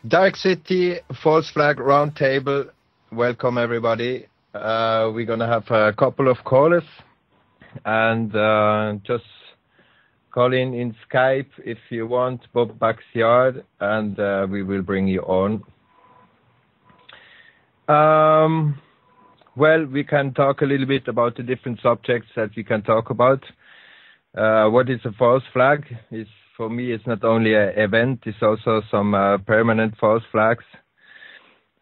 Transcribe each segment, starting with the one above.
Darkcity, false flag roundtable. Welcome everybody. We're gonna have a couple of callers and just call in Skype if you want, bobsbackyard, and we will bring you on. Well, we can talk a little bit about the different subjects that we can talk about. What is a false flag? For me, it's not only an event, it's also some permanent false flags.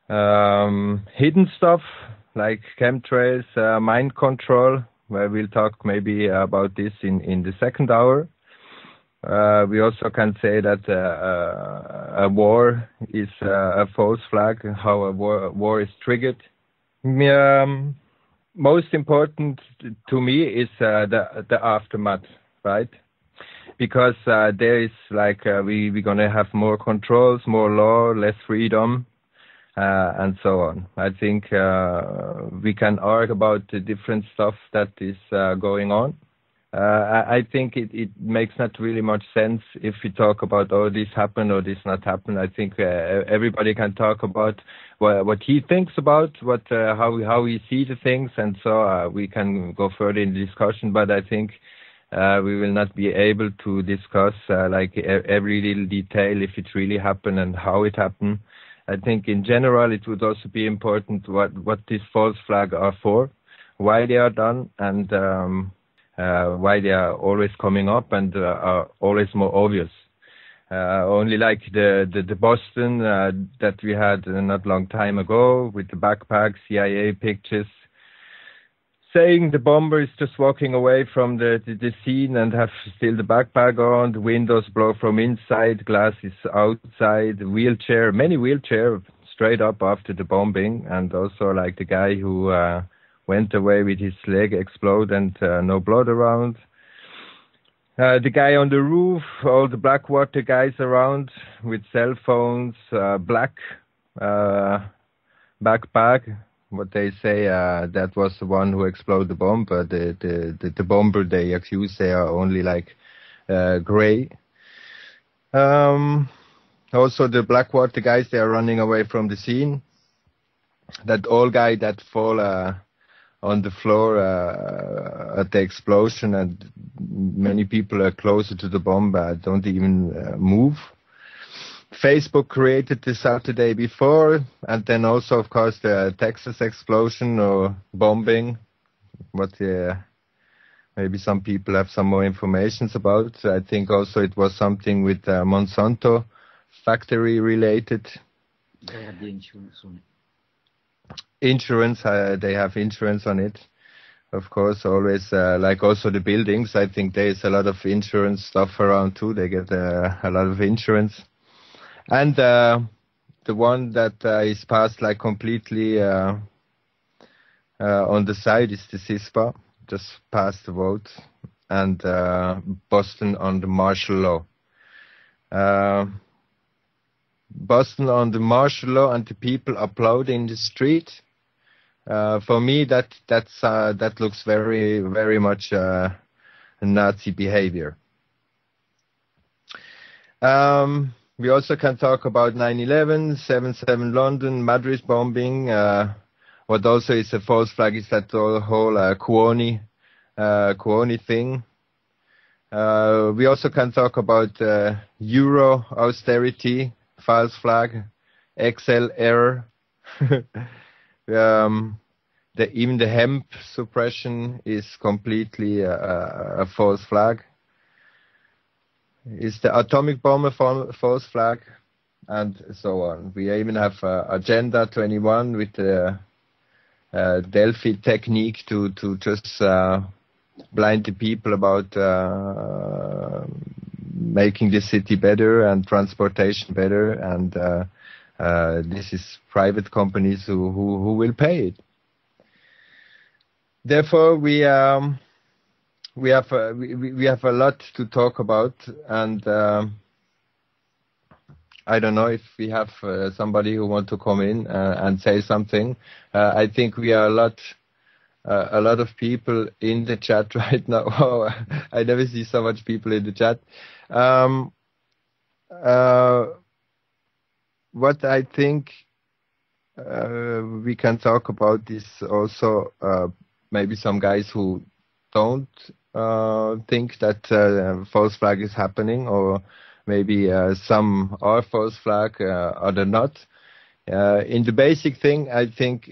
Hidden stuff like chemtrails, mind control, where we'll talk maybe about this in the second hour. We also can say that a war is a false flag, how a war is triggered. Most important to me is the aftermath, right? Because there is like we're gonna have more controls, more law, less freedom, and so on. I think we can argue about the different stuff that is going on. I think it makes not really much sense if we talk about, oh, this happened or this not happened. I think everybody can talk about what he thinks about, how he sees the things, and so we can go further in the discussion. But I think we will not be able to discuss like every little detail if it really happened and how it happened. I think in general it would also be important what these false flags are for, why they are done, and why they are always coming up and are always more obvious. Only like the Boston that we had not long time ago with the backpack, CIA pictures, saying the bomber is just walking away from the scene and have still the backpack on, the windows blow from inside, glass is outside, many wheelchair straight up after the bombing, and also like the guy who went away with his leg explode and no blood around. The guy on the roof, all the Blackwater guys around with cell phones, black backpack. What they say, that was the one who exploded the bomb, but the bomber they accuse, they are only like gray. Also the Blackwater guys, they are running away from the scene. That old guy that fall on the floor at the explosion, and many people are closer to the bomb, don't even move. Facebook created this Saturday before, and then also, of course, the Texas explosion or bombing, what maybe some people have some more information about. I think also it was something with Monsanto factory related. They have the insurance on it. Insurance, they have insurance on it. Of course, always, like also the buildings, I think there is a lot of insurance stuff around too. They get a lot of insurance. And the one that is passed like completely on the side is the CISPA, just passed the vote, and Boston on the martial law. Boston on the martial law and the people applaud in the street. For me, that looks very, very much Nazi behavior. We also can talk about 9/11, 7/7 London, Madrid bombing. What also is a false flag is that the whole Cuoni thing. We also can talk about Euro austerity, false flag, Excel error. Even the hemp suppression is completely a false flag. Is the atomic bomb a false flag? And so on. We even have Agenda 21 with the Delphi technique to just blind the people about making the city better and transportation better, and this is private companies who will pay it. Therefore, we have a lot to talk about, and I don't know if we have somebody who want to come in and say something. I think we are a lot of people in the chat right now. Oh, I never see so much people in the chat. what I think we can talk about is also maybe some guys who don't think that false flag is happening, or maybe some are false flag, other not. In the basic thing, I think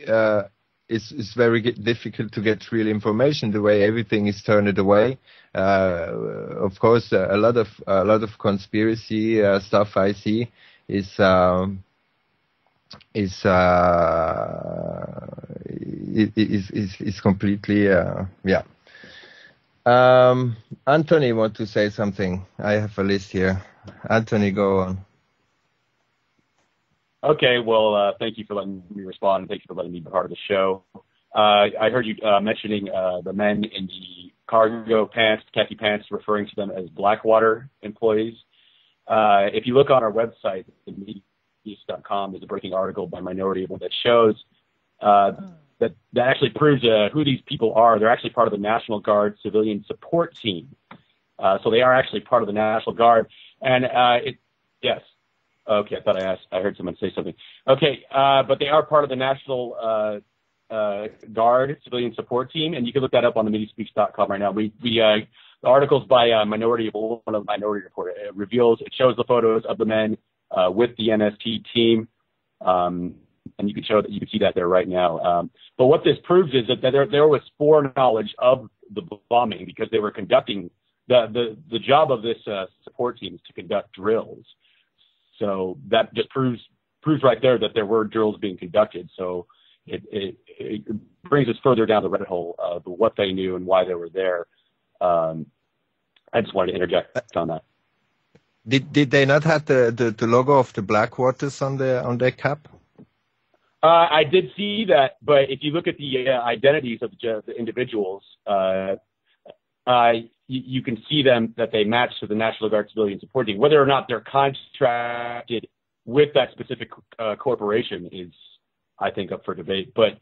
it's very difficult to get real information the way everything is turned away. Of course, a lot of conspiracy stuff I see is completely yeah. Anthony want to say something? I have a list here. Anthony, go on. Okay, well, thank you for letting me respond, and thank you for letting me be part of the show. I heard you mentioning the men in the cargo pants, khaki pants, referring to them as Blackwater employees. If you look on our website, mediaeast.com, there's a breaking article by Minority Report that shows that actually proves who these people are. They're actually part of the National Guard civilian support team. So they are actually part of the National Guard. And yes. Okay, I heard someone say something. Okay, but they are part of the National Guard civilian support team, and you can look that up on the mediaspeaks.com right now. The articles by Minority Report, one of the Minority Report, it shows the photos of the men with the NST team, and you can see that there right now. But what this proves is that there was foreknowledge of the bombing, because they were conducting the job of this support team is to conduct drills. So that just proves right there that there were drills being conducted. So it brings us further down the rabbit hole of what they knew and why they were there. I just wanted to interject on that. Did they not have the logo of the Blackwaters on their cap? I did see that, but if you look at the identities of the individuals, you can see them that they match to the National Guard civilian support team. Whether or not they're contracted with that specific corporation is, I think, up for debate. But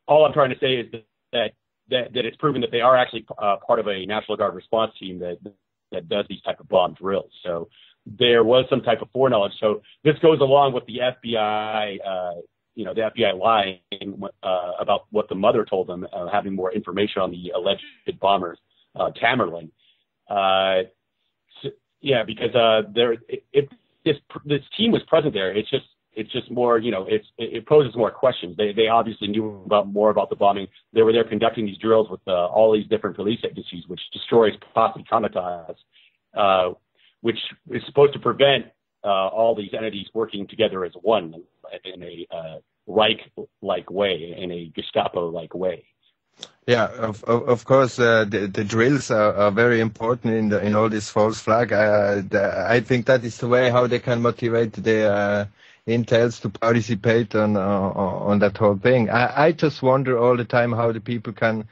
all I'm trying to say is that it's proven that they are actually part of a National Guard response team that does these type of bomb drills. So there was some type of foreknowledge. So this goes along with the FBI, the FBI lying about what the mother told them, having more information on the alleged bombers. Tamerlan, because this team was present there. It's just more, it poses more questions. They obviously knew more about the bombing. They were there conducting these drills with all these different police agencies, which destroys Posse Comitatus, which is supposed to prevent all these entities working together as one in a Reich-like way, in a Gestapo-like way. Yeah, of course, the drills are very important in all this false flag. I think that is the way how they can motivate the intels to participate on that whole thing. I just wonder all the time how the people can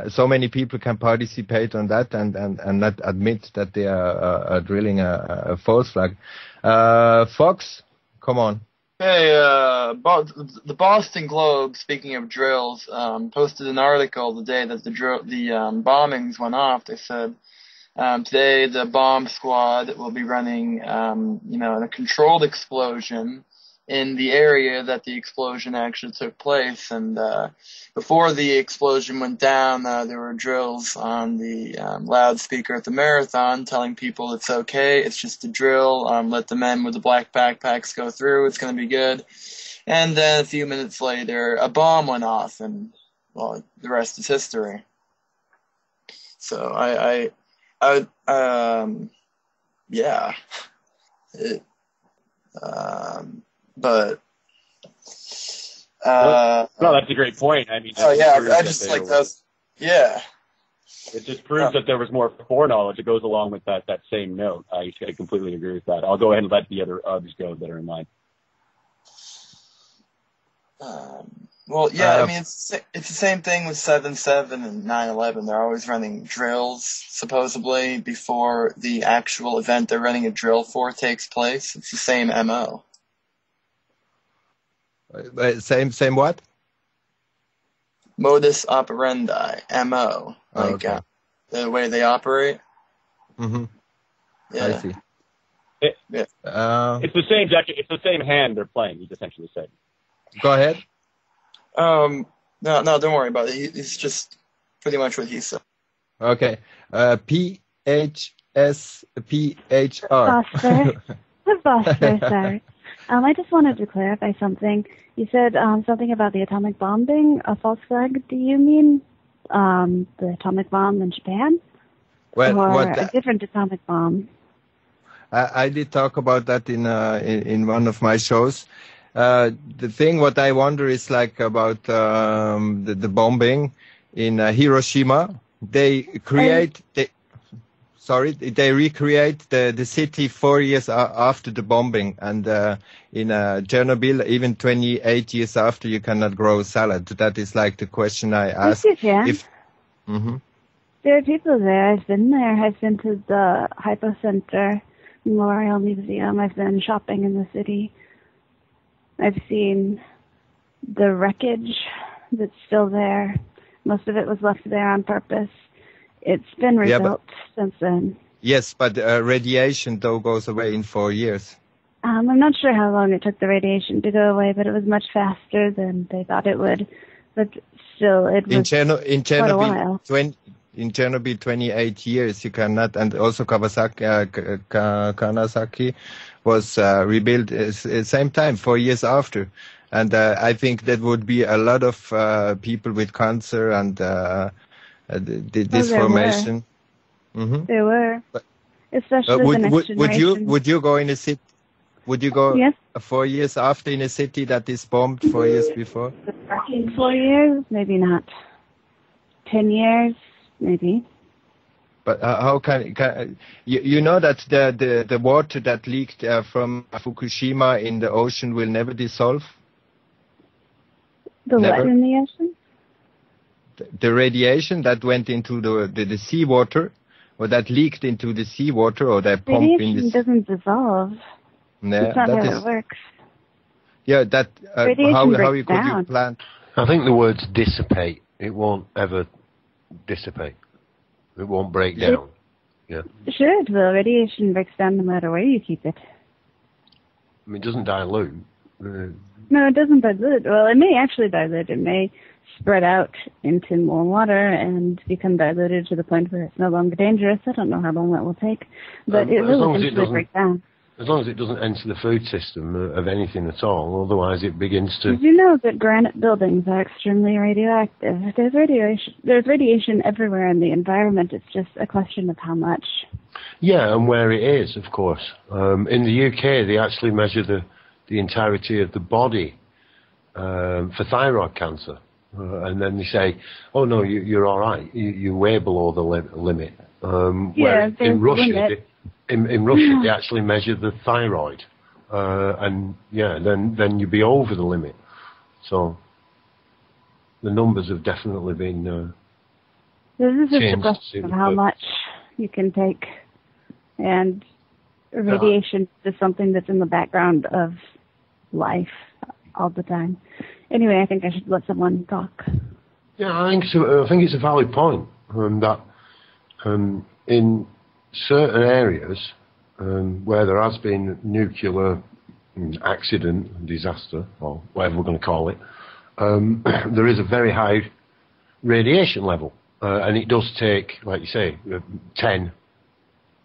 so many people can participate on that and not admit that they are drilling a false flag. Fox, come on. Hey, the Boston Globe, speaking of drills, posted an article the day that the bombings went off. They said today the bomb squad will be running, a controlled explosion in the area that the explosion actually took place. And before the explosion went down, there were drills on the loudspeaker at the marathon telling people it's okay, it's just a drill, let the men with the black backpacks go through, it's going to be good. And then a few minutes later, a bomb went off, and, well, the rest is history. So yeah. But no, that's a great point. I mean, I just like those. Yeah, it just proves that there was more foreknowledge. It goes along with that same note. I completely agree with that. I'll go ahead and let the others go that are in line. Well, yeah, I mean, it's the same thing with 7/7 and 9/11. They're always running drills, supposedly, before the actual event they're running a drill for takes place. It's the same MO. Same what? Modus operandi, MO, like the way they operate. Mm-hmm. Yeah. I see. It's the same deck. It's the same hand they're playing. He's essentially said. Go ahead. No, don't worry about it. It's just pretty much what he said. Okay. PHSPHR. Foster, sorry. I just wanted to clarify something. You said something about the atomic bombing, a false flag. Do you mean the atomic bomb in Japan? Or a different atomic bomb? I did talk about that in one of my shows. The thing what I wonder is like about the bombing in Hiroshima. They recreate the city 4 years after the bombing, and in Chernobyl, even 28 years after, you cannot grow salad. That is like the question I asked. Yes, you can. There are people there. I've been there. I've been to the Hypocenter Memorial Museum. I've been shopping in the city. I've seen the wreckage that's still there. Most of it was left there on purpose. It's been rebuilt since then. Yes, but radiation, though, goes away in 4 years. I'm not sure how long it took the radiation to go away, but it was much faster than they thought it would. But still, it was quite a while. In Chernobyl, 28 years, you cannot, and also Kanazaki was rebuilt at the same time, 4 years after. And I think that would be a lot of people with cancer and this formation. There were, especially the next generation. Would you go in a city? Would you go 4 years after in a city that is bombed 4 years before? In 4 years, maybe not. 10 years, maybe. But how can you know that the water that leaked from Fukushima in the ocean will never dissolve? The what in the ocean? The radiation that went into the seawater, or that leaked into the seawater, or that pump in the radiation doesn't dissolve. No, that's not how it works. Yeah, that how you could you plan? I think the words dissipate. It won't ever dissipate. It won't break down. Sure, it will. Radiation breaks down no matter where you keep it. I mean, it doesn't dilute. No, it doesn't dilute. Well, it may actually dilute. It may spread out into more water and become diluted to the point where it's no longer dangerous. I don't know how long that will take, but it will eventually break down. As long as it doesn't enter the food system of anything at all, otherwise it begins to... Did you know that granite buildings are extremely radioactive? There's radiation everywhere in the environment. It's just a question of how much. Yeah, and where it is, of course. In the UK, they actually measure the entirety of the body for thyroid cancer. And then they say, oh, no, you're all right. You're way below the limit. In Russia... In Russia, they actually measure the thyroid, and then you'd be over the limit. So the numbers have definitely been this is just a question of how much you can take, and radiation is something that's in the background of life all the time. Anyway, I think I should let someone talk. Yeah, I think so. I think it's a valid point that in certain areas where there has been nuclear accident, disaster, or whatever we're going to call it, there is a very high radiation level. And it does take, like you say, 10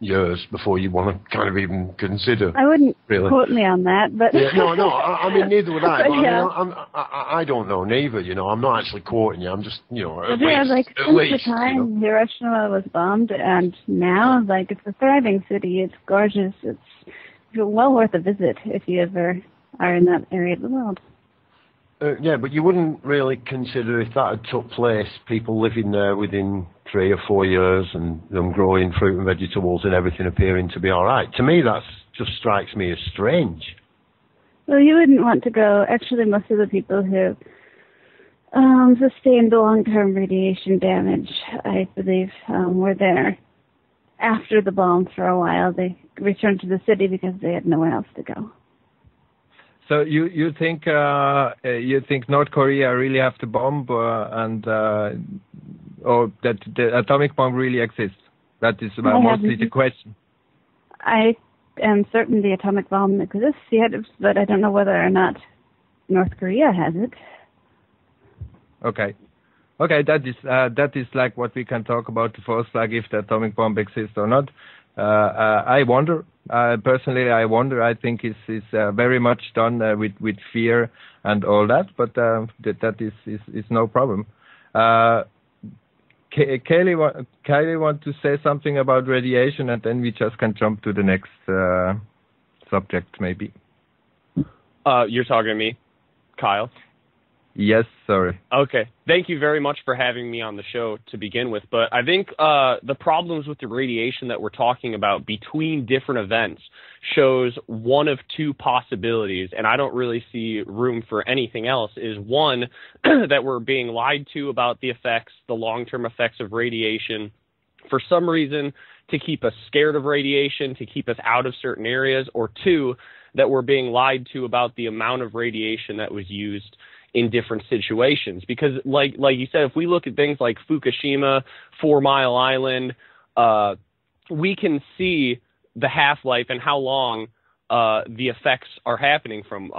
years before you want to kind of even consider. I wouldn't quote me on that, but... No, I mean, neither would I. I don't know neither, I'm not actually quoting you. I'm just, at least. Since the time Hiroshima was bombed, and now, it's a thriving city. It's gorgeous. It's well worth a visit if you ever are in that area of the world. But you wouldn't really consider if that had took place, people living there within 3 or 4 years and them growing fruit and vegetables and everything appearing to be all right. To me, that just strikes me as strange. Well, you wouldn't want to go. Actually, most of the people who sustained long-term radiation damage, I believe, were there after the bomb for a while. They returned to the city because they had nowhere else to go. So you think North Korea really have to bomb or that the atomic bomb really exists? That is mostly the question. I am certain the atomic bomb exists yet, but I don't know whether or not North Korea has it. Okay, that is like what we can talk about first, like if the atomic bomb exists or not. I wonder. Personally, I wonder. I think it's very much done with fear and all that, but that is no problem. Kaylee want to say something about radiation, and then we just can jump to the next subject, maybe. You're talking to me, Kyle? Yes, sorry. Okay. Thank you very much for having me on the show to begin with. But I think the problems with the radiation that we're talking about between different events shows one of two possibilities, and I don't really see room for anything else, is one, that we're being lied to about the effects, the long-term effects of radiation, for some reason to keep us scared of radiation, to keep us out of certain areas, or two, that we're being lied to about the amount of radiation that was used in different situations. Because like you said, if we look at things like Fukushima, 4 Mile Island, we can see the half-life and how long the effects are happening from.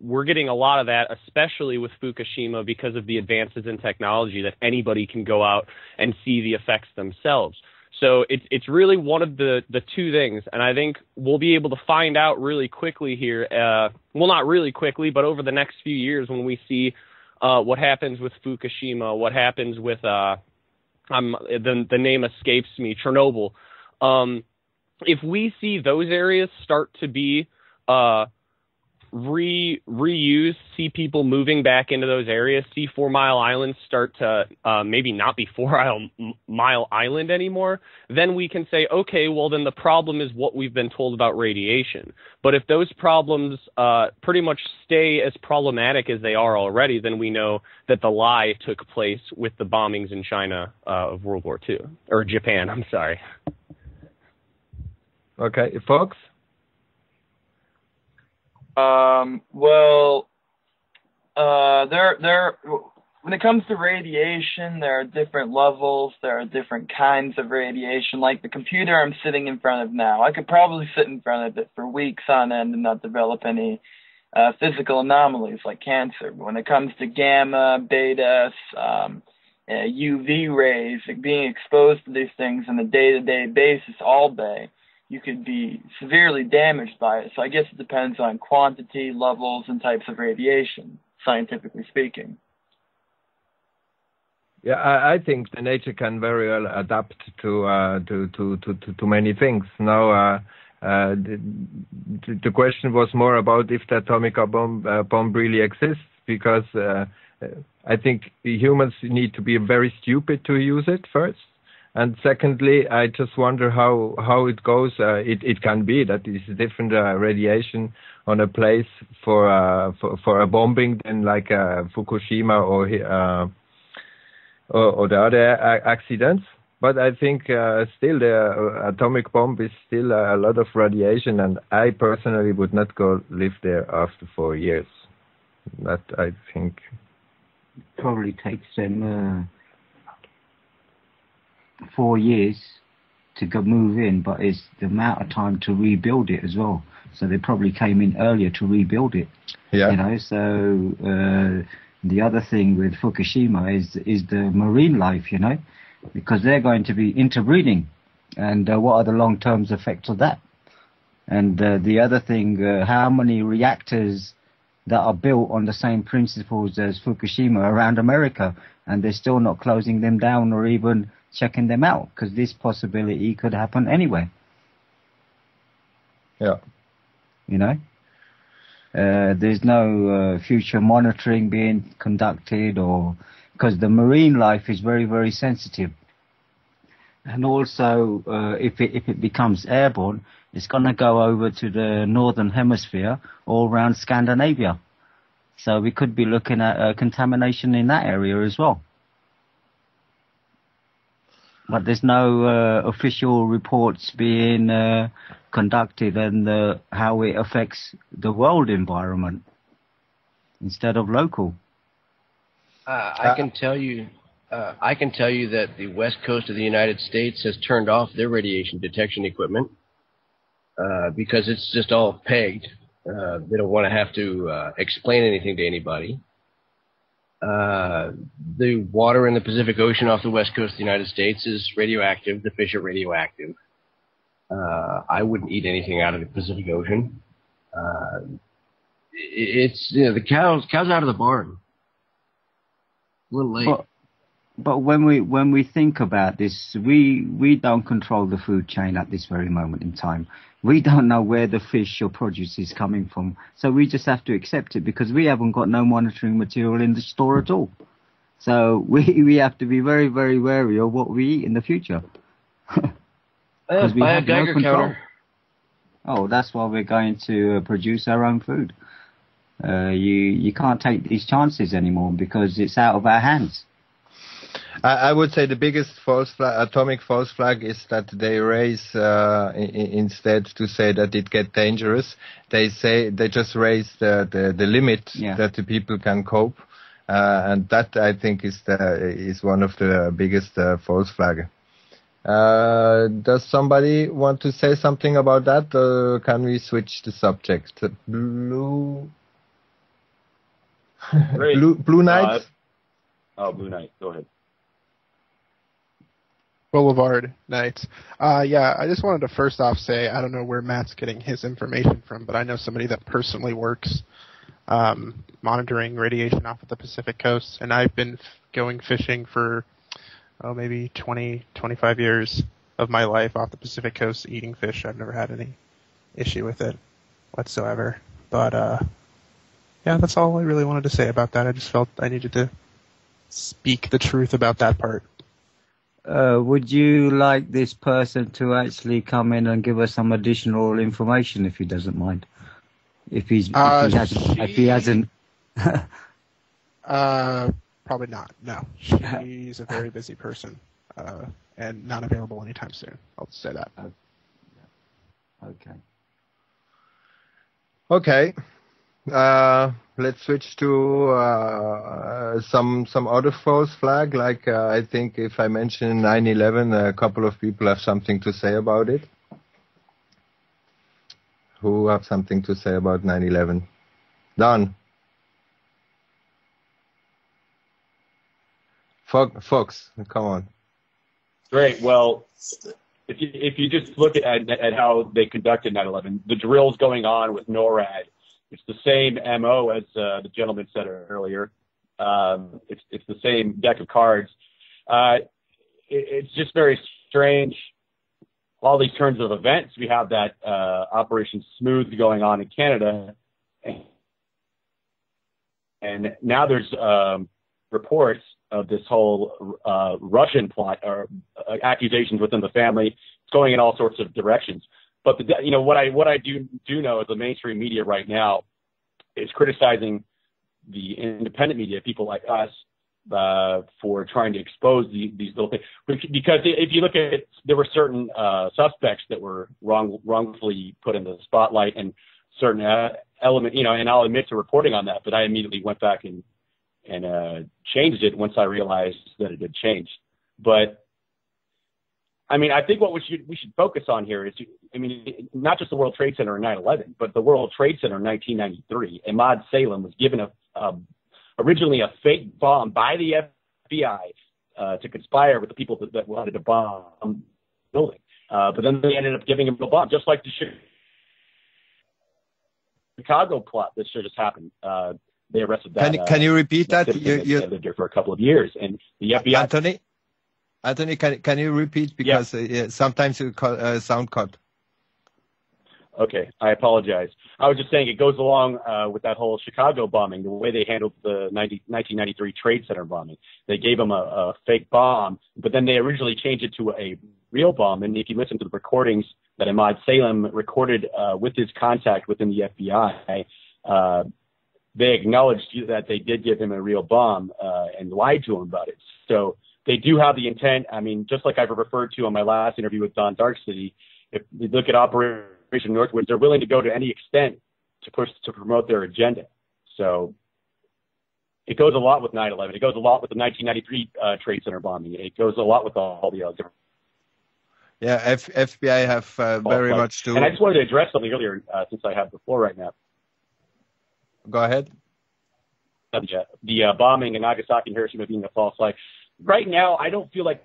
We're getting a lot of that, especially with Fukushima, because of the advances in technology that anybody can go out and see the effects themselves. So it's really one of the two things, and I think we'll be able to find out really quickly here. Well, not really quickly, but over the next few years when we see what happens with Fukushima, what happens with the name escapes me, Chernobyl. If we see those areas start to be reused, see people moving back into those areas, see 4 Mile Island start to maybe not be 4 Mile Island anymore, then we can say, okay, well, then the problem is what we've been told about radiation. But if those problems pretty much stay as problematic as they are already, then we know that the lie took place with the bombings in China of World War II, or Japan, I'm sorry. Okay, folks? When it comes to radiation, there are different levels, there are different kinds of radiation. Like the computer I'm sitting in front of now, I could probably sit in front of it for weeks on end and not develop any physical anomalies like cancer. But when it comes to gamma, beta, UV rays, like being exposed to these things on a day-to-day basis all day, you could be severely damaged by it. So I guess it depends on quantity, levels, and types of radiation, scientifically speaking. Yeah, I think the nature can very well adapt to many things. Now, the question was more about if the atomic bomb really exists, because I think humans need to be very stupid to use it first. And secondly, I just wonder how it goes. It can be that it's different radiation on a place for a bombing than like Fukushima or the other accidents. But I think still the atomic bomb is still a lot of radiation, and I personally would not go live there after 4 years. That I think probably takes them 4 years to go move in, but it's the amount of time to rebuild it as well. So they probably came in earlier to rebuild it. Yeah. You know, so the other thing with Fukushima is the marine life, you know, because they're going to be interbreeding, and what are the long-term effects of that? And the other thing, how many reactors that are built on the same principles as Fukushima around America, and they're still not closing them down or even checking them out, because this possibility could happen anyway. Yeah. You know? There's no future monitoring being conducted, or because the marine life is very, very sensitive. And also, if it becomes airborne, it's going to go over to the northern hemisphere, all around Scandinavia. So we could be looking at contamination in that area as well. But there's no official reports being conducted and how it affects the world environment instead of local. I can tell you that the west coast of the United States has turned off their radiation detection equipment. because it's just all pegged. They don't want to have to explain anything to anybody. The water in the Pacific Ocean off the west coast of the United States is radioactive. The fish are radioactive. I wouldn't eat anything out of the Pacific Ocean. It's the cows out of the barn. A little late. But when we think about this, we don't control the food chain at this very moment in time. We don't know where the fish or produce is coming from, so we just have to accept it because we haven't got no monitoring material in the store at all. So we have to be very, very wary of what we eat in the future. Because we have no control. Counter. Oh, that's why we're going to produce our own food. You can't take these chances anymore because it's out of our hands. I would say the biggest atomic false flag is that they raise instead to say that it gets dangerous. They just raise the limit that the people can cope, and that I think is one of the biggest false flag. Does somebody want to say something about that, or can we switch the subject? Blue Knight. Blue Knight. Go ahead. Boulevard Nights. Yeah, I just wanted to first off say, I don't know where Matt's getting his information from, but I know somebody that personally works monitoring radiation off of the Pacific Coast, and I've been going fishing for, maybe 20, 25 years of my life off the Pacific Coast eating fish. I've never had any issue with it whatsoever. But, yeah, that's all I really wanted to say about that. I just felt I needed to speak the truth about that part. Would you like this person to actually come in and give us some additional information, if he doesn't mind? If he hasn't. Probably not. No, she's a very busy person, and not available anytime soon. I'll say that. Okay. Let's switch to some other false flag. Like I think if I mention 9/11, a couple of people have something to say about it. Who have something to say about 9/11? Don. Fox, come on. Great. Well, if you just look at how they conducted 9/11, the drills going on with NORAD. It's the same MO as the gentleman said earlier. It's the same deck of cards. It's just very strange. All these turns of events. We have that Operation Smooth going on in Canada, and now there's reports of this whole Russian plot or accusations within the family. It's going in all sorts of directions. But what I do know is the mainstream media right now is criticizing the independent media, people like us, for trying to expose these little things. Because if you look at it, there were certain suspects that were wrongfully put in the spotlight, and certain element, and I'll admit to reporting on that, but I immediately went back and changed it once I realized that it had changed. But I mean, I think what we should focus on here is, not just the World Trade Center in 9/11, but the World Trade Center in 1993. Ahmad Salem was given originally a fake bomb by the FBI to conspire with the people that wanted to bomb the building. But then they ended up giving him a bomb, just like the Chicago plot that should just happened. They arrested that. Can you repeat that? You lived there for a couple of years, and the FBI. Anthony, can you repeat, because sometimes you sound cut. Okay, I apologize. I was just saying it goes along with that whole Chicago bombing, the way they handled the 1993 Trade Center bombing. They gave them a fake bomb, but then they originally changed it to a real bomb. And if you listen to the recordings that Ahmad Salem recorded with his contact within the FBI, they acknowledged that they did give him a real bomb and lied to him about it. So they do have the intent. I mean, just like I've referred to on my last interview with Don Darkcity, if you look at Operation Northwoods, they're willing to go to any extent to promote their agenda. So it goes a lot with 9/11. It goes a lot with the 1993 Trade Center bombing. It goes a lot with all the other. Yeah, FBI have very much to. And I just wanted to address something earlier, since I have the floor right now. Go ahead. The bombing in Nagasaki and Hiroshima being a false flag. Right now, I don't feel like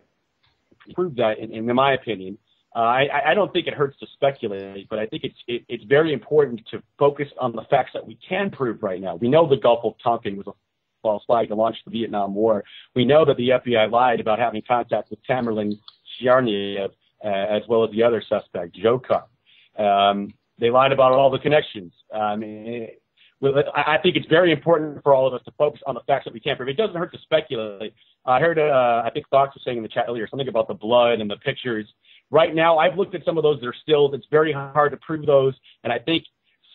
prove that, in my opinion. I don't think it hurts to speculate, but I think it's very important to focus on the facts that we can prove right now. We know the Gulf of Tonkin was a false flag to launch the Vietnam War. We know that the FBI lied about having contact with Tamerlan Tsarnaev, as well as the other suspect, Joker. They lied about all the connections. I think it's very important for all of us to focus on the facts that we can prove. It doesn't hurt to speculate. I heard, I think Fox was saying in the chat earlier, something about the blood and the pictures. Right now, I've looked at some of those. It's very hard to prove those. And I think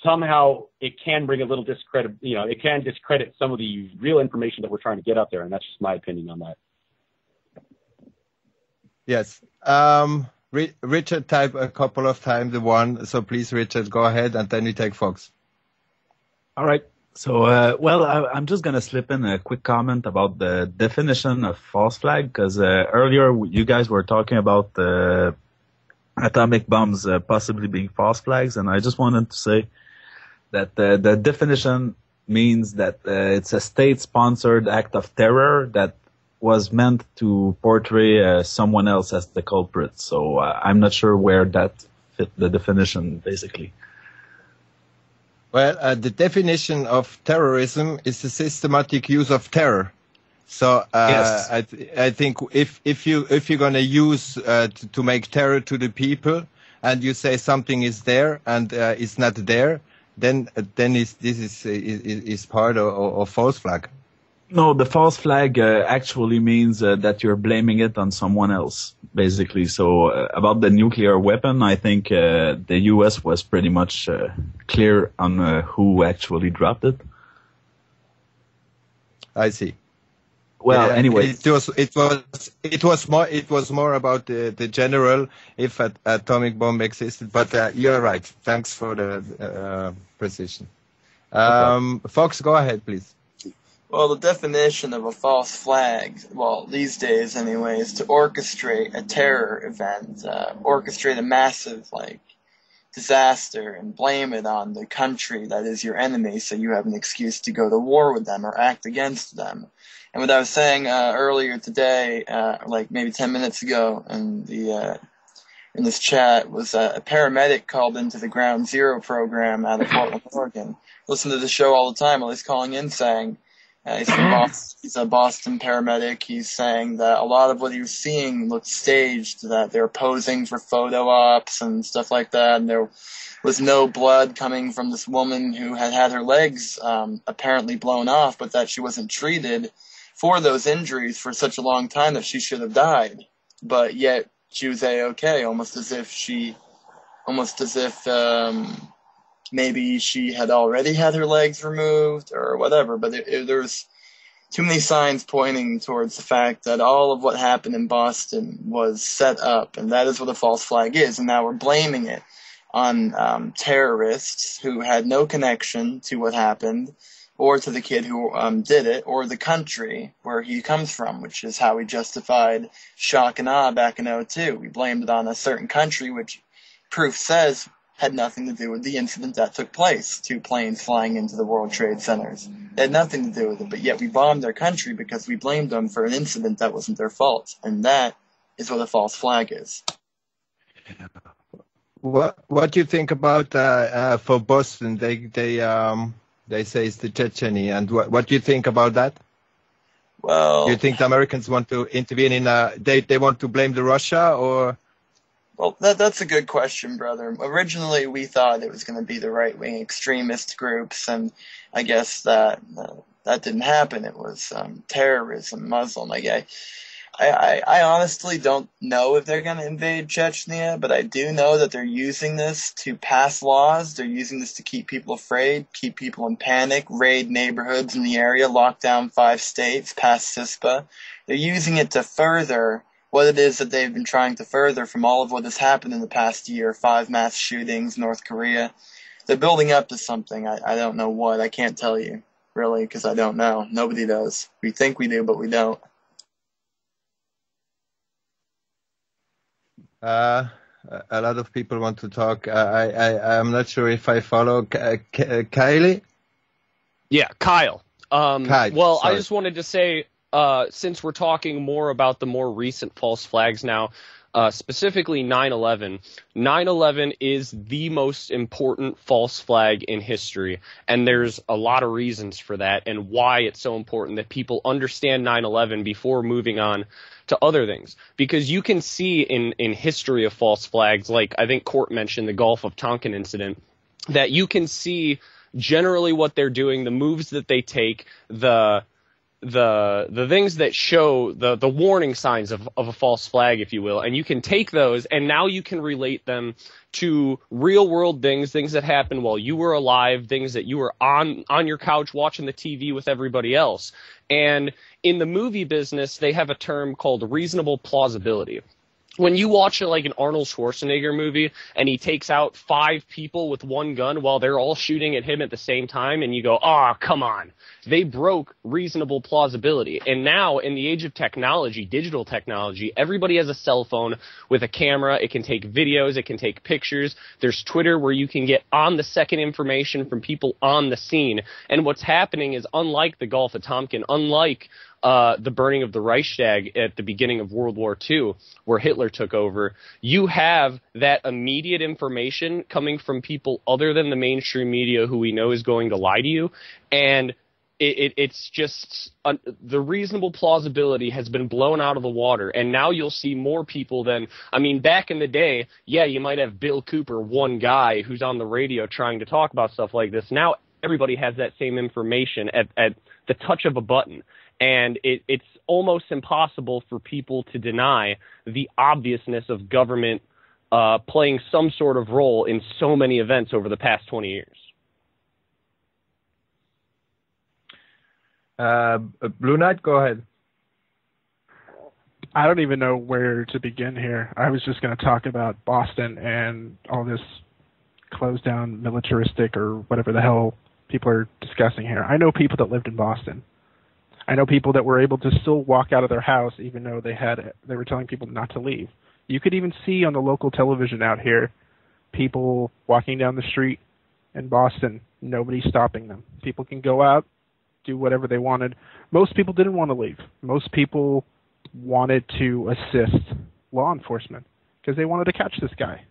somehow it can bring a little discredit, it can discredit some of the real information that we're trying to get out there. And that's just my opinion on that. Yes. Richard typed a couple of times the one. So please, Richard, go ahead. And then we take Fox. All right. So, I'm just going to slip in a quick comment about the definition of false flag, because earlier you guys were talking about atomic bombs possibly being false flags, and I just wanted to say that the definition means that it's a state-sponsored act of terror that was meant to portray someone else as the culprit. So I'm not sure where that fit the definition, basically. Well, the definition of terrorism is the systematic use of terror. So yes. I think if you're going to use to make terror to the people, and you say something is there and it's not there, then this is part of false flag. No, the false flag actually means that you're blaming it on someone else, basically. So about the nuclear weapon, I think the U.S. was pretty much clear on who actually dropped it. I see. Well, anyway, it was more about the general if an atomic bomb existed. But you're right. Thanks for the precision. Fox, go ahead, please. Well, the definition of a false flag, well, these days anyway, is to orchestrate a terror event, orchestrate a massive, disaster and blame it on the country that is your enemy so you have an excuse to go to war with them or act against them. And what I was saying earlier today, maybe 10 minutes ago in this chat, was a paramedic called into the Ground Zero program out of Portland, Oregon. Listen to the show all the time, always calling in saying, he's a Boston paramedic. He's saying that a lot of what he was seeing looked staged, that they're posing for photo ops and stuff like that, and there was no blood coming from this woman who had her legs apparently blown off, but that she wasn't treated for those injuries for such a long time that she should have died. But yet she was A-okay, almost as if maybe she had already had her legs removed or whatever, but there was too many signs pointing towards the fact that all of what happened in Boston was set up, and that is what a false flag is, and now we're blaming it on terrorists who had no connection to what happened, or to the kid who did it, or the country where he comes from, which is how we justified shock and awe back in 2002. We blamed it on a certain country, which proof says had nothing to do with the incident that took place, 2 planes flying into the World Trade Centers. It had nothing to do with it, but yet we bombed their country because we blamed them for an incident that wasn't their fault. And that is what a false flag is. What do you think about for Boston? They say it's the Chechnya, and what do you think about that? Well, do you think the Americans want to intervene in they want to blame the Russia, or? Well, that's a good question, brother. Originally, we thought it was going to be the right-wing extremist groups, and I guess that didn't happen. It was terrorism, Muslim. I honestly don't know if they're going to invade Chechnya, but I do know that they're using this to pass laws. They're using this to keep people afraid, keep people in panic, raid neighborhoods in the area, lock down 5 states, pass CISPA. They're using it to further what it is that they've been trying to further from all of what has happened in the past year, 5 mass shootings, North Korea. They're building up to something. I don't know what. I can't tell you, really, because I don't know. Nobody does. We think we do, but we don't. A lot of people want to talk. I'm not sure if I follow Kylie. Yeah, Kyle. Kyle, well, sorry. I just wanted to say, since we're talking more about the more recent false flags now, specifically 9/11. 9/11 is the most important false flag in history, and there's a lot of reasons for that and why it's so important that people understand 9/11 before moving on to other things. Because you can see in history of false flags, like I think Court mentioned the Gulf of Tonkin incident, that you can see generally what they're doing, the moves that they take, the things that show the warning signs of a false flag, if you will, and you can take those and now you can relate them to real world things that happened while you were alive, things that you were on your couch watching the TV with everybody else. And in the movie business, they have a term called reasonable plausibility. When you watch like an Arnold Schwarzenegger movie and he takes out 5 people with one gun while they're all shooting at him at the same time, and you go, oh, come on. They broke reasonable plausibility. And now in the age of technology, digital technology, everybody has a cell phone with a camera. It can take videos. It can take pictures. There's Twitter where you can get on the second information from people on the scene. And what's happening is, unlike the Gulf of Tonkin, unlike the burning of the Reichstag at the beginning of World War II, where Hitler took over, you have that immediate information coming from people other than the mainstream media who we know is going to lie to you. And it's just the reasonable plausibility has been blown out of the water. And now you'll see more people than, I mean, back in the day, yeah, you might have Bill Cooper, one guy who's on the radio trying to talk about stuff like this. Now everybody has that same information at the touch of a button. And it's almost impossible for people to deny the obviousness of government playing some sort of role in so many events over the past 20 years. Blue Knight, go ahead. I don't even know where to begin here. I was just going to talk about Boston and all this closed down militaristic or whatever the hell people are discussing here. I know people that lived in Boston. I know people that were able to still walk out of their house even though they were telling people not to leave. You could even see on the local television out here people walking down the street in Boston, nobody stopping them. People can go out, do whatever they wanted. Most people didn't want to leave. Most people wanted to assist law enforcement because they wanted to catch this guy.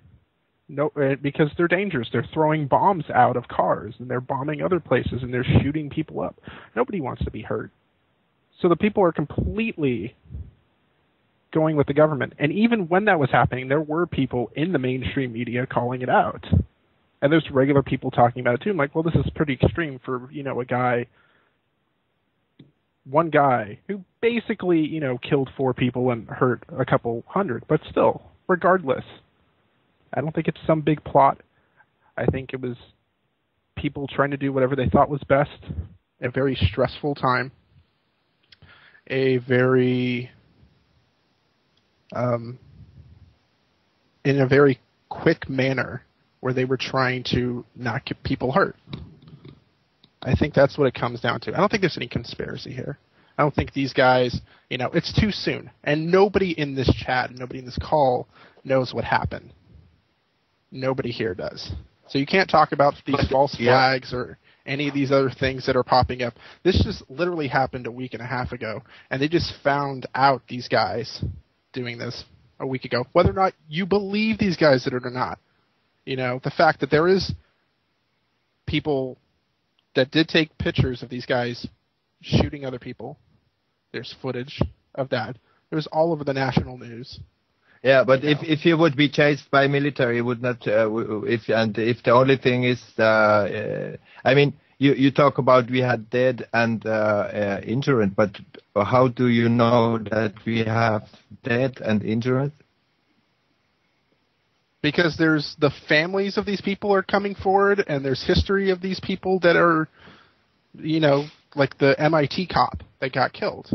No, because they're dangerous. They're throwing bombs out of cars and they're bombing other places and they're shooting people up. Nobody wants to be hurt. So the people are completely going with the government. And even when that was happening, there were people in the mainstream media calling it out. And there's regular people talking about it too. I'm like, well, this is pretty extreme for, one guy who basically, killed 4 people and hurt a couple hundred. But still, regardless, I don't think it's some big plot. I think it was people trying to do whatever they thought was best. A very stressful time. A very, in a very quick manner where they were trying to not get people hurt. I think that's what it comes down to. I don't think there's any conspiracy here. I don't think these guys, it's too soon. And nobody in this chat, nobody in this call knows what happened. Nobody here does. So you can't talk about these false flags or any of these other things that are popping up. This just literally happened a week and a half ago, and they just found out these guys doing this a week ago. Whether or not you believe these guys did it or not, the fact that there is people that did take pictures of these guys shooting other people. There's footage of that. It was all over the national news. Yeah, but if you would be chased by military, would not. If the only thing is, you talk about we had dead and injured, but how do you know that we have dead and injured? Because there's the families of these people are coming forward, and there's history of these people that are, like the MIT cop that got killed.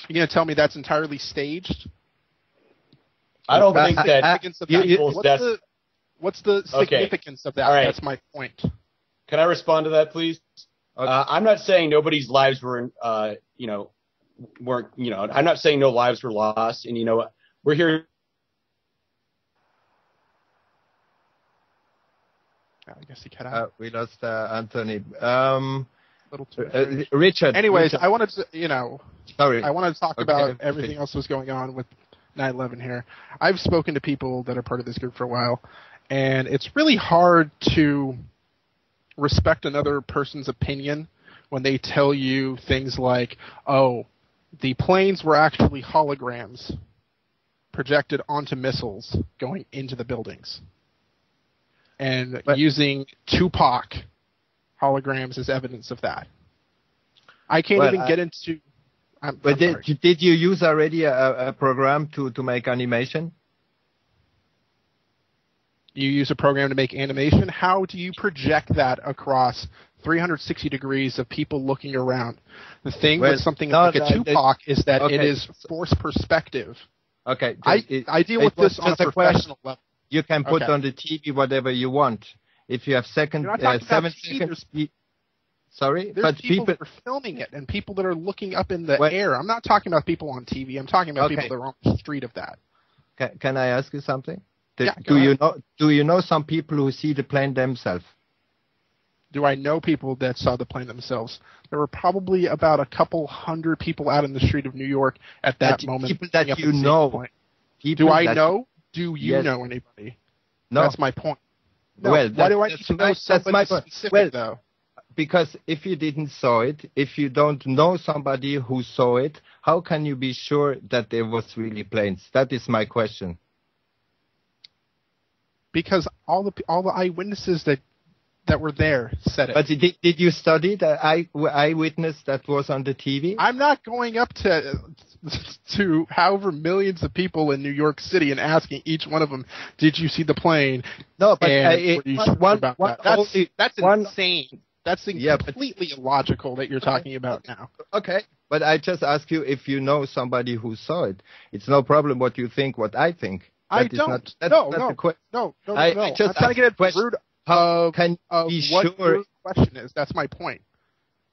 You're going to tell me that's entirely staged? I don't think that. What's the significance of that? Right. That's my point. Can I respond to that, please? Okay. I'm not saying nobody's lives were, weren't. I'm not saying no lives were lost, and we're here I guess he cut out. We lost Anthony. Little too Richard. Anyways, Richard. I wanted to, Sorry. I wanted to talk about everything else that's going on with 9/11 here. I've spoken to people that are part of this group for a while, and it's really hard to respect another person's opinion when they tell you things like, oh, the planes were actually holograms projected onto missiles going into the buildings. And using Tupac holograms as evidence of that. I can't even get into... But did you use already a program to make animation? You use a program to make animation? How do you project that across 360 degrees of people looking around? The thing with something like a Tupac is that it is forced perspective. Okay. I deal with this on a professional level. You can put on the TV whatever you want. If you have 7 seconds... Sorry? There's people that are filming it and people that are looking up in the air. I'm not talking about people on TV. I'm talking about people that are on the street of that. Can I ask you something? Yeah, do you know some people who see the plane themselves? Do I know people that saw the plane themselves? There were probably about a couple hundred people out in the street of New York at that moment. People that you know. Do I know? Do you know anybody? No. That's my point. No. Well, why do I need to know somebody specific, though? Because if you didn't saw it, if you don't know somebody who saw it, how can you be sure that there was really planes? That is my question. Because all the eyewitnesses that were there said it. But did you study the eyewitness that was on the TV? I'm not going up to however millions of people in New York City and asking each one of them, did you see the plane? No, but that's insane. That's completely illogical that you're talking about now. Okay, but I just ask you if you know somebody who saw it. It's no problem what you think, what I think. I don't. No. I'm trying to get at the root of what your question is. That's my point.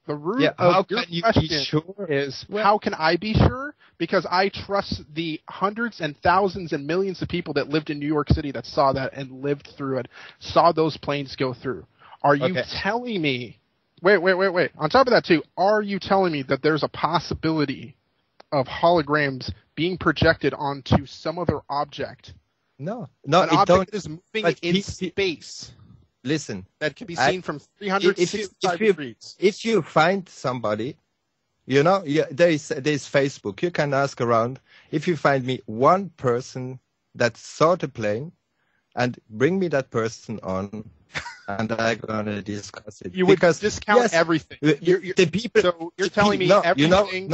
The root of your question is, how can I be sure? Because I trust the hundreds and thousands and millions of people that lived in New York City that saw that and lived through it, saw those planes go through. Are you telling me... Wait. On top of that, too, are you telling me that there's a possibility of holograms being projected onto some other object? No, an object that is moving in space. Listen. That can be seen from 365 degrees. If you find somebody, there is Facebook. You can ask around. If you find me one person that saw the plane, and bring me that person on, and I'm gonna discuss it. You would discount everything. The people. So you're telling me everything.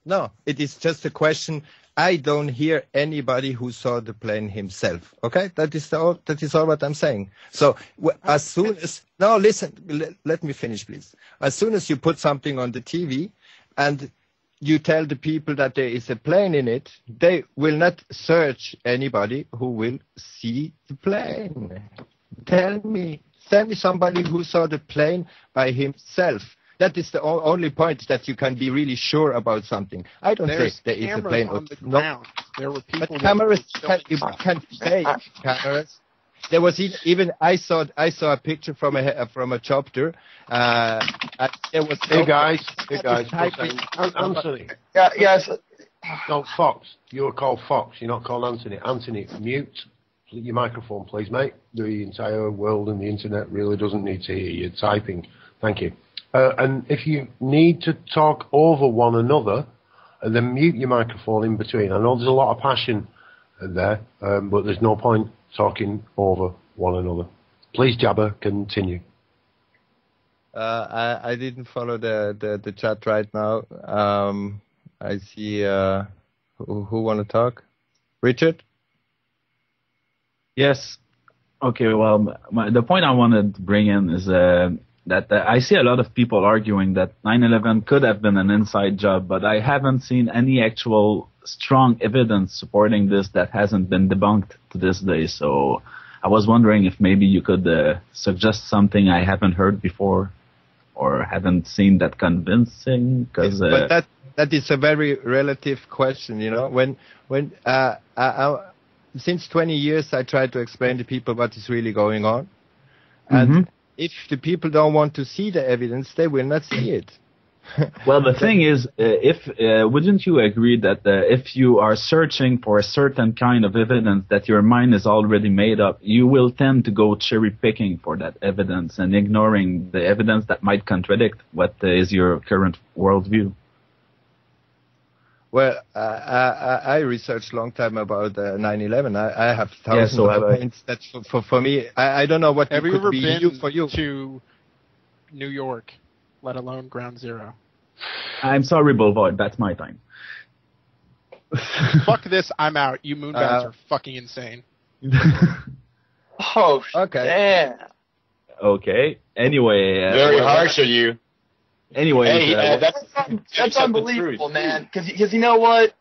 No, it is just a question. I don't hear anybody who saw the plane himself. Okay, that is all what I'm saying. So as soon as listen, let me finish, please. As soon as you put something on the TV, and you tell the people that there is a plane in it, they will not search anybody who will see the plane. Tell me somebody who saw the plane by himself. That is the only point that you can be really sure about something. I don't think there is a plane on the ground. There were people. But cameras can fake cameras. There was even I saw a picture from a chopper. There was Hey guys. Anthony. Yeah, yes. No, Fox. You're called Fox. You're not called Anthony. Anthony, mute your microphone, please, mate. The entire world and the internet really doesn't need to hear you typing. Thank you. And if you need to talk over one another, then mute your microphone in between. I know there's a lot of passion there, but there's no point talking over one another. Please, Jaba, continue. I didn't follow the chat right now. I see who want to talk. Richard? Yes. Okay, well, the point I wanted to bring in is that I see a lot of people arguing that 9/11 could have been an inside job, but I haven't seen any actual strong evidence supporting this that hasn't been debunked to this day. So I was wondering if maybe you could suggest something I haven't heard before or haven't seen that convincing. But that is a very relative question, When since 20 years I try to explain to people what is really going on. And if the people don't want to see the evidence, they will not see it. Well, the thing is, wouldn't you agree that if you are searching for a certain kind of evidence that your mind is already made up, you will tend to go cherry picking for that evidence and ignoring the evidence that might contradict what is your current worldview? Well, I researched a long time about 9/11. I have thousands of points that for me, I don't know what have it you could ever be been for you. to New York, let alone Ground Zero? I'm sorry, Boulevard. That's my time. Fuck this. I'm out. You moonbats are fucking insane. Oh, okay. Damn. Okay. Anyway. Very harsh of you. Anyway. Hey, that's unbelievable, man. Because you know what?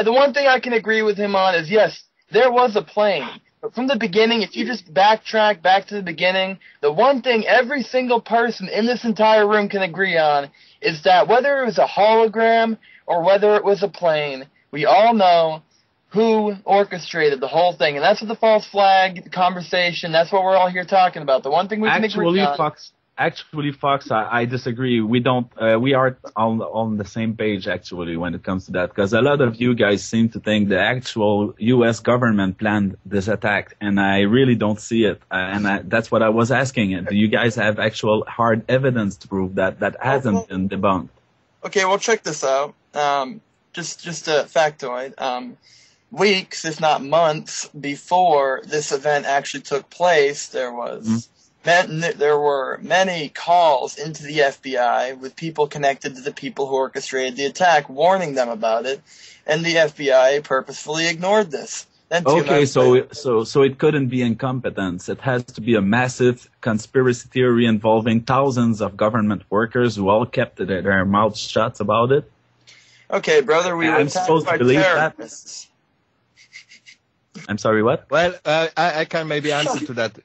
The one thing I can agree with him on is, yes, there was a plane. But from the beginning, if you just backtrack back to the beginning, the one thing every single person in this entire room can agree on is that whether it was a hologram or whether it was a plane, we all know who orchestrated the whole thing. And that's what the false flag conversation, that's what we're all here talking about. The one thing we can agree on. Actually, Fox, I disagree. We don't. We are on the same page actually when it comes to that, because a lot of you guys seem to think the actual U.S. government planned this attack, and I really don't see it. That's what I was asking. Do you guys have actual hard evidence to prove that hasn't been debunked? Okay, well, check this out. Just a factoid. Weeks, if not months, before this event actually took place, there were many calls into the FBI with people connected to the people who orchestrated the attack, warning them about it, and the FBI purposefully ignored this. Okay, so it couldn't be incompetence. It has to be a massive conspiracy theory involving thousands of government workers who all kept their mouths shut about it. Okay, brother, we were attacked by terrorists. I'm sorry, what? Well, I can maybe answer to that.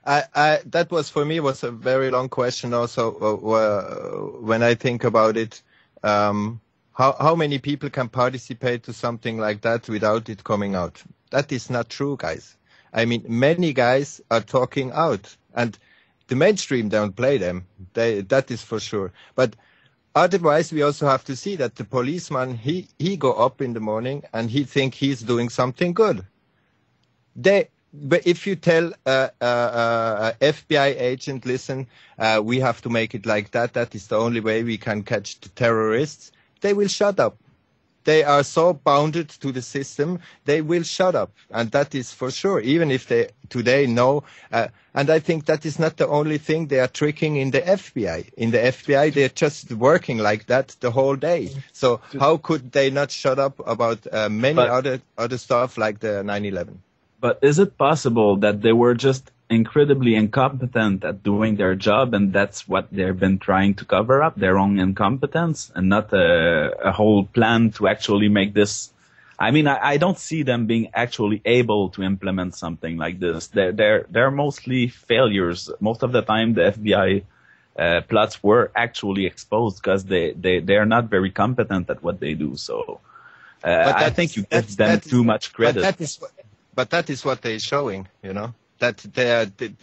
That was for me was a very long question. Also, when I think about it, how many people can participate to something like that without it coming out? That is not true, guys. I mean, many guys are talking out, and the mainstream don't play them. That is for sure. But otherwise, we also have to see that the policeman he go up in the morning and he think he's doing something good. But if you tell a FBI agent, listen, we have to make it like that. That is the only way we can catch the terrorists. They will shut up. They are so bounded to the system, they will shut up. And that is for sure, even if they today know. And I think that is not the only thing they are tricking in the FBI. In the FBI, they're just working like that the whole day. So how could they not shut up about many other stuff like the 9/11? But is it possible that they were just incredibly incompetent at doing their job, and that's what they've been trying to cover up, their own incompetence, and not a whole plan to actually make this? I mean, I don't see them being actually able to implement something like this. They're mostly failures. Most of the time, the FBI plots were actually exposed because they are not very competent at what they do. So I think you give them too much credit. But that is what they're showing, you know. That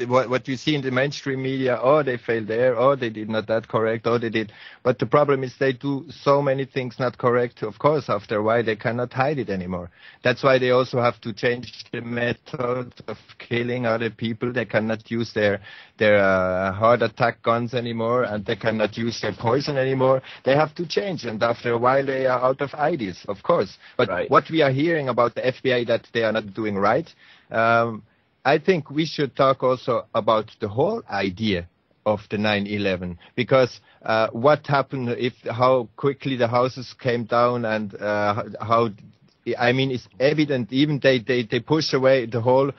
what you see in the mainstream media, oh, they failed there, oh, they did not that correct, oh, they did. But the problem is they do so many things not correct. Of course, after a while, they cannot hide it anymore. That's why they also have to change the method of killing other people. They cannot use their heart attack guns anymore, and they cannot use their poison anymore. They have to change, and after a while, they are out of ideas, of course. But what we are hearing about the FBI that they are not doing right, I think we should talk also about the whole idea of the 9/11, because what happened, how quickly the houses came down, and how, I mean, it's evident. Even they push away the whole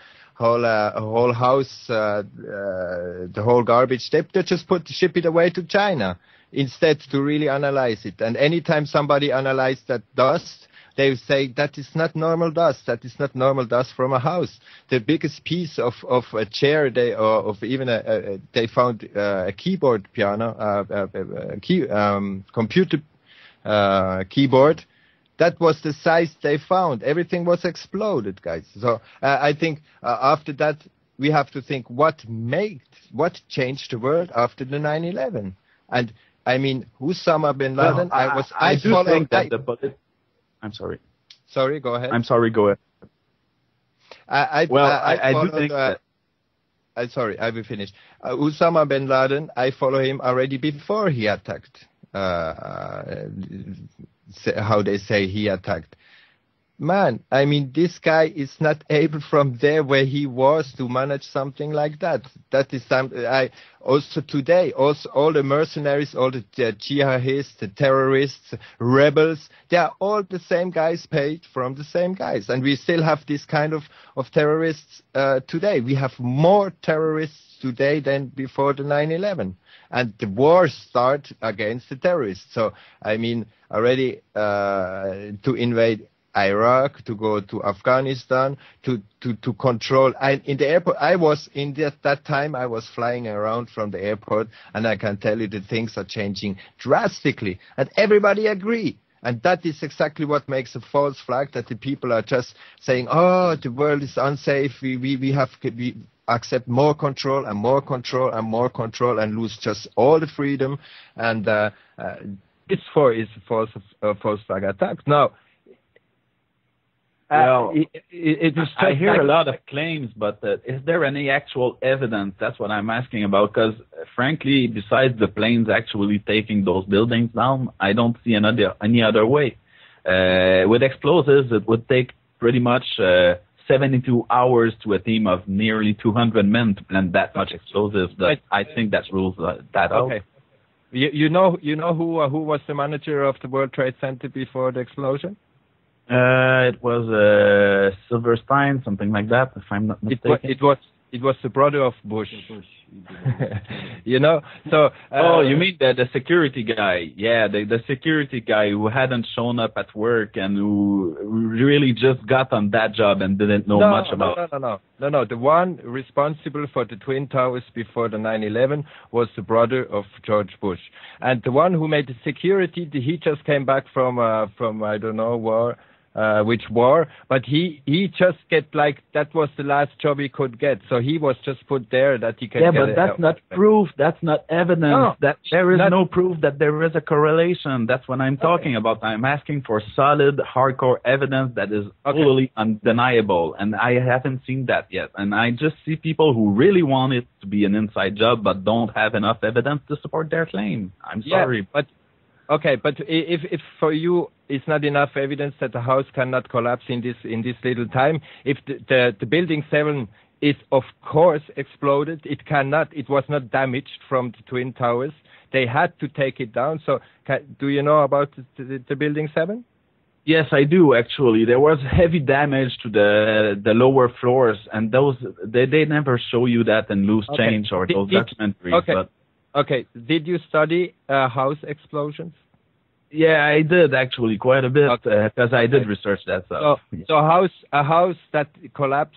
house, the whole garbage. They just ship it away to China instead to really analyze it. And anytime somebody analyzes that dust, they say that is not normal dust. That is not normal dust from a house. The biggest piece of a chair, they found a keyboard piano, computer keyboard. That was the size they found. Everything was exploded, guys. So I think after that, we have to think what changed the world after the 9/11. And I mean, Osama bin Laden. I'm sorry. Sorry, go ahead. I'm sorry, go ahead. I do think that. Sorry, I will finish. Osama bin Laden, I follow him already before he attacked. How they say he attacked. Man, I mean, this guy is not able from there where he was to manage something like that. That is something also today, also all the mercenaries, all the jihadists, the terrorists, rebels, they are all the same guys paid from the same guys. And we still have this kind of terrorists today. We have more terrorists today than before the 9/11. And the war starts against the terrorists. So, I mean, already to invade Iraq, to go to Afghanistan, to control. In the airport, I was in that time. I was flying around from the airport, and I can tell you that things are changing drastically, and everybody agree. And that is exactly what makes a false flag. That the people are just saying, "Oh, the world is unsafe. We accept more control and more control and more control, and lose just all the freedom." And this is a false flag attack. Now. I hear a lot of claims, but is there any actual evidence? That's what I'm asking about, because frankly, besides the planes actually taking those buildings down, I don't see any other way. With explosives, it would take pretty much 72 hours to a team of nearly 200 men to plant that much explosives. But I think that rules that out. Okay. You know who was the manager of the World Trade Center before the explosion? It was Silverstein, something like that, if I'm not mistaken. It was the brother of Bush. You know, so. You mean the security guy? Yeah, the security guy who hadn't shown up at work and who really just got on that job and didn't know much about. No. The one responsible for the Twin Towers before the 9/11 was the brother of George Bush, and the one who made the security, he just came back from I don't know war. Which war, but he just that was the last job he could get, so he was just put there that he can get. Yeah, but that's not proof, that's not evidence, that there is no proof that there is a correlation. That's what I'm talking about. I'm asking for solid, hardcore evidence that is totally undeniable, and I haven't seen that yet. And I just see people who really want it to be an inside job, but don't have enough evidence to support their claim. I'm sorry. But if for you it's not enough evidence that the house cannot collapse in this little time, if the building 7 is of course exploded, it was not damaged from the Twin Towers. They had to take it down. So do you know about the building 7? Yes, I do actually. There was heavy damage to the lower floors, and those they never show you that in Loose Change or those documentaries. Okay. But okay, did you study house explosions? Yeah, I did actually quite a bit because I did research that stuff. So a house that collapsed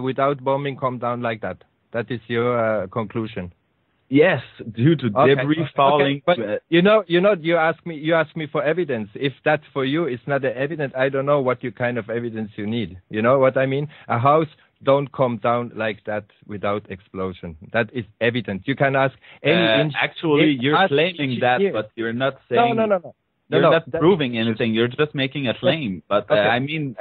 without bombing come down like that. That is your conclusion. Yes, due to debris falling. But you ask me for evidence. If that for you is not the evidence, I don't know what kind of evidence you need. You know what I mean? A house don't come down like that without explosion. That is evidence. You can ask any. Actually, you're claiming that, but you're not saying. No. You're not proving anything. You're just making a claim. But I mean,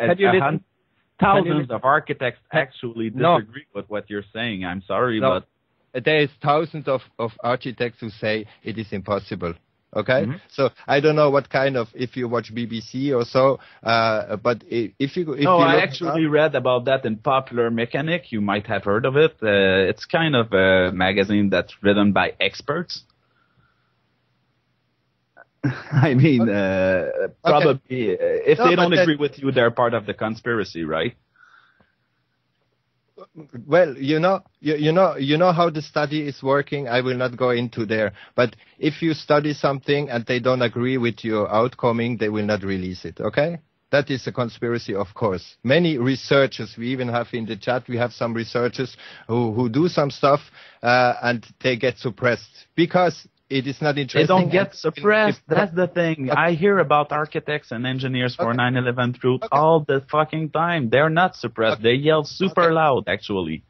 thousands of architects actually disagree with what you're saying. I'm sorry, but there is thousands of architects who say it is impossible. Okay, so I don't know what kind of, if you watch BBC or so, but if you I actually read about that in Popular Mechanic. You might have heard of it. It's kind of a magazine that's written by experts. I mean, probably if they don't agree with you, they're part of the conspiracy, right? Well, you know how the study is working. I will not go into there. But if you study something and they don't agree with your outcome, they will not release it. Okay? That is a conspiracy, of course. Many researchers, we even have in the chat, we have some researchers who do some stuff and they get suppressed because it is not interesting. They don't get suppressed. That's the thing. I hear about architects and engineers for 9/11 truth all the fucking time. They're not suppressed. They yell super loud, actually.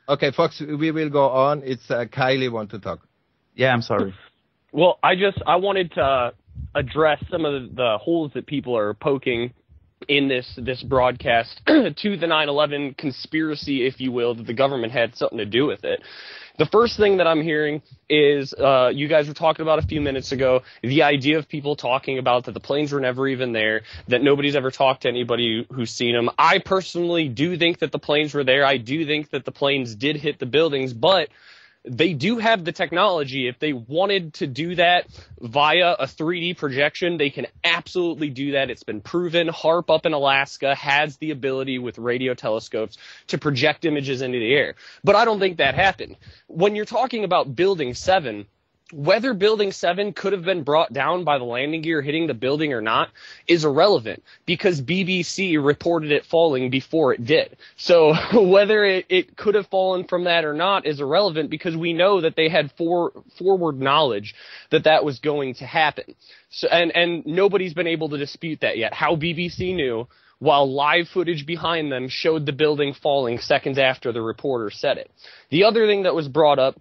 Okay, Fox, we will go on. It's Kylie want to talk. Yeah, I'm sorry. Well, I wanted to address some of the holes that people are poking in this broadcast to the 9/11 conspiracy, if you will, that the government had something to do with it. The first thing that I'm hearing is you guys were talking about a few minutes ago, the idea of people talking about that the planes were never even there, that nobody's ever talked to anybody who's seen them. I personally do think that the planes were there. I do think that the planes did hit the buildings, but they do have the technology. If they wanted to do that via a 3D projection, they can absolutely do that. It's been proven. HARP up in Alaska has the ability with radio telescopes to project images into the air. But I don't think that happened. When you're talking about Building 7, whether Building 7 could have been brought down by the landing gear hitting the building or not is irrelevant because BBC reported it falling before it did. So whether it could have fallen from that or not is irrelevant because we know that they had forward knowledge that was going to happen. So and nobody's been able to dispute that yet. How BBC knew while live footage behind them showed the building falling seconds after the reporter said it. The other thing that was brought up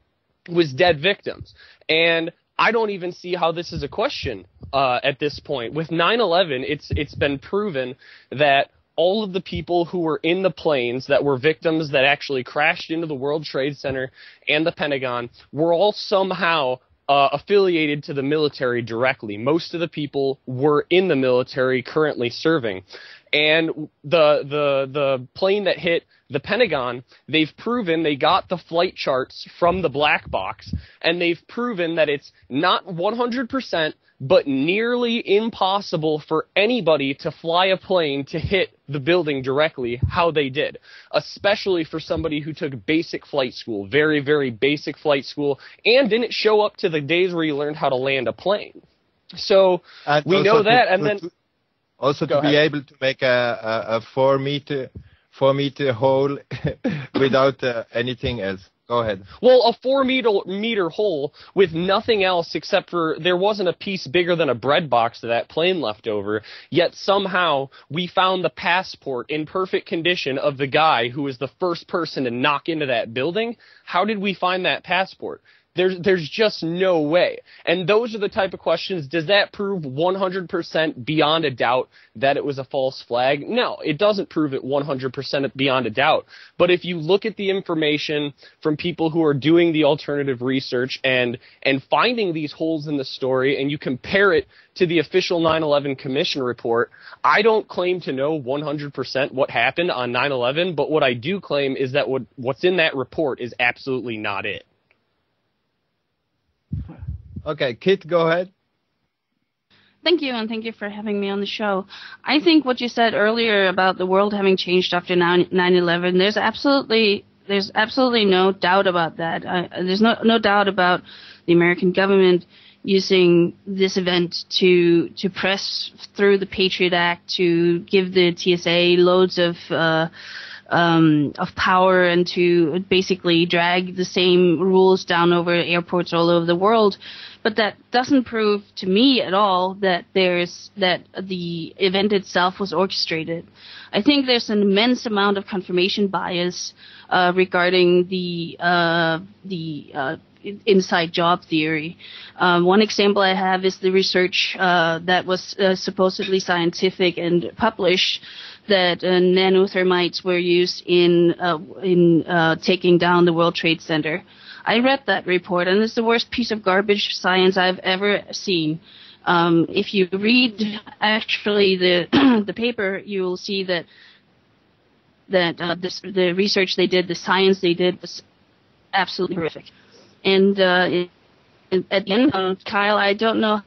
was dead victims. And I don't even see how this is a question at this point. With 9/11, it's been proven that all of the people who were in the planes that were victims that actually crashed into the World Trade Center and the Pentagon were all somehow affiliated to the military directly. Most of the people were in the military currently serving. And the plane that hit the Pentagon, they've proven they got the flight charts from the black box, and they've proven that it's not 100%, but nearly impossible for anybody to fly a plane to hit the building directly how they did, especially for somebody who took basic flight school, very, very basic flight school, and didn't show up to the days where you learned how to land a plane. So we know that, and then... Also, to be able to make a 4 meter hole without anything else. Go ahead. Well, a 4 meter hole with nothing else except for there wasn't a piece bigger than a bread box that plane left over. Yet somehow we found the passport in perfect condition of the guy who was the first person to knock into that building. How did we find that passport? There's just no way. And those are the type of questions. Does that prove 100% beyond a doubt that it was a false flag? No, it doesn't prove it 100% beyond a doubt. But if you look at the information from people who are doing the alternative research and finding these holes in the story, and you compare it to the official 9/11 Commission report, I don't claim to know 100% what happened on 9/11, but what I do claim is that what's in that report is absolutely not it. Okay, Kit, go ahead. Thank you, and thank you for having me on the show. I think what you said earlier about the world having changed after 9/11, there's absolutely no doubt about that. There's no doubt about the American government using this event to press through the Patriot Act, to give the TSA loads of power and to basically drag the same rules down over airports all over the world. But that doesn't prove to me at all that the event itself was orchestrated. I think there's an immense amount of confirmation bias regarding the inside job theory. One example I have is the research that was supposedly scientific and published that nanothermites were used in taking down the World Trade Center. I read that report, and it's the worst piece of garbage science I've ever seen. If you read actually the paper, you will see that the research they did, the science they did, was absolutely horrific. And at the end, Kyle, I don't know,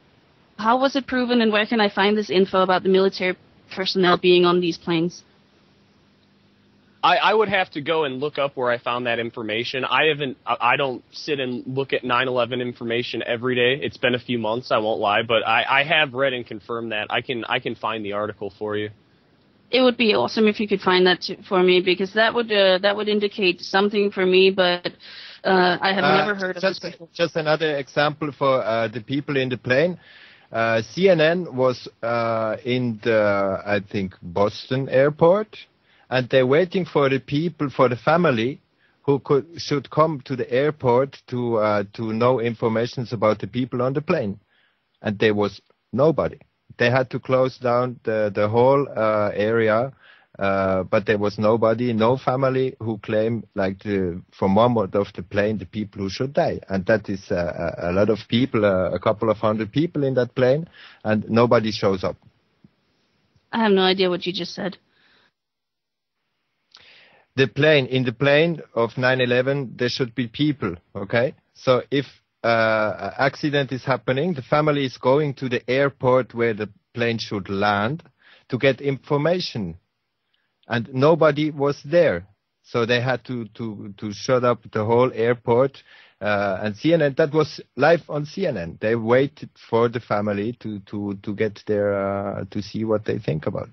how was it proven, and where can I find this info about the military personnel being on these planes? I would have to go and look up where I found that information. I don't sit and look at 9/11 information every day. It's been a few months, I won't lie, but I have read and confirmed that. I can find the article for you. It would be awesome if you could find that for me, because that would indicate something for me, but I have never heard of this before. Just another example for the people in the plane. CNN was in the, I think, Boston airport, and they're waiting for the people, for the family who should come to the airport to know information about the people on the plane, and there was nobody. They had to close down the whole area, but there was nobody, no family who claimed from one end of the plane the people who should die, and that is a lot of people, a couple of hundred people in that plane, and nobody shows up. I have no idea what you just said. In the plane of 9/11, there should be people, okay? So if an accident is happening, the family is going to the airport where the plane should land to get information. And nobody was there. So they had to shut up the whole airport. And CNN, that was live on CNN. They waited for the family to get there to see what they think about.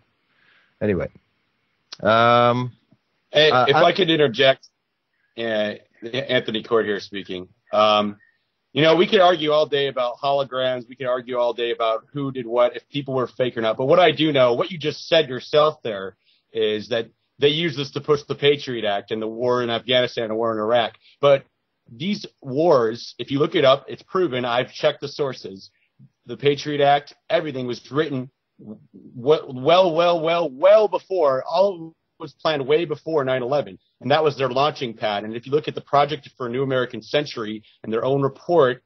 Anyway. Hey, if I could interject, Anthony Court here speaking. We could argue all day about holograms. We could argue all day about who did what, if people were fake or not. But what I do know, what you just said yourself there, is that they use this to push the Patriot Act and the war in Afghanistan and the war in Iraq. But these wars, if you look it up, it's proven. I've checked the sources. The Patriot Act, everything was written well before. All was planned way before 9/11, and that was their launching pad. And if you look at the Project for a New American Century and their own report,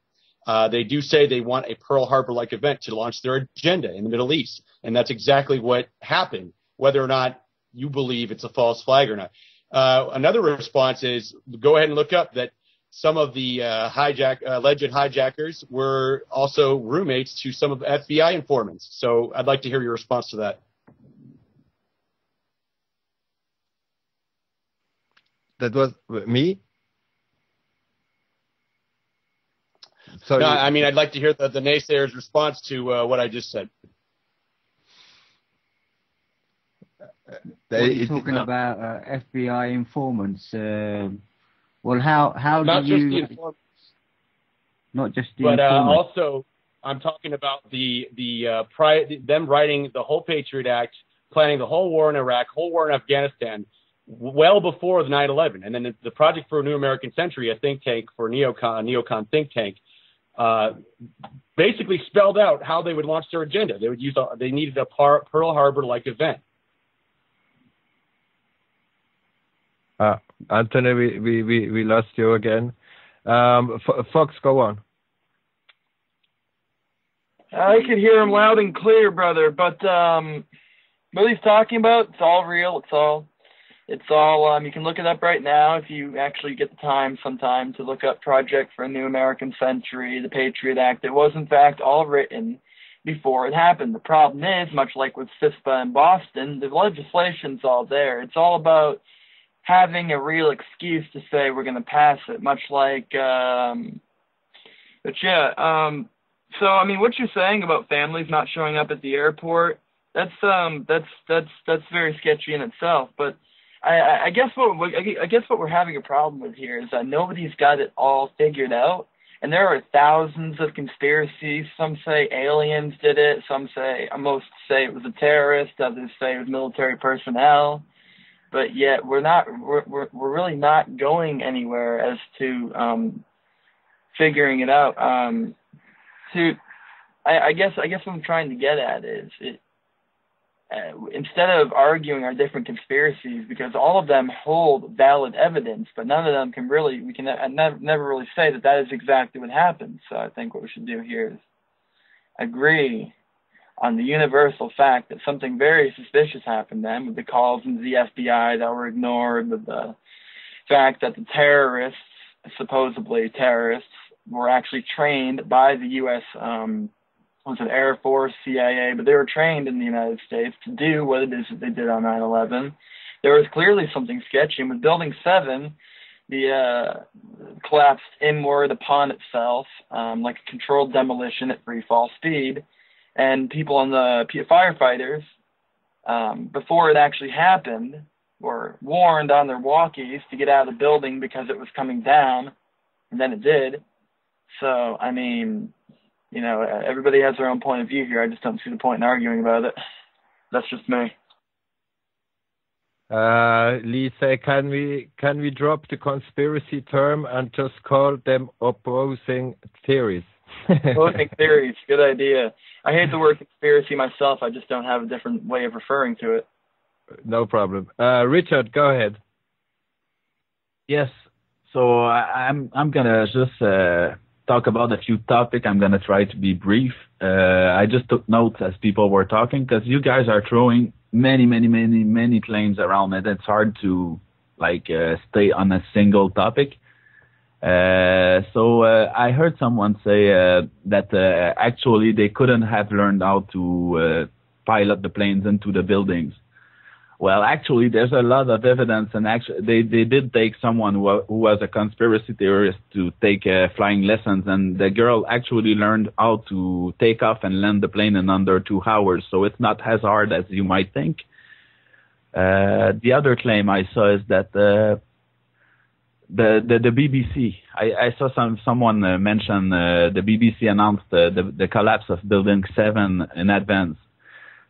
they do say they want a Pearl Harbor-like event to launch their agenda in the Middle East, and that's exactly what happened, whether or not you believe it's a false flag or not. Another response is go ahead and look up that some of the alleged hijackers were also roommates to some of the FBI informants. So I'd like to hear your response to that. That was me? So no, I mean, I'd like to hear the naysayer's response to what I just said. What are you talking about FBI informants? Well, how not do you... Just the informants. Not just the but informants. Also, I'm talking about them writing the whole Patriot Act, planning the whole war in Iraq, whole war in Afghanistan, well before the 9/11, and then the Project for a New American Century, a think tank for neocon think tank, basically spelled out how they would launch their agenda. They needed a Pearl Harbor-like event. Anthony, we lost you again. Fox, go on. I could hear him loud and clear, brother. But what he's talking about, it's all real. It's all. You can look it up right now if you actually get the time sometime to look up Project for a New American Century, the Patriot Act. It was, in fact, all written before it happened. The problem is, much like with CISPA in Boston, the legislation's all there. It's all about having a real excuse to say we're going to pass it, much like, So, I mean, what you're saying about families not showing up at the airport, that's very sketchy in itself. But I guess what we're having a problem with here is that nobody's got it all figured out, and there are thousands of conspiracies. Some say aliens did it. Most say it was a terrorist. Others say it was military personnel. But yet we're really not going anywhere as to figuring it out. I guess what I'm trying to get at is instead of arguing our different conspiracies, because all of them hold valid evidence, but none of them we can never really say that is exactly what happened. So I think what we should do here is agree on the universal fact that something very suspicious happened then, with the calls into the FBI that were ignored, with the fact that the terrorists, supposedly terrorists, were actually trained by the U.S. Air Force, CIA, but they were trained in the United States to do what it is that they did on 9/11. There was clearly something sketchy. And with Building 7, the collapsed inward upon itself, like a controlled demolition at free fall speed. And people on the firefighters, before it actually happened, were warned on their walkies to get out of the building because it was coming down, and then it did. So, I mean, everybody has their own point of view here. I just don't see the point in arguing about it. That's just me. Lisa, can we drop the conspiracy term and just call them opposing theories? Opposing theories, good idea. I hate the word conspiracy myself. I just don't have a different way of referring to it. No problem. Richard, go ahead. Yes. So I'm gonna just talk about a few topics. I'm gonna try to be brief. I just took notes as people were talking because you guys are throwing many claims around it. It's hard to stay on a single topic. So I heard someone say that actually they couldn't have learned how to pilot the planes into the buildings. Well, actually, there's a lot of evidence, and actually, they did take someone who was a conspiracy theorist to take flying lessons, and the girl actually learned how to take off and land the plane in under 2 hours. So it's not as hard as you might think. The other claim I saw is that the BBC. I saw someone mention the BBC announced the collapse of Building 7 in advance.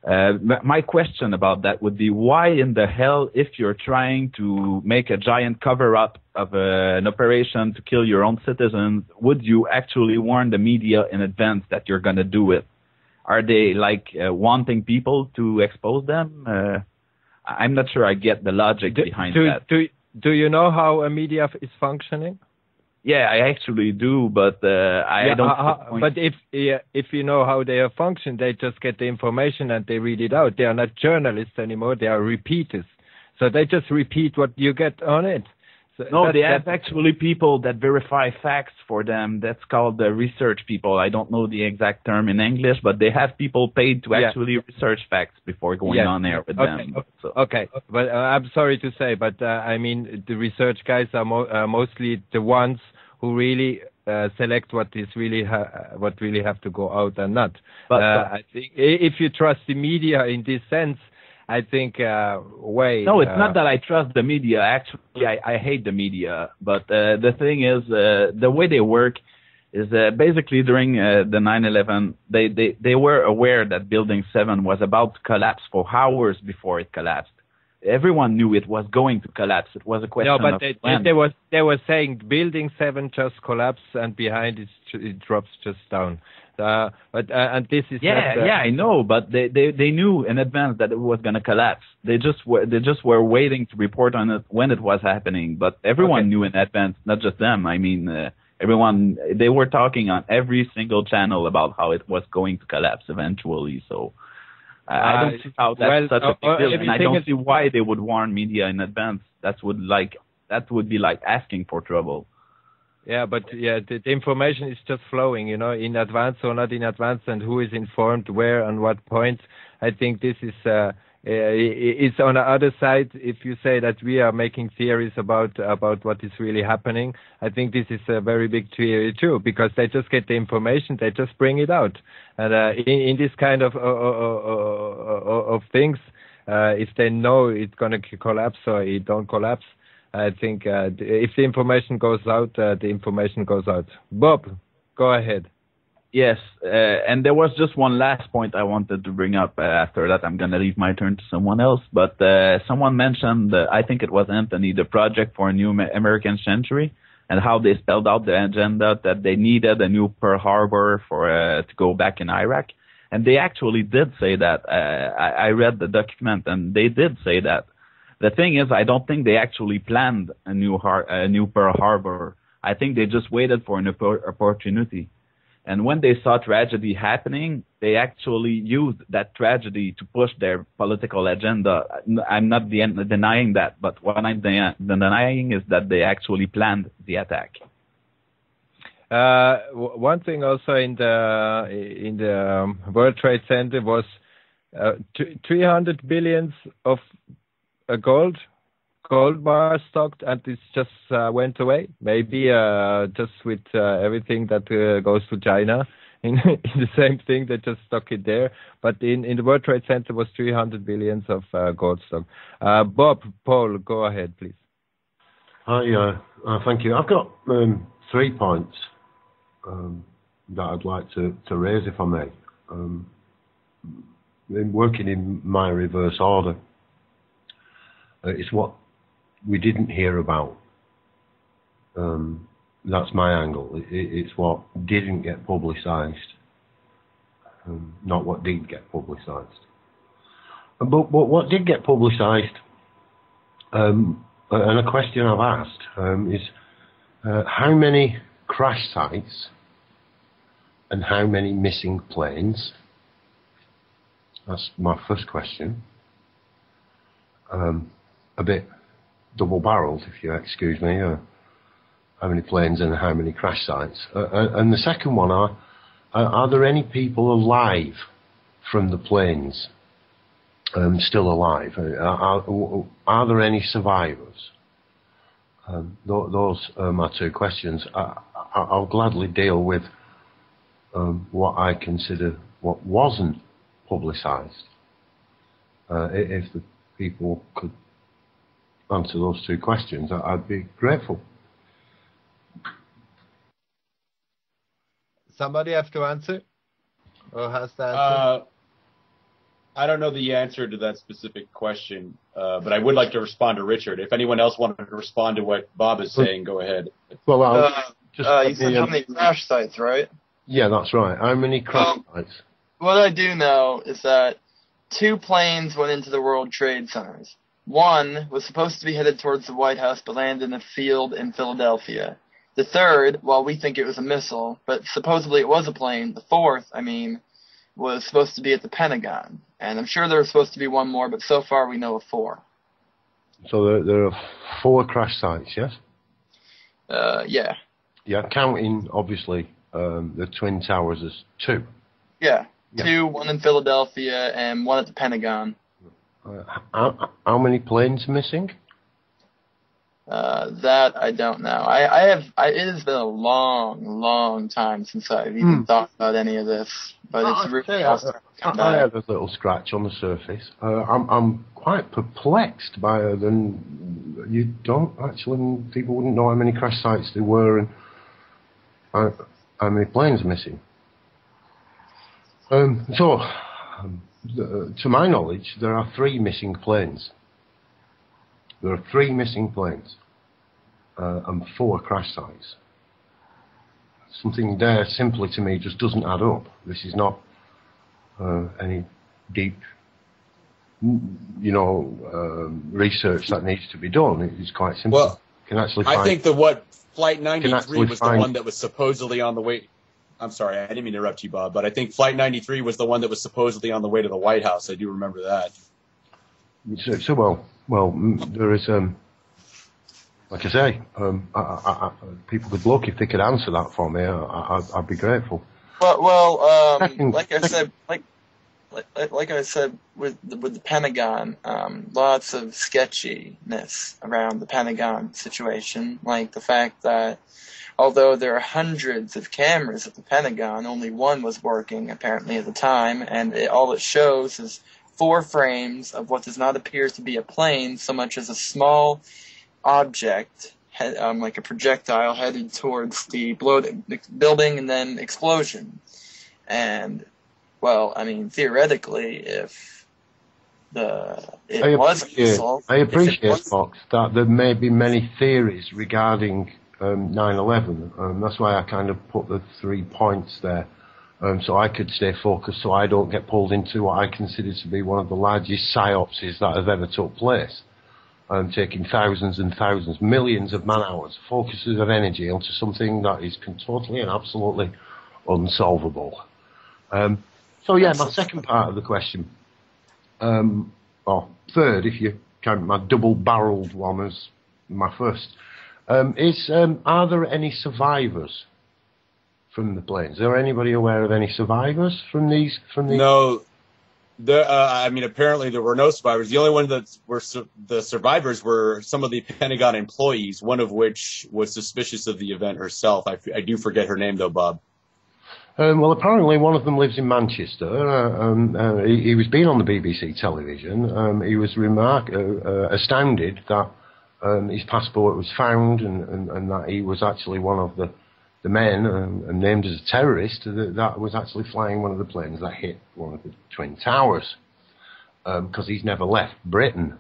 My question about that would be, why in the hell, if you're trying to make a giant cover-up of an operation to kill your own citizens, would you actually warn the media in advance that you're going to do it? Are they wanting people to expose them? I'm not sure I get the logic behind that. Do you know how a media is functioning? Yeah, I actually do, but I don't. But if you know how they are functioning, they just get the information and they read it out. They are not journalists anymore; they are repeaters. So they just repeat what you get on it. So no, they have actually people that verify facts for them. That's called the research people. I don't know the exact term in English, but they have people paid to actually research facts before going on air with them. So. Okay, but I'm sorry to say, but I mean the research guys are mostly the ones who really select what really have to go out and not. But I think if you trust the media in this sense, I think No, it's not that I trust the media. Actually, I hate the media. But the thing is, the way they work is basically during the 9/11, they were aware that Building 7 was about to collapse for hours before it collapsed. Everyone knew it was going to collapse. It was a question of when. They were saying Building 7 just collapsed and behind it drops just down. And this is I know, but they knew in advance that it was going to collapse. They just were waiting to report on it when it was happening. But everyone knew in advance, not just them. I mean, everyone. They were talking on every single channel about how it was going to collapse eventually. So. I don't see how that's such a big deal, and I don't see why they would warn media in advance. That would be like asking for trouble. Yeah, but the information is just flowing, in advance or not in advance, and who is informed where and what points. I think this is it's on the other side. If you say that we are making theories about what is really happening, I think this is a very big theory too, because they just get the information, they just bring it out, and in this kind of things, if they know it's going to collapse or it don't collapse, I think if the information goes out, the information goes out. Bob, go ahead. Yes, and there was just one last point I wanted to bring up. After that, I'm going to leave my turn to someone else. But someone mentioned, I think it was Anthony, the project for a new American century, and how they spelled out the agenda that they needed a new Pearl Harbor to go back in Iraq. And they actually did say that. I read the document, and they did say that. The thing is, I don't think they actually planned a new Pearl Harbor. I think they just waited for an opportunity. And when they saw tragedy happening, they actually used that tragedy to push their political agenda. I'm not denying that, but what I'm denying is that they actually planned the attack. One thing also in the World Trade Center was 300 billions of gold bars stocked, and this just went away. Maybe just with everything that goes to China in the same thing, they just stuck it there. But in the World Trade Center was 300 billions of gold stock. Paul, go ahead, please. Hi, thank you. I've got 3 points that I'd like to raise, if I may. Working in my reverse order. It's what we didn't hear about. That's my angle. It's what didn't get publicised, not what did get publicised. But what did get publicised, and a question I've asked, is how many crash sites and how many missing planes? That's my first question. A bit double-barreled, if you excuse me. How many planes and how many crash sites? And the second one are there any people alive from the planes still alive? Are there any survivors? Those are my two questions. I'll gladly deal with what I consider what wasn't publicised. If the people could answer those two questions, I'd be grateful. Somebody have to answer? Or has the answer? I don't know the answer to that specific question, but I would like to respond to Richard. If anyone else wanted to respond to what Bob is saying, go ahead. Well, you said how many crash sites, right? Yeah, that's right. How many crash sites? What I do know is that 2 planes went into the World Trade Centers. One was supposed to be headed towards the White House, but landed in a field in Philadelphia. The third, well, we think it was a missile, but supposedly it was a plane. The fourth, was supposed to be at the Pentagon. And I'm sure there was supposed to be one more, but so far we know of 4. So there are 4 crash sites, yes? Yeah. Yeah, counting, obviously, the Twin Towers as 2. Yeah. 2, one in Philadelphia and one at the Pentagon. How many planes missing? That I don't know. It has been a long time since I've even thought about any of this. But it's really I had a little scratch on the surface. I'm quite perplexed by it. And you don't actually, people wouldn't know how many crash sites there were and how many planes missing. To my knowledge, there are 3 missing planes. There are 3 missing planes and 4 crash sites. Something there simply to me just doesn't add up. This is not any deep, research that needs to be done. It's quite simple. Well, can actually I think that Flight 93 was the one that was supposedly on the way. I'm sorry, I didn't mean to interrupt you, Bob, but I think Flight 93 was the one that was supposedly on the way to the White House. I do remember that. Well, there is, like I say, people could look if they could answer that for me. I'd be grateful. Like I said, with the Pentagon, lots of sketchiness around the Pentagon situation, like the fact that although there are hundreds of cameras at the Pentagon, only one was working apparently at the time, and all it shows is 4 frames of what does not appear to be a plane so much as a small object, like a projectile headed towards the building and then explosion. And, well, theoretically, if it was a missile... I appreciate, Fox, that there may be many theories regarding 9/11. That's why I kind of put the 3 points there. So I could stay focused, so I don't get pulled into what I consider to be one of the largest psyopses that have ever took place. Taking thousands and thousands, millions of man-hours, focuses of energy onto something that is totally and absolutely unsolvable. My second part of the question, or third, if you count my double-barreled one as my first, is are there any survivors from the planes? Is there anybody aware of any survivors from these? No. Apparently there were no survivors. The only one that were the survivors were some of the Pentagon employees, one of which was suspicious of the event herself. I do forget her name, though, Bob. Well, apparently one of them lives in Manchester. He was being on the BBC television. He was astounded that his passport was found and that he was actually one of the men named as a terrorist that was actually flying one of the planes that hit one of the Twin Towers, because he's never left Britain.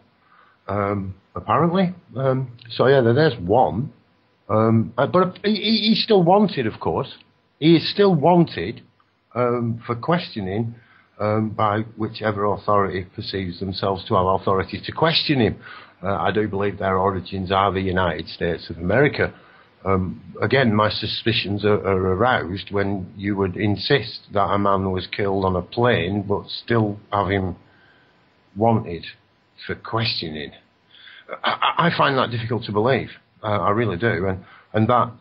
apparently. So yeah, there's one. But he's still wanted, of course. He is still wanted for questioning by whichever authority perceives themselves to have authority to question him. I do believe their origins are the United States of America. Again, my suspicions are aroused when you would insist that a man was killed on a plane but still have him wanted for questioning. I find that difficult to believe. I really do. And that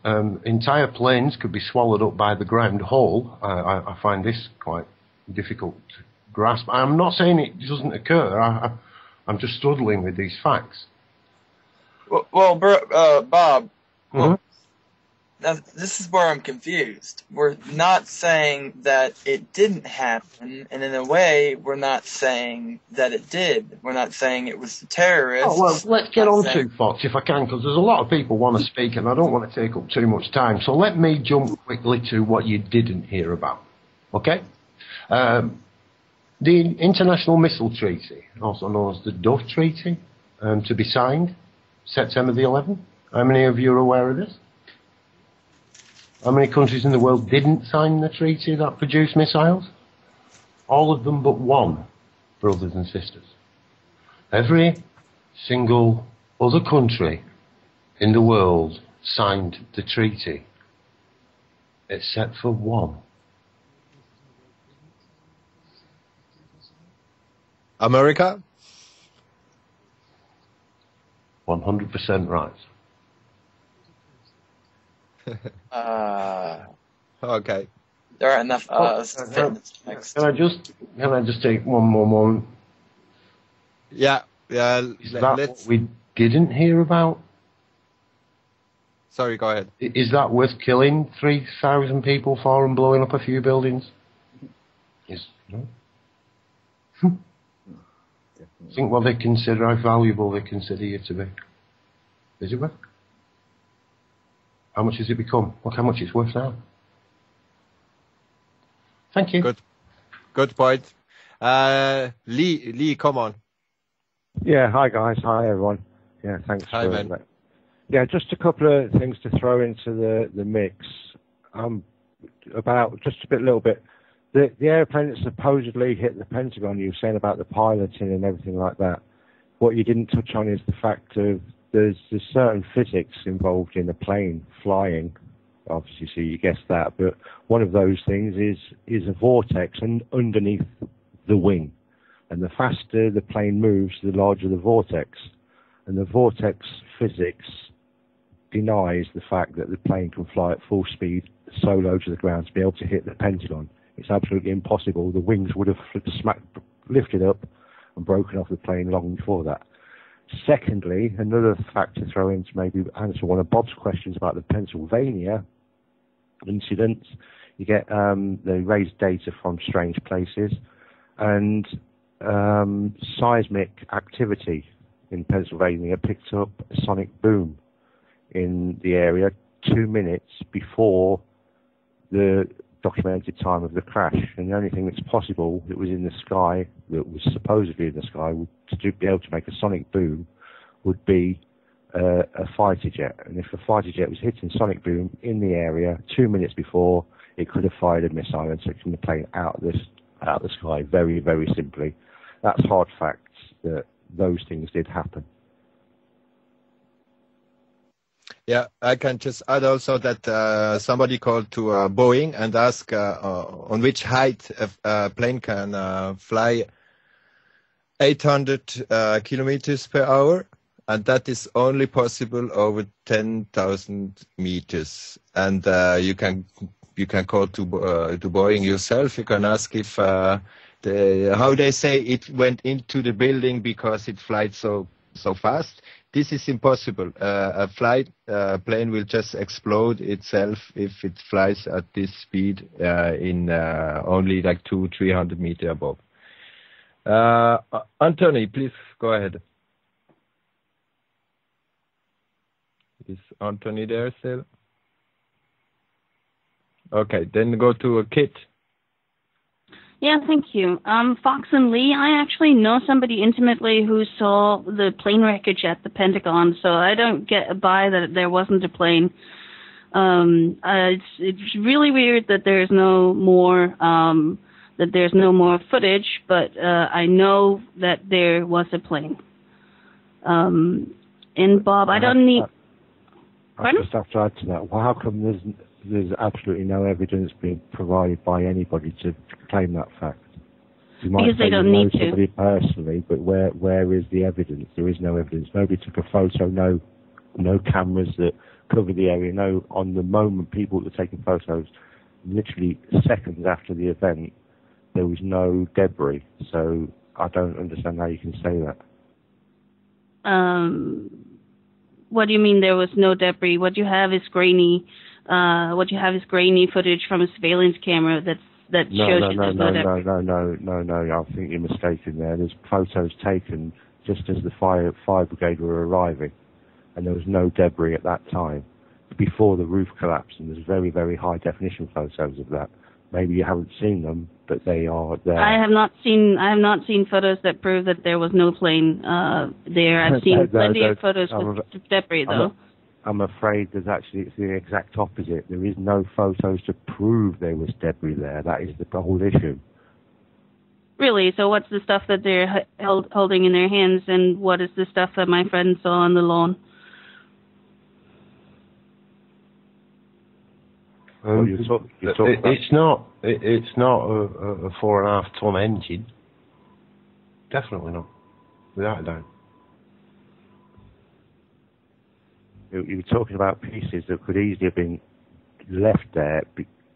entire planes could be swallowed up by the ground whole. I find this quite difficult to grasp. I'm not saying it doesn't occur. I'm just struggling with these facts. Well, Bob, Mm-hmm. now this is where I'm confused. We're not saying that it didn't happen, and in a way, we're not saying that it did. We're not saying it was the terrorists. Oh, well, let's get on to Fox if I can, because there's a lot of people want to speak, and I don't want to take up too much time. So let me jump quickly to what you didn't hear about. Okay? The International Missile Treaty, also known as the Dove Treaty, to be signed September the 11th. How many of you are aware of this? How many countries in the world didn't sign the treaty that produced missiles? All of them but one, brothers and sisters. Every single other country in the world signed the treaty, except for one. America? 100% right. Okay. There are enough Can I just take one more moment? Yeah. Is that what we didn't hear about? Sorry, go ahead. Is that worth killing 3,000 people for and blowing up a few buildings? No? Think what they consider, how valuable they consider you to be. Is it worth? How much has it become? Look how much it's worth now. Thank you. Good point. Lee, come on. Yeah, hi guys. Hi everyone. Yeah, thanks Hi, for man. that. Yeah, just a couple of things to throw into the mix. About just a little bit. The airplane that supposedly hit the Pentagon, you were saying about the piloting and everything like that. What you didn't touch on is the fact of there's certain physics involved in a plane flying. Obviously, so you guessed that. But one of those things is a vortex underneath the wing. And the faster the plane moves, the larger the vortex. And the vortex physics denies the fact that the plane can fly at full speed so low to the ground to be able to hit the Pentagon. It's absolutely impossible. The wings would have lifted up and broken off the plane long before that. Secondly, another fact to throw in to maybe answer one of Bob's questions about the Pennsylvania incident. You get they raise data from strange places and seismic activity in Pennsylvania picked up a sonic boom in the area 2 minutes before the documented time of the crash, and the only thing that's possible that was in the sky, that was supposedly in the sky, to be able to make a sonic boom would be a fighter jet. And if a fighter jet was hitting sonic boom in the area 2 minutes before, it could have fired a missile and taken the plane out of the sky. Very, very simply, that's hard facts that those things did happen. Yeah, I can just add also that somebody called to Boeing and asked on which height a plane can fly 800 kilometers per hour, and that is only possible over 10,000 meters. And you can call to Boeing yourself. You can ask if how they say it went into the building because it flies so fast. This is impossible. A plane will just explode itself if it flies at this speed in only like 200-300 meters above. Anthony, please go ahead. Is Anthony there still? Okay, then go to Kit. Yeah, thank you. Fox and Lee, I actually know somebody intimately who saw the plane wreckage at the Pentagon, so I don't get by that there wasn't a plane. It's really weird that there's no more footage, but I know that there was a plane. And Bob, I don't need. I just have to add to that. Well, how come there's absolutely no evidence being provided by anybody to claim that fact? You might because say they don't you know need to. somebody personally, but where is the evidence? There is no evidence. Nobody took a photo. No cameras that cover the area. No, on the moment people were taking photos, literally seconds after the event, there was no debris. So I don't understand how you can say that. What do you mean there was no debris? What you have is grainy. Footage from a surveillance camera that shows you there's no debris. No. I think you're mistaken there. There's photos taken just as the fire brigade were arriving, and there was no debris at that time. Before the roof collapsed, and there's very, very high definition photos of that. Maybe you haven't seen them, but they are there. I have not seen photos that prove that there was no plane there. I've seen plenty of photos with debris, though. I'm afraid it's the exact opposite. There is no photos to prove there was debris there. That is the whole issue. Really? So what's the stuff that they're holding in their hands, and what is the stuff that my friend saw on the lawn? It's not a 4.5 ton engine. Definitely not, without a doubt. You were talking about pieces that could easily have been left there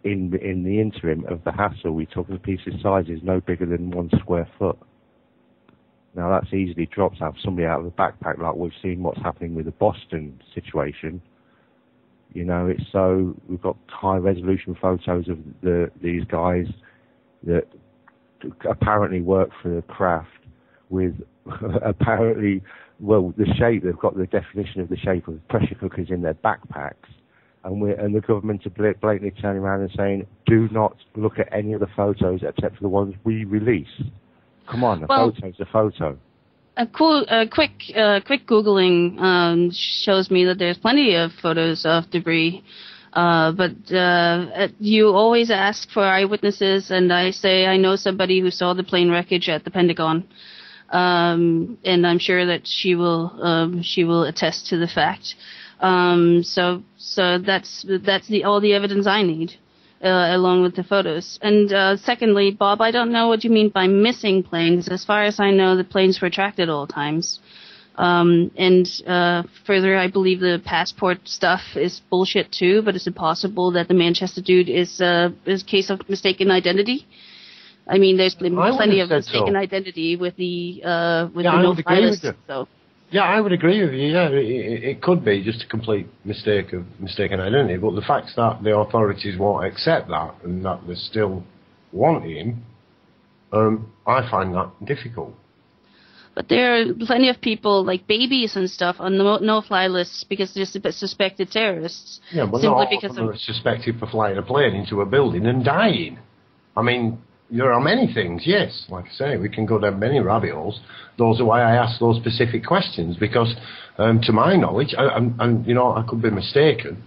in the interim of the hassle. We're talking pieces sizes no bigger than 1 square foot. Now that's easily dropped out somebody out of the backpack, like we've seen what's happening with the Boston situation. You know, it's so we've got high resolution photos of these guys that apparently work for the craft with apparently, well, the shape, they've got the definition of the shape of pressure cookers in their backpacks, and the government are blatantly turning around and saying, do not look at any of the photos except for the ones we release. Come on, photo's a photo. A quick Googling shows me that there's plenty of photos of debris, but you always ask for eyewitnesses, and I say I know somebody who saw the plane wreckage at the Pentagon, and I'm sure that she will attest to the fact. So that's all the evidence I need. Along with the photos. And secondly, Bob, I don't know what you mean by missing planes. As far as I know, the planes were tracked at all times. Further, I believe the passport stuff is bullshit too, but is it possible that the Manchester dude is a case of mistaken identity? I mean, there's been plenty of mistaken identity with the no-fly list. So. Yeah, I would agree with you. Yeah, it could be just a complete mistaken identity, but the fact that the authorities won't accept that and that they still want him, I find that difficult. But there are plenty of people, like babies and stuff, on no-fly lists because they're suspected terrorists. Yeah, but not all of them are suspected for flying a plane into a building and dying. I mean, there are many things, yes. Like I say, we can go down many rabbit holes. Those are why I ask those specific questions, because to my knowledge, and you know, I could be mistaken.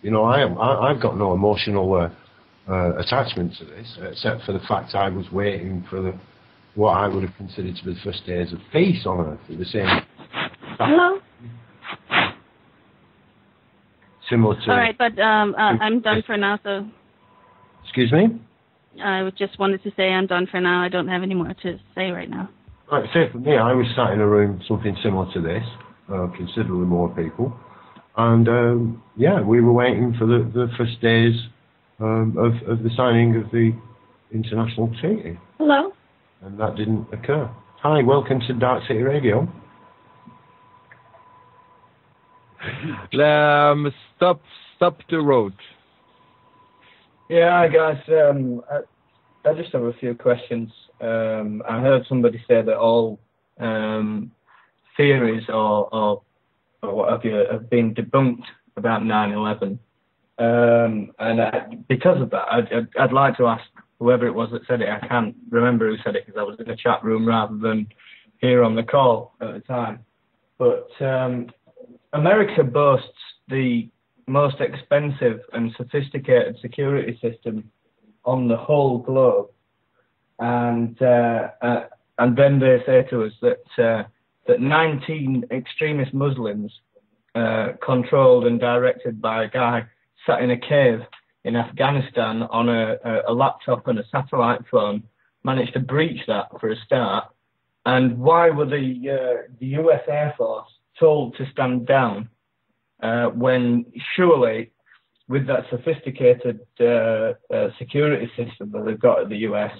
You know, I've got no emotional attachment to this, except for the fact I was waiting for what I would have considered to be the first days of peace on Earth. At the same. Hello. Similar to. All right, but I'm done for now. So. Excuse me. I just wanted to say I'm done for now. I don't have any more to say right now. Right, so for me, I was sat in a room something similar to this, considerably more people, and yeah, we were waiting for the first days of the signing of the international treaty. Hello. And that didn't occur. Hi, welcome to Darkcity Radio. Stop the road. Yeah, hi guys. I just have a few questions. I heard somebody say that all theories or what have you have been debunked about 9/11, and because of that, I'd like to ask whoever it was that said it. I can't remember who said it because I was in a chat room rather than here on the call at the time. But America boasts the most expensive and sophisticated security system on the whole globe, and then they say to us that 19 extremist Muslims, controlled and directed by a guy sat in a cave in Afghanistan on a laptop and a satellite phone, managed to breach that for a start. And why were the US Air Force told to stand down when surely with that sophisticated security system that they've got at the US,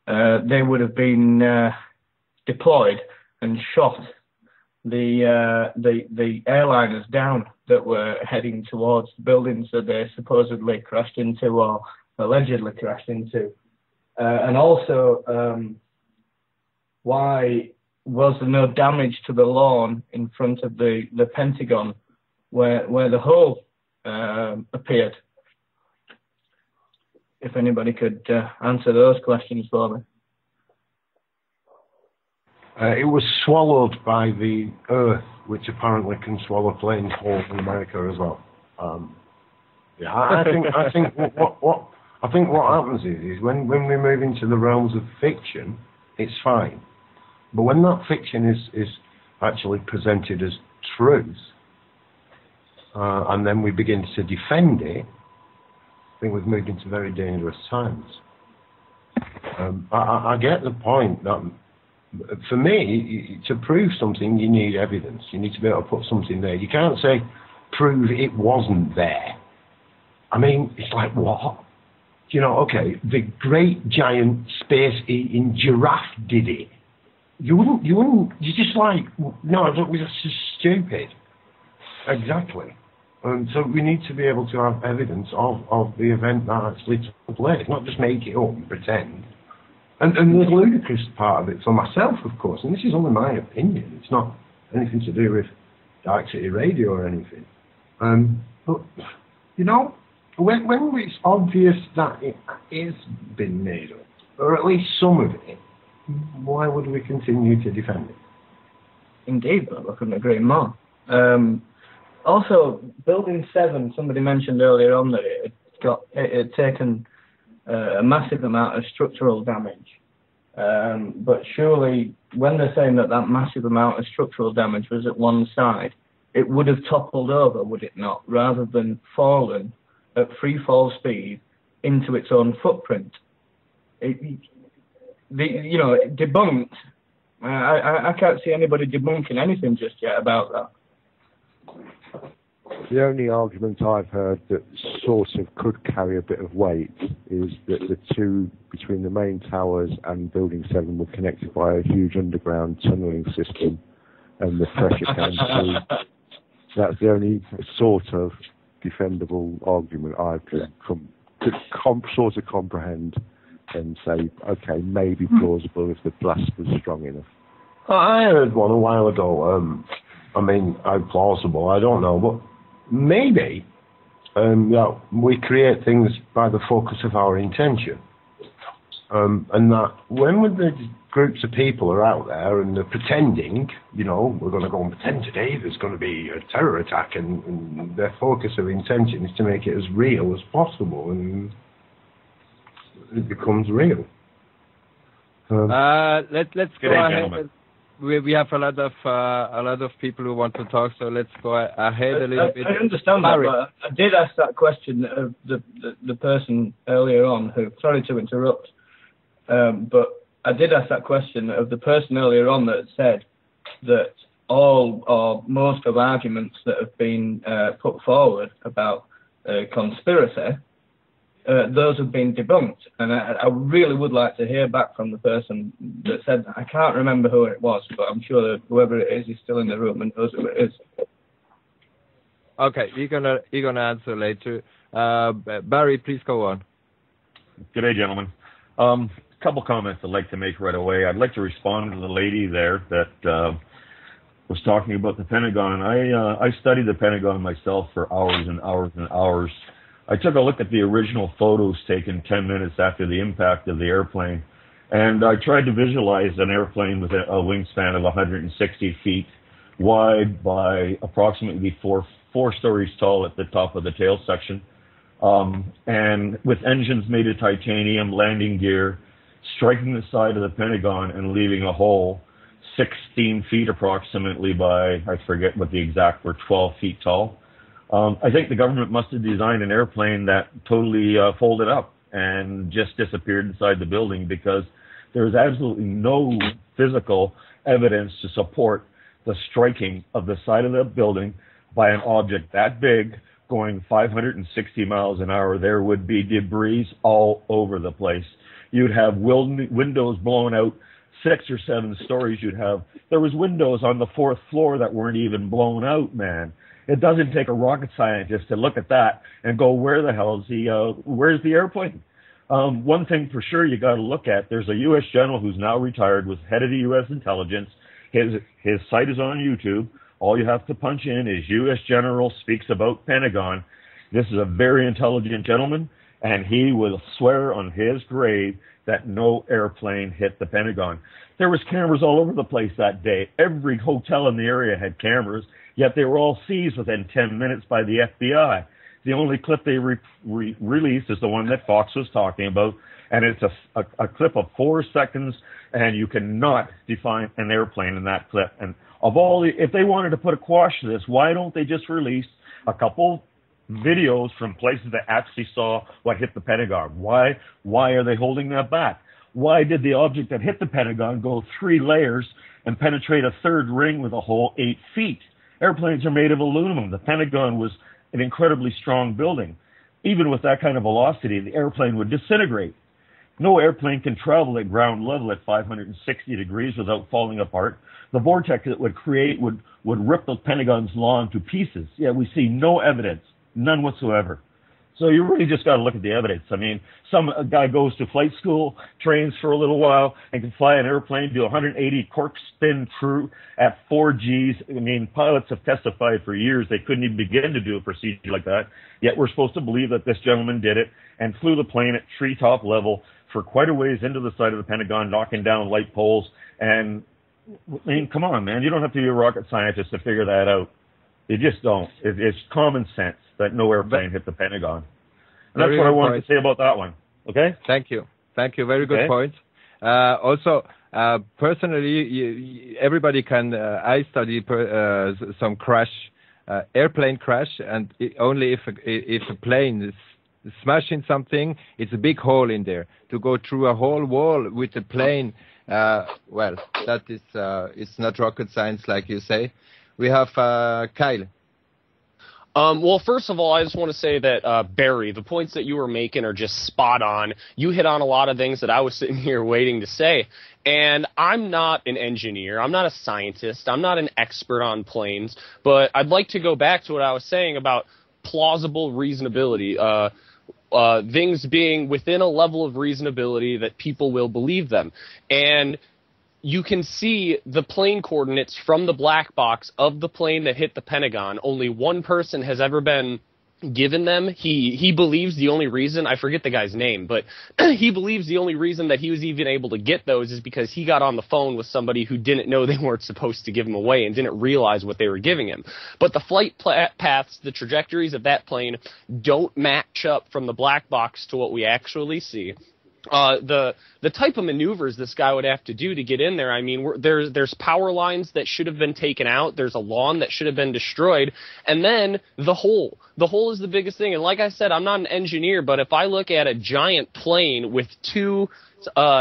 they would have been deployed and shot the airliners down that were heading towards the buildings that they supposedly crashed into or allegedly crashed into. And also, why was there no damage to the lawn in front of the Pentagon where the hole appeared? If anybody could answer those questions for me. It was swallowed by the Earth, which apparently can swallow planes whole in America as well. I think what happens is when we move into the realms of fiction, it's fine. But when that fiction is actually presented as truth, and then we begin to defend it, I think we've moved into very dangerous times. I get the point that for me, to prove something, you need evidence. You need to be able to put something there. You can't say, prove it wasn't there. I mean, it's like, what? You know, okay, the great giant space-eating giraffe did it. You wouldn't, you're just like, no, that's just stupid. Exactly. So we need to be able to have evidence of the event that actually took place, not just make it up and pretend. And the ludicrous part of it, for myself, of course, and this is only my opinion, it's not anything to do with Darkcity Radio or anything. But, you know, when it's obvious that it is been made up, or at least some of it, why would we continue to defend it? Indeed, but I couldn't agree more. Also, Building 7, somebody mentioned earlier on that it had taken a massive amount of structural damage. But surely, when they're saying that massive amount of structural damage was at one side, it would have toppled over, would it not, rather than fallen at free fall speed into its own footprint. Debunked. I can't see anybody debunking anything just yet about that. The only argument I've heard that sort of could carry a bit of weight is that the two between the main towers and Building 7 were connected by a huge underground tunnelling system, and the pressure came through. That's the only sort of defendable argument I could sort of comprehend and say, okay, maybe plausible if the blast was strong enough. I heard one a while ago. I mean, how plausible, I don't know, but maybe we create things by the focus of our intention. And that when the groups of people are out there and they're pretending, you know, we're going to go and pretend today there's going to be a terror attack, and their focus of intention is to make it as real as possible, and it becomes real. Let's go ahead. We have a lot of people who want to talk, so let's go ahead a little bit. I understand that, but I did ask that question of the person earlier on who, sorry to interrupt, but I did ask that question of the person earlier on that said that all or most of arguments that have been put forward about conspiracy, those have been debunked, and I really would like to hear back from the person that said that. I can't remember who it was, but I'm sure that whoever it is still in the room and knows who it is. Okay, you're gonna answer later. Barry, please go on. Good day, gentlemen. A couple comments I'd like to make right away. I'd like to respond to the lady there that was talking about the Pentagon. I studied the Pentagon myself for hours and hours and hours. I took a look at the original photos taken 10 minutes after the impact of the airplane, and I tried to visualize an airplane with a wingspan of 160 feet wide by approximately four stories tall at the top of the tail section, and with engines made of titanium, landing gear, striking the side of the Pentagon and leaving a hole 16 feet approximately by, I forget what the exact were, 12 feet tall. I think the government must have designed an airplane that totally folded up and just disappeared inside the building, because there is absolutely no physical evidence to support the striking of the side of the building by an object that big going 560 miles an hour. There would be debris all over the place. You'd have windows blown out 6 or 7 stories. There was windows on the 4th floor that weren't even blown out, man. It doesn't take a rocket scientist to look at that and go, where's the airplane? One thing for sure you got to look at, there's a U.S. general who's now retired, was head of the U.S. intelligence. His site is on YouTube. All you have to punch in is U.S. General speaks about Pentagon. This is a very intelligent gentleman, and he will swear on his grave that no airplane hit the Pentagon. There was cameras all over the place that day. Every hotel in the area had cameras, yet they were all seized within 10 minutes by the FBI. The only clip they released is the one that Fox was talking about, and it's a clip of 4 seconds, and you cannot define an airplane in that clip. And if they wanted to put a quash to this, why don't they just release a couple videos from places that actually saw what hit the Pentagon? Why are they holding that back? Why did the object that hit the Pentagon go 3 layers and penetrate a 3rd ring with a hole 8 feet? Airplanes are made of aluminum. The Pentagon was an incredibly strong building. Even with that kind of velocity, the airplane would disintegrate. No airplane can travel at ground level at 560 degrees without falling apart. The vortex it would create would rip the Pentagon's lawn to pieces. Yeah, we see no evidence, none whatsoever. So you really just got to look at the evidence. I mean, some guy goes to flight school, trains for a little while, and can fly an airplane, do 180 cork spin crew at 4 Gs. I mean, pilots have testified for years they couldn't even begin to do a procedure like that. Yet we're supposed to believe that this gentleman did it and flew the plane at treetop level for quite a ways into the side of the Pentagon, knocking down light poles. And, I mean, come on, man. You don't have to be a rocket scientist to figure that out. You just don't. It's common sense that no airplane hit the Pentagon. And that's what I wanted to say about that one. Okay? Thank you. Very good point. Also, personally, everybody can. I study some airplane crash, and only if a plane is smashing something, it's a big hole in there. To go through a whole wall with a plane, well, that is it's not rocket science like you say. We have Kyle. Well, first of all, I just want to say that, Barry, the points that you were making are just spot on. You hit on a lot of things that I was sitting here waiting to say. And I'm not an engineer. I'm not a scientist. I'm not an expert on planes. But I'd like to go back to what I was saying about plausible reasonability. Things being within a level of reasonability that people will believe them. And you can see the plane coordinates from the black box of the plane that hit the Pentagon. Only one person has ever been given them. He believes the only reason, I forget the guy's name, but he believes the only reason that he was even able to get those is because he got on the phone with somebody who didn't know they weren't supposed to give him away and didn't realize what they were giving him. But the flight paths, the trajectories of that plane don't match up from the black box to what we actually see. The type of maneuvers this guy would have to do to get in there, I mean, there's power lines that should have been taken out, there's a lawn that should have been destroyed, and then the hole. The hole is the biggest thing, and like I said, I'm not an engineer, but if I look at a giant plane with 2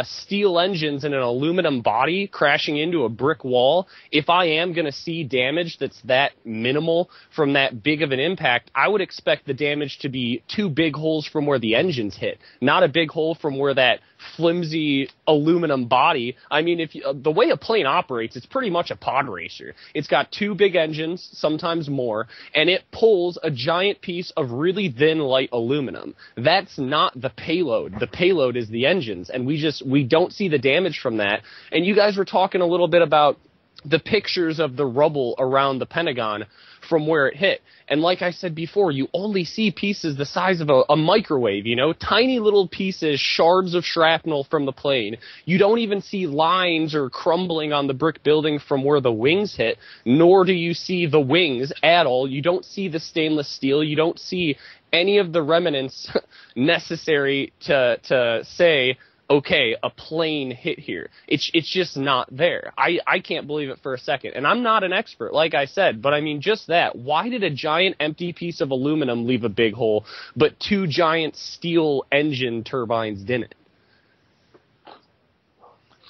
steel engines and an aluminum body crashing into a brick wall, if I am going to see damage that's that minimal from that big of an impact, I would expect the damage to be 2 big holes from where the engines hit, not a big hole from where that flimsy aluminum body. I mean, the way a plane operates, it's pretty much a pod racer. It's got 2 big engines, sometimes more, and it pulls a giant piece of really thin, light aluminum. That's not the payload. The payload is the engines, and we don't see the damage from that. And you guys were talking a little bit about the pictures of the rubble around the Pentagon from where it hit. And like I said before, you only see pieces the size of a microwave, you know, tiny little pieces, shards of shrapnel from the plane. You don't even see lines or crumbling on the brick building from where the wings hit, nor do you see the wings at all. You don't see the stainless steel. You don't see any of the remnants necessary to say, okay, a plane hit here. It's just not there. I can't believe it for a second. And I'm not an expert, like I said, but I mean, just that. Why did a giant empty piece of aluminum leave a big hole, but 2 giant steel engine turbines didn't?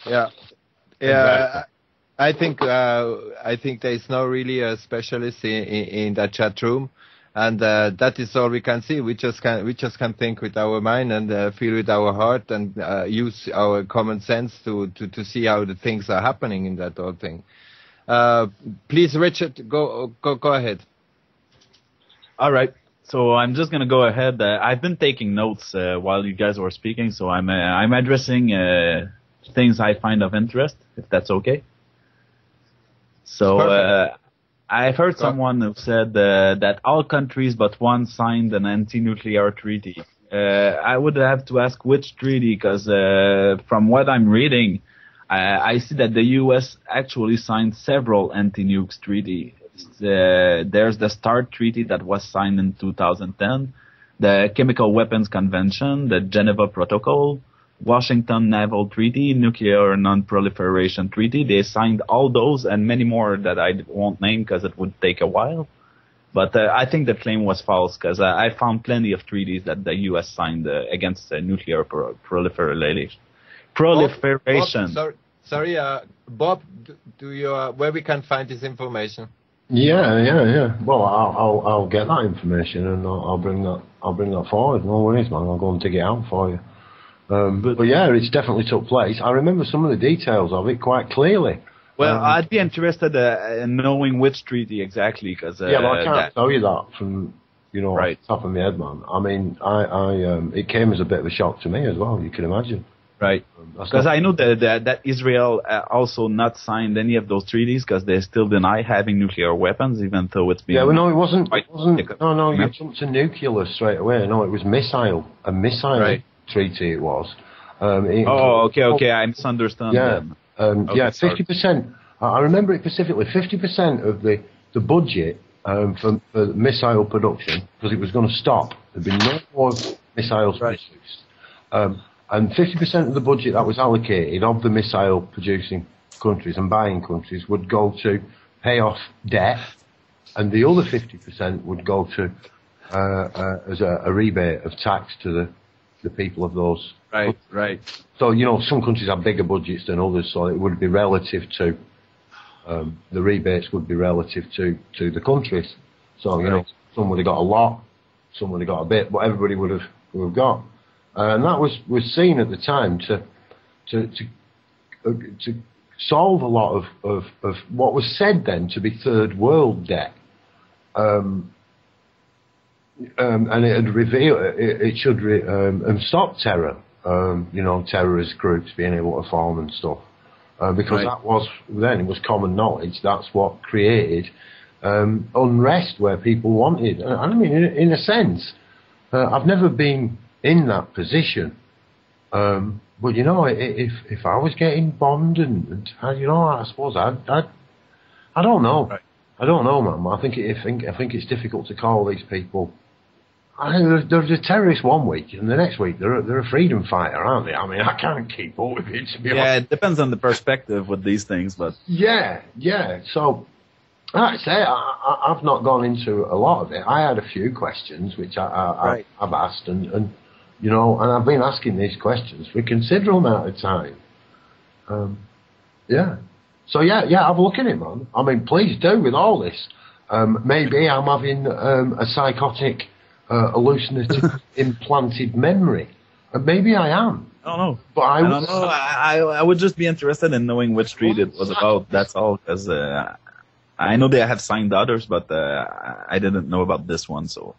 Yeah. Yeah. I think there is no really a specialist in that chat room. And that is all we can see. We just can think with our mind and feel with our heart and use our common sense to see how the things are happening in that whole thing. Please, Richard, go ahead. All right. So I'm just gonna go ahead. I've been taking notes while you guys were speaking, so I'm addressing things I find of interest, if that's okay. So. I've heard someone who said that all countries but one signed an anti-nuclear treaty. I would have to ask which treaty, because from what I'm reading, I see that the U.S. actually signed several anti-nukes treaties. There's the START treaty that was signed in 2010, the Chemical Weapons Convention, the Geneva Protocol, Washington Naval Treaty, Nuclear Non-Proliferation Treaty. They signed all those and many more that I won't name because it would take a while. But I think the claim was false because I found plenty of treaties that the U.S. signed against nuclear proliferation. Sorry, Bob, do you where we can find this information? Yeah. Well, I'll get that information and I'll bring that forward. No worries, man. I'll go and dig it out for you. But yeah, it's definitely took place. I remember some of the details of it quite clearly. Well, I'd be interested in knowing which treaty exactly, because yeah, but I can't tell you that from off the top of my head, man. I mean, it came as a bit of a shock to me as well. You can imagine, right? Because I know that Israel also not signed any of those treaties because they still deny having nuclear weapons, even though it's been. Yeah, well, no, it wasn't. No, you jumped to nuclear straight away. No, it was a missile. Right. Treaty it was. Okay, I misunderstood. Yeah, 50%. I remember it specifically. 50% of the budget for missile production, because it was going to stop. There'd be no more missiles produced, and 50% of the budget that was allocated of the missile producing countries and buying countries would go to pay off debt, and the other 50% would go to as a rebate of tax to the people of those. Right. So, some countries have bigger budgets than others, so it would be relative to, the rebates would be relative to the countries. So, some would have got a lot, some would have got a bit, but everybody would have got. And that was seen at the time to solve a lot of what was said then to be third world debt. And it should stop terror, terrorist groups being able to form and stuff, because that was then, it was common knowledge, that's what created unrest where people wanted. I mean, in a sense, I've never been in that position, but if I was getting bombed and I suppose I don't know. Right. I don't know, man. I think it's difficult to call these people. They're a terrorist one week, and the next week they're a freedom fighter, aren't they? I mean, I can't keep up with it, to be honest. Yeah, it depends on the perspective with these things, but... Yeah. So, like I say, I've not gone into a lot of it. I had a few questions, which I've asked, and I've been asking these questions for a considerable amount of time. So, have a look at it, man. I mean, please do with all this. Maybe I'm having a psychotic... hallucinative implanted memory. Maybe I am. I don't know. But I don't know. I would just be interested in knowing which treaty it was about. That's all. Because I know they have signed others, but I didn't know about this one. So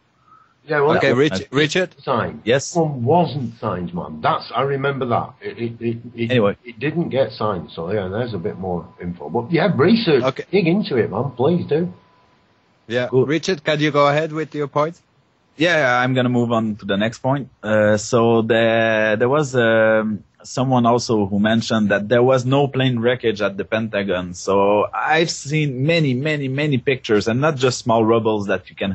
Yeah, well, okay, Richard. Signed. Yes. One wasn't signed, man. I remember that. Anyway, it didn't get signed. So yeah, there's a bit more info. But yeah, research. Okay. Dig into it, man. Please do. Yeah, cool. Richard, can you go ahead with your point? Yeah, I'm gonna move on to the next point. So there was someone also who mentioned that there was no plane wreckage at the Pentagon. So I've seen many pictures, and not just small rubbles that you can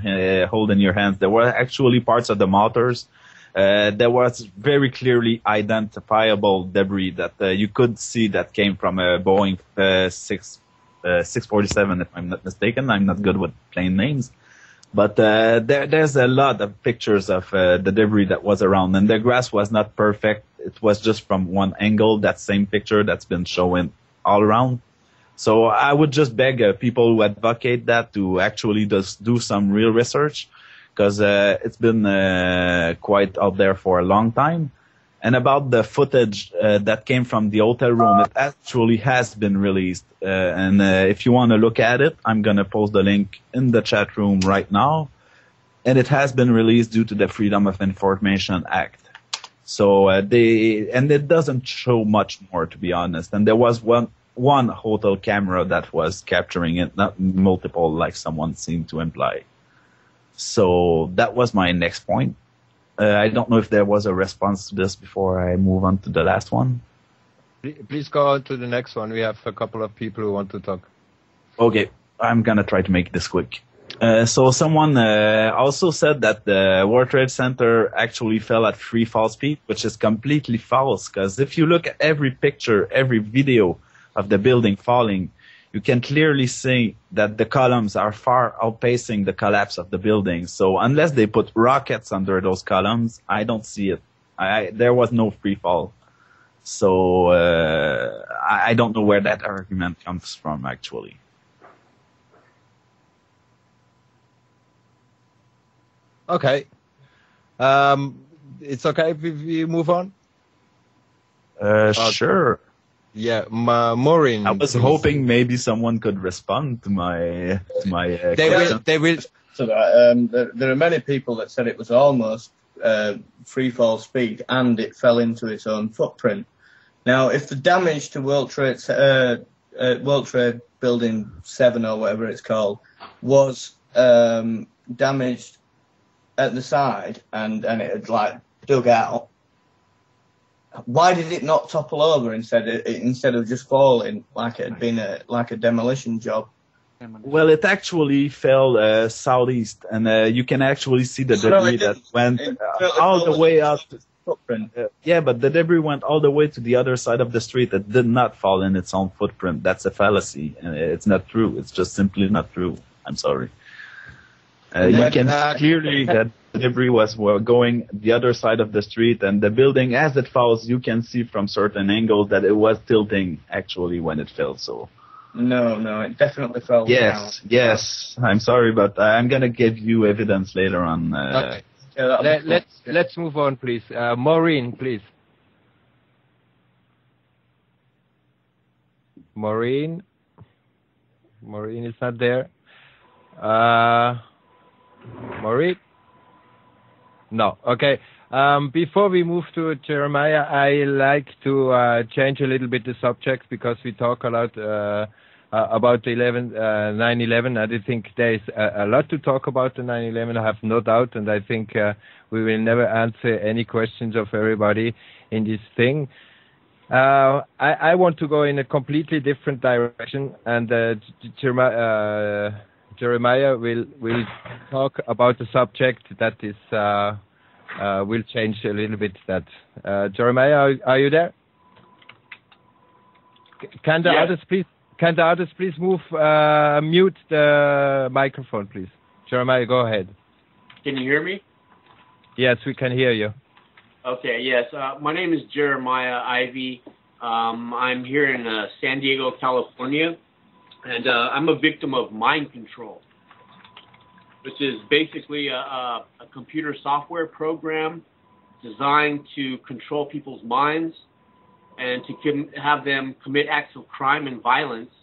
hold in your hands. There were actually parts of the motors. There was very clearly identifiable debris that you could see that came from a Boeing 647, if I'm not mistaken. I'm not good with plane names. But there's a lot of pictures of the debris that was around, and the grass was not perfect. It was just from one angle, that same picture that's been showing all around. So I would just beg people who advocate that to actually just do some real research, because it's been quite out there for a long time. And about the footage that came from the hotel room, it actually has been released. And if you want to look at it, I'm going to post the link in the chat room right now. And it has been released due to the Freedom of Information Act. So and it doesn't show much more, to be honest. And there was one hotel camera that was capturing it, not multiple, like someone seemed to imply. So that was my next point. I don't know if there was a response to this before I move on to the last one. Please go on to the next one. We have a couple of people who want to talk. Okay, I'm going to try to make this quick. So someone also said that the World Trade Center actually fell at free fall speed, which is completely false, because if you look at every picture, every video of the building falling, you can clearly see that the columns are far outpacing the collapse of the building. So unless they put rockets under those columns, I don't see it. There was no free fall. So I don't know where that argument comes from, actually. Okay. It's okay if we move on? Sure. Yeah, Maureen. I was hoping maybe someone could respond to my They will. So there are many people that said it was almost free fall speed and it fell into its own footprint. Now, if the damage to World Trade Building 7 or whatever it's called was damaged at the side and it had like dug out, why did it not topple over instead of just falling like it had been a demolition job? Well, it actually fell southeast, and you can actually see the debris that went all the way out. Footprint. Yeah, but the debris went all the way to the other side of the street. It did not fall in its own footprint. That's a fallacy. It's not true. It's just simply not true. I'm sorry. You can clearly that the debris was going the other side of the street, and the building, as it falls, you can see from certain angles that it was tilting actually when it fell. So. No, it definitely fell down. Yes. I'm sorry, but I'm gonna give you evidence later on. Okay. Let's move on, please. Maureen, please. Maureen is not there. Maureen? No. Okay. Before we move to Jeremiah, I like to change a little bit the subject, because we talk a lot about the 9/11. I do think there is a lot to talk about the 9/11. I have no doubt, and I think we will never answer any questions of everybody in this thing. I want to go in a completely different direction, and Jeremiah will talk about the subject that is will change a little bit that. Jeremiah, are you there? Can the others please move mute the microphone, please? Jeremiah, go ahead. Can you hear me? Yes, we can hear you. Okay, yes. My name is Jeremiah Ivy. I'm here in San Diego, California, and I'm a victim of mind control, which is basically a computer software program designed to control people's minds and to have them commit acts of crime and violence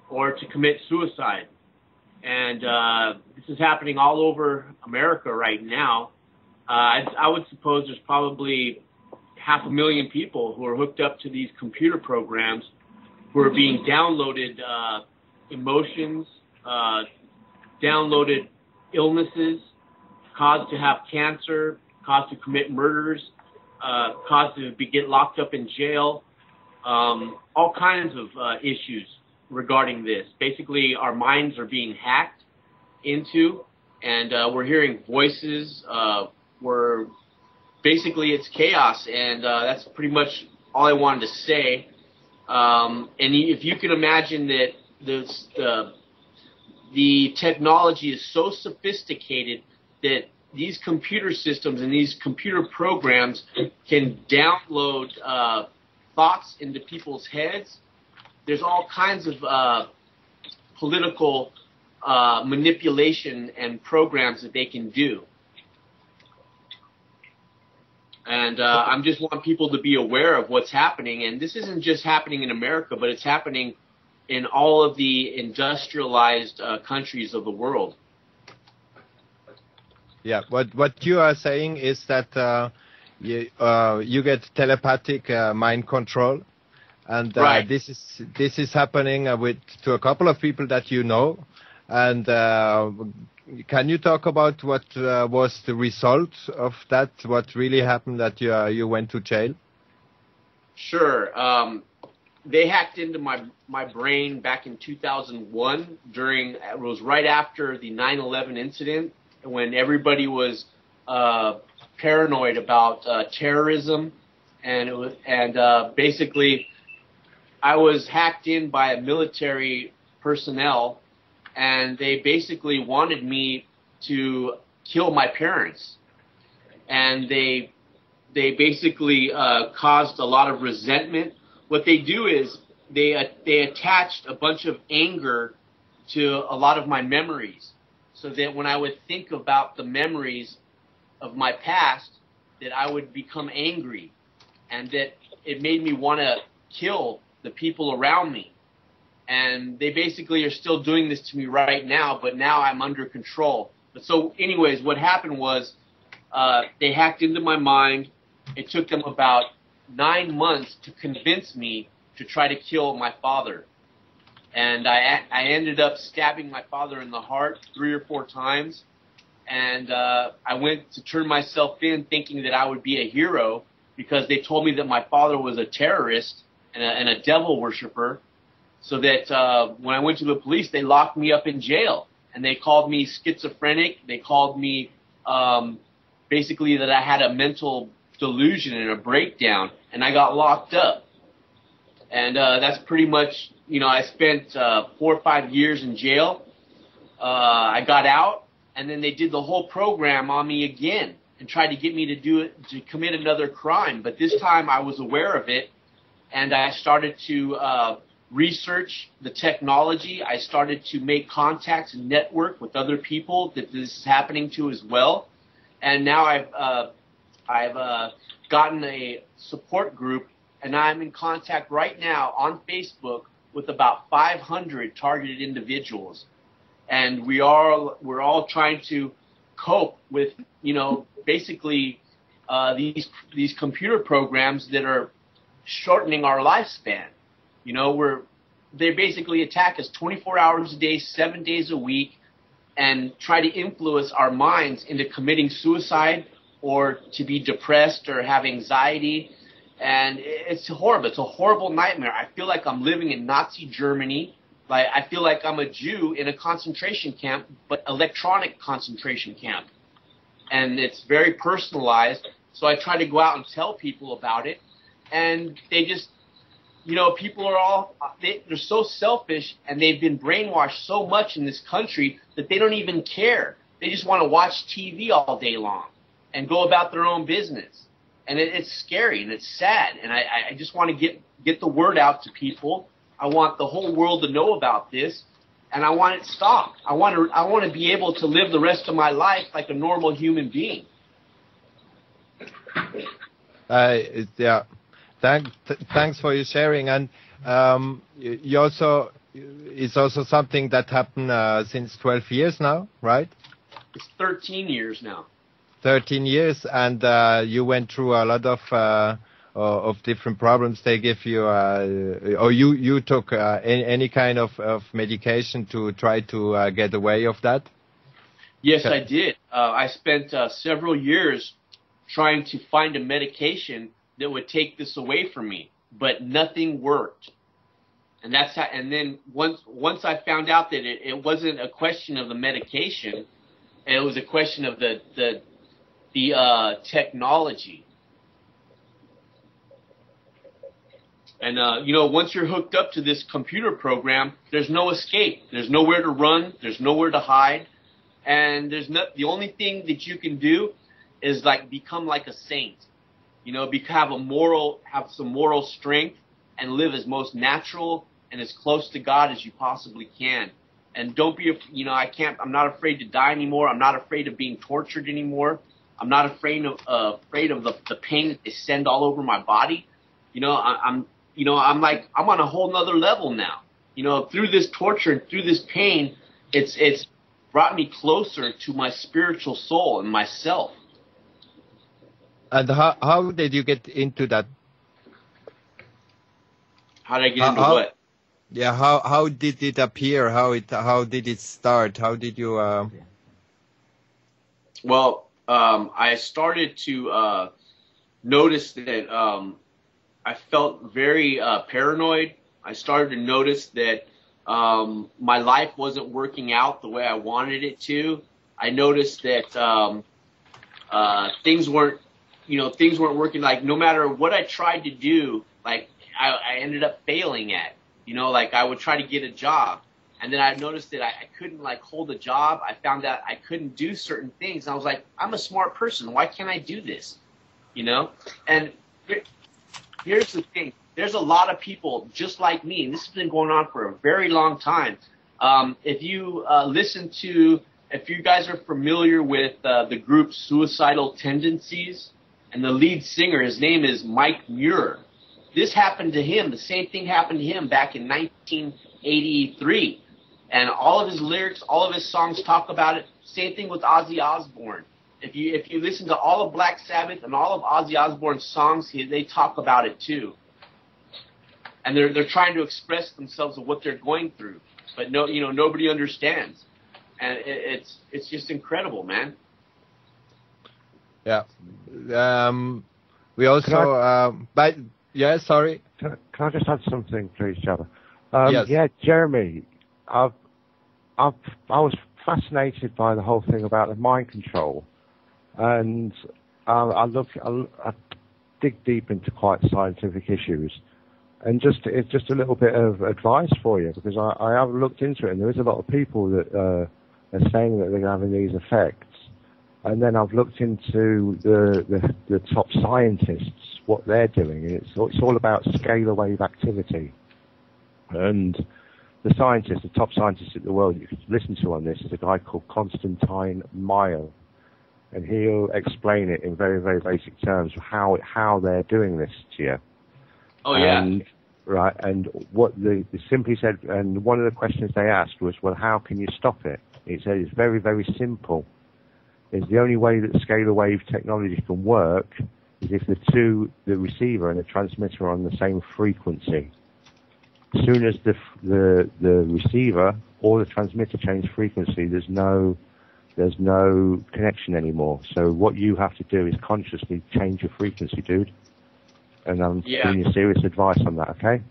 or to commit suicide. And this is happening all over America right now. I would suppose there's probably 500,000 people who are hooked up to these computer programs who are being downloaded emotions, downloaded illnesses, caused to have cancer, caused to commit murders, caused to get locked up in jail, all kinds of issues regarding this. Basically, our minds are being hacked into, and we're hearing voices. Basically, it's chaos, and that's pretty much all I wanted to say. And if you can imagine that the technology is so sophisticated that these computer systems and these computer programs can download thoughts into people's heads. There's all kinds of political manipulation and programs that they can do. And I just want people to be aware of what's happening. And this isn't just happening in America, but it's happening in all of the industrialized countries of the world. Yeah, what you are saying is that you get telepathic mind control, and right. this is happening to a couple of people that you know. And can you talk about what was the result of that? What really happened that you went to jail? Sure. They hacked into my brain back in 2001 it was right after the 9/11 incident, when everybody was paranoid about terrorism, and basically I was hacked in by a military personnel, and they basically wanted me to kill my parents, and they basically caused a lot of resentment. What they do is they attached a bunch of anger to a lot of my memories, so that when I would think about the memories of my past, that I would become angry, and that it made me want to kill the people around me. And they basically are still doing this to me right now, but now I'm under control. But so anyways, what happened was they hacked into my mind. It took them about 9 months to convince me to try to kill my father. And I ended up stabbing my father in the heart 3 or 4 times. And I went to turn myself in thinking that I would be a hero, because they told me that my father was a terrorist and a devil worshiper. So that when I went to the police, they locked me up in jail. And they called me schizophrenic. They called me basically that I had a mental delusion and a breakdown. And I got locked up. And that's pretty much, I spent 4 or 5 years in jail. I got out, and then they did the whole program on me again and tried to get me to commit another crime. But this time I was aware of it, and I started to research the technology. I started to make contacts and network with other people that this is happening to as well. And now I've gotten a support group, and I'm in contact right now on Facebook with about 500 targeted individuals. And we're all trying to cope with, basically these computer programs that are shortening our lifespan. They basically attack us 24 hours a day, 7 days a week, and try to influence our minds into committing suicide or to be depressed or have anxiety. And it's horrible. It's a horrible nightmare. I feel like I'm living in Nazi Germany. Like, I feel like I'm a Jew in a concentration camp, but electronic concentration camp. And it's very personalized. So I try to go out and tell people about it. And they just, people are they're so selfish, and they've been brainwashed so much in this country that they don't even care. They just want to watch TV all day long and go about their own business. And it's scary, and it's sad. And I just want to get the word out to people. I want the whole world to know about this, and I want it stopped. I want to be able to live the rest of my life like a normal human being. Yeah. Thanks for your sharing. And you also is also something that happened since 12 years now, right? It's 13 years now. 13 years, and you went through a lot of different problems. They give you, or you took any kind of medication to try to get away of that? Yes, I did. I spent several years trying to find a medication that would take this away from me, but nothing worked. And that's how, and then once I found out that it wasn't a question of the medication, it was a question of the technology. And once you're hooked up to this computer program, there's no escape. There's nowhere to run. There's nowhere to hide. And the only thing that you can do is like become like a saint. Have some moral strength and live as most natural and as close to God as you possibly can. And don't be, I'm not afraid to die anymore. I'm not afraid of being tortured anymore. I'm not afraid of the pain that they send all over my body. I'm on a whole nother level now. Through this torture and through this pain, it's brought me closer to my spiritual soul and myself. And how did you get into that? How did I get into what? Yeah, how did it appear? How did it start? How did you? Well, I started to notice that I felt very paranoid. I started to notice that my life wasn't working out the way I wanted it to. I noticed that things weren't working. Like no matter what I tried to do, like I ended up failing at. Like I would try to get a job, and then I noticed that I couldn't like hold a job. I found out I couldn't do certain things, and I was like, I'm a smart person. Why can't I do this? And here's the thing. There's a lot of people just like me, and this has been going on for a very long time. If you if you guys are familiar with the group Suicidal Tendencies, and the lead singer, his name is Mike Muir. This happened to him. The same thing happened to him back in 1983. And all of his lyrics, all of his songs talk about it. Same thing with Ozzy Osbourne. If you listen to all of Black Sabbath and all of Ozzy Osbourne's songs, they talk about it too. And they're trying to express themselves of what they're going through, but nobody understands, and it's just incredible, man. Yeah. We also yeah, sorry. Can I just add something, please, Jaba? Yes. Yeah, Jeremy, I was fascinated by the whole thing about the mind control, and I dig deep into quite scientific issues, and it's just a little bit of advice for you, because I have looked into it, and there is a lot of people that are saying that they're having these effects. And then I've looked into the top scientists, what they're doing, and it's all about scalar wave activity. And the top scientist in the world you could listen to on this is a guy called Constantine Mile, and he'll explain it in very, very basic terms how they're doing this to you. Oh yeah. And, right, and what they simply said, and one of the questions they asked was, well, how can you stop it? He said it's very, very simple. Is the only way that scalar wave technology can work is if the receiver and the transmitter are on the same frequency. As soon as the receiver or the transmitter change frequency, there's no connection anymore. So what you have to do is consciously change your frequency, dude. And I'm giving you serious advice on that, okay?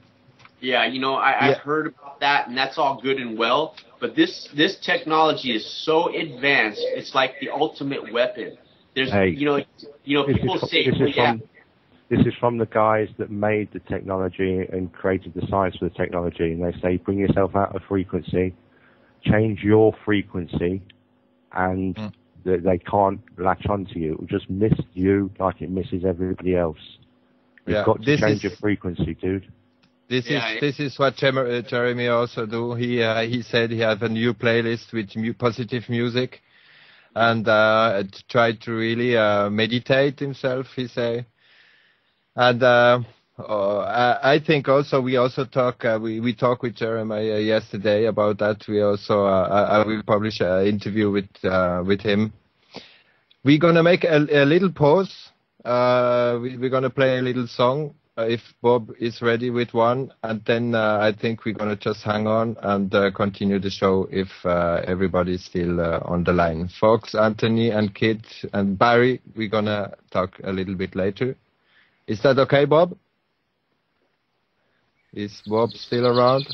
Yeah, I've heard about that, and that's all good and well. But this technology is so advanced; it's like the ultimate weapon. There's, people say, this is from the guys that made the technology and created the science for the technology, and they say, bring yourself out of frequency, change your frequency, and they can't latch onto you. It will just miss you like it misses everybody else. You've got to change your frequency, dude. This is what Jeremy also do. He said he has a new playlist with positive music, and tried to really meditate himself. He say, and I think also we talk we talked with Jeremiah yesterday about that. We also I will publish an interview with him. We're gonna make a little pause. We're gonna play a little song if Bob is ready with one, and then I think we're gonna just hang on and continue the show if everybody's still on the line. Fox, Anthony, and Kit and Barry, we're gonna talk a little bit later. Is that okay, Bob? Is Bob still around?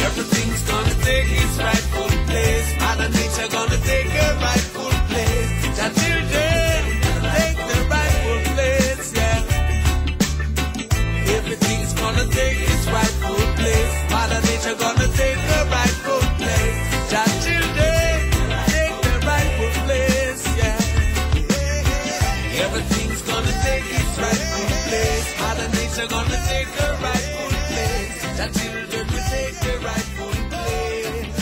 Everything's gonna take its rightful place. Mother Nature gonna take her rightful place. The children gonna take their rightful place, yeah. Everything's gonna take its rightful place. Mother Nature gonna nature gonna take her rightful place. The children will take their rightful place.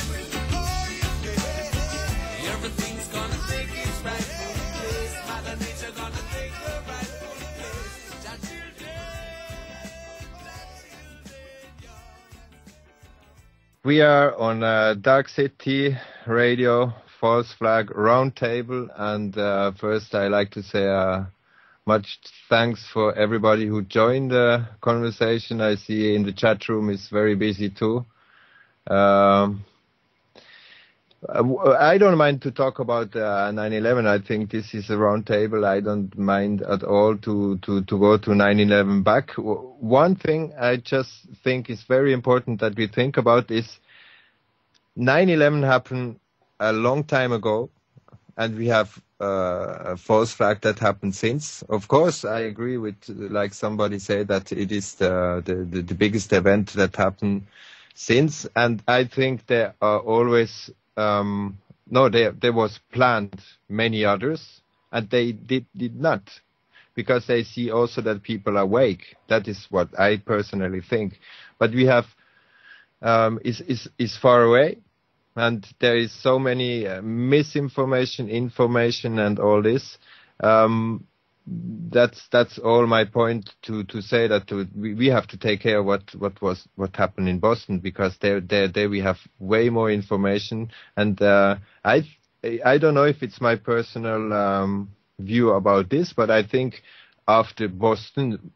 Everything's gonna take its rightful place. Mother nature gonna take her rightful place. The children. We are on Darkcity Radio, False Flag Roundtable, and first I like to say much thanks for everybody who joined the conversation. I see in the chat room is very busy too. I don't mind to talk about 9/11. I think this is a roundtable. I don't mind at all to go to 9/11 back. One thing I just think is very important that we think about is 9/11 happened a long time ago, and we have a false flag that happened since. Of course, I agree with, like somebody said, that it is the biggest event that happened since, and I think there are always there was planned many others, and they did not, because they see also that people are awake. That is what I personally think. But we have is far away, and there is so many misinformation, information, and all this. That's all my point to say that we have to take care of what happened in Boston, because there we have way more information, and I don't know if it's my personal view about this, but I think after Boston,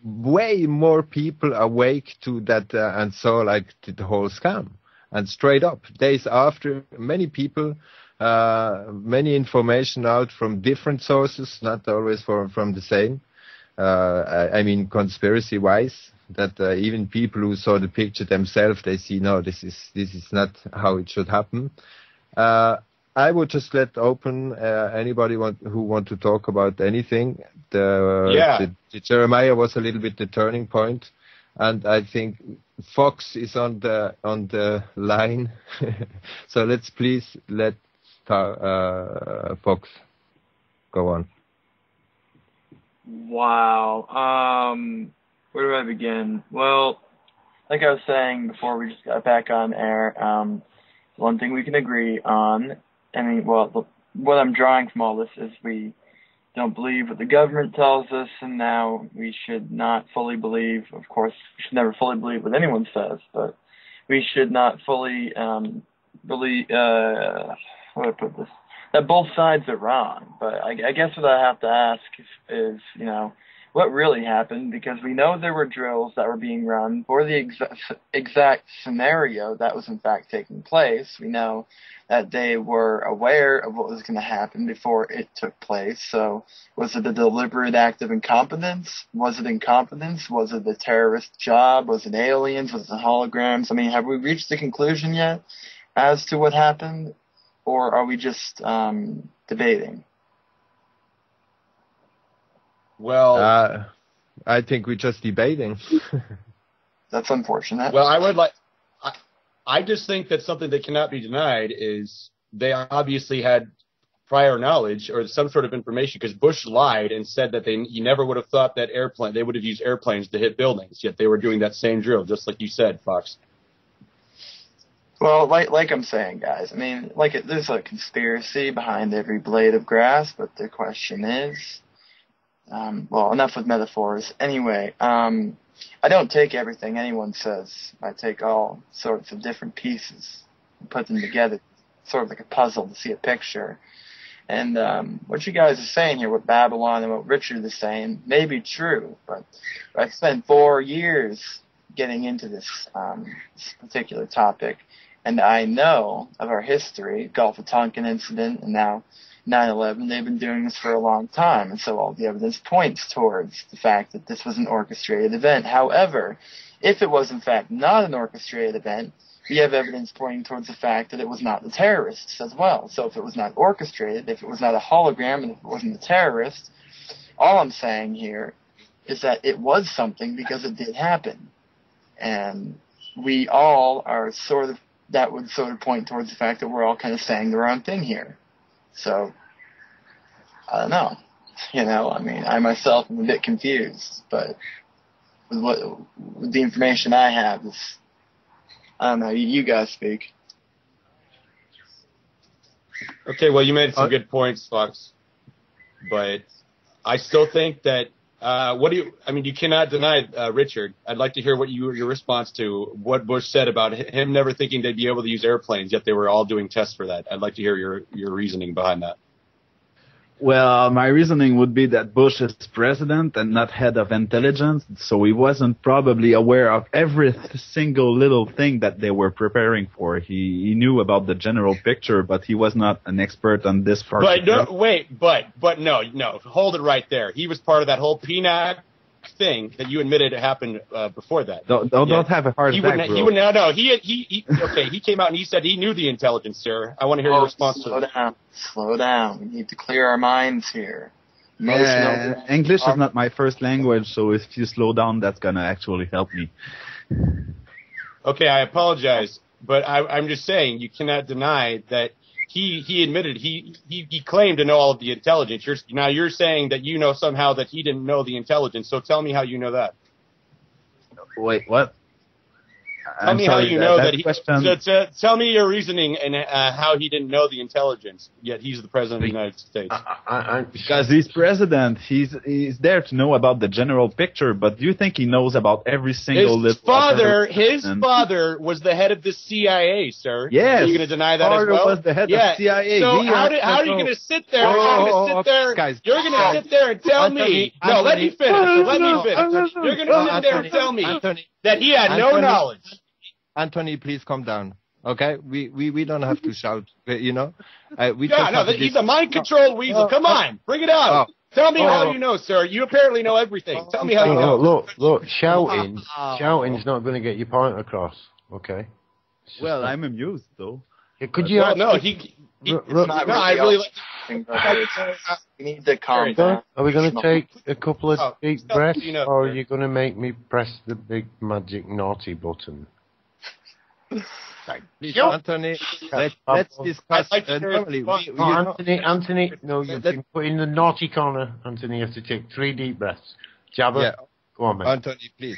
way more people awake to that and saw like the whole scam, and straight up days after, many people. Many information out from different sources, not always from the same. I mean, conspiracy-wise, that even people who saw the picture themselves, they see, no, this is not how it should happen. I would just let open anybody who want to talk about anything. The Jeremiah was a little bit the turning point, and I think Fox is on the line. So let's please let Fox, go on. Wow. Where do I begin? Well, like I was saying before we just got back on air, one thing we can agree on, what I'm drawing from all this is we don't believe what the government tells us, and now we should not fully believe, of course, we should never fully believe what anyone says, but we should not fully believe, how do I put this? That both sides are wrong. But I guess what I have to ask is, what really happened? Because we know there were drills that were being run for the exact scenario that was in fact taking place. We know that they were aware of what was going to happen before it took place. So was it a deliberate act of incompetence? Was it incompetence? Was it a terrorist job? Was it aliens? Was it holograms? I mean, have we reached the conclusion yet as to what happened? Or are we just debating? Well, I think we're just debating. That's unfortunate. Well, I just think that something that cannot be denied is they obviously had prior knowledge or some sort of information, because Bush lied and said that he never would have thought that they would have used airplanes to hit buildings, yet they were doing that same drill, just like you said, Fox. Well, like I'm saying, guys, I mean, there's a conspiracy behind every blade of grass, but the question is, enough with metaphors. Anyway, I don't take everything anyone says. I take all sorts of different pieces and put them together, sort of like a puzzle to see a picture. And what you guys are saying here, what Babylon and what Richard is saying, may be true, but I spent 4 years getting into this particular topic. And I know of our history, Gulf of Tonkin incident, and now 9/11. They've been doing this for a long time, and so all the evidence points towards the fact that this was an orchestrated event. However, if it was in fact not an orchestrated event, we have evidence pointing towards the fact that it was not the terrorists as well. So if it was not orchestrated, if it was not a hologram, and if it wasn't the terrorists, all I'm saying here is that it was something because it did happen. And we all are that would sort of point towards the fact that we're all kind of saying the wrong thing here. So, I don't know. I mean, I myself am a bit confused, but with the information I have. I don't know. You guys speak. Okay, well, you made some good points, Fox. But I still think that you cannot deny, Richard. I'd like to hear what your response to what Bush said about him never thinking they'd be able to use airplanes, yet they were all doing tests for that. I'd like to hear your reasoning behind that. Well, my reasoning would be that Bush is president and not head of intelligence, so he wasn't probably aware of every single little thing that they were preparing for. He knew about the general picture, but he was not an expert on this part. But no, hold it right there. He was part of that whole PNAC thing that you admitted happened before that. Don't have a hard back, bro. He came out and he said he knew the intelligence, sir. I want to hear your response to that. Slow down. We need to clear our minds here. English is not my first language, so if you slow down, that's going to actually help me. Okay, I apologize, but I'm just saying you cannot deny that he admitted he claimed to know all of the intelligence. You're saying that you know somehow that he didn't know the intelligence. So tell me how you know that. Wait, what? Tell me how you know that tell me your reasoning and how he didn't know the intelligence, yet he's the president of the United States. Because he's president, he's there to know about the general picture, but do you think he knows about every single little... His father was the head of the CIA, sir. Yes. Are you going to deny that as well? Was the head of CIA. So how are you going to sit there? You're going to sit there and tell me... No, let me finish. You're going to sit there and tell me that he had no knowledge. Anthony, please calm down. Okay, we don't have to shout. You know, he's a mind control weasel. Come on, bring it out. Tell me how you know, sir. You apparently know everything. Tell me how you know. Look, shouting's not going to get your point across. Okay. Well, I'm amused though. Could you? I really like. We need to calm down. Are we going to take a couple of deep breaths, or are you going to make me press the big magic naughty button? Please, Anthony, let's discuss. Anthony, no, you've been put in the naughty corner. Anthony, you have to take 3 deep breaths. Jaba, go on, man. Anthony, please.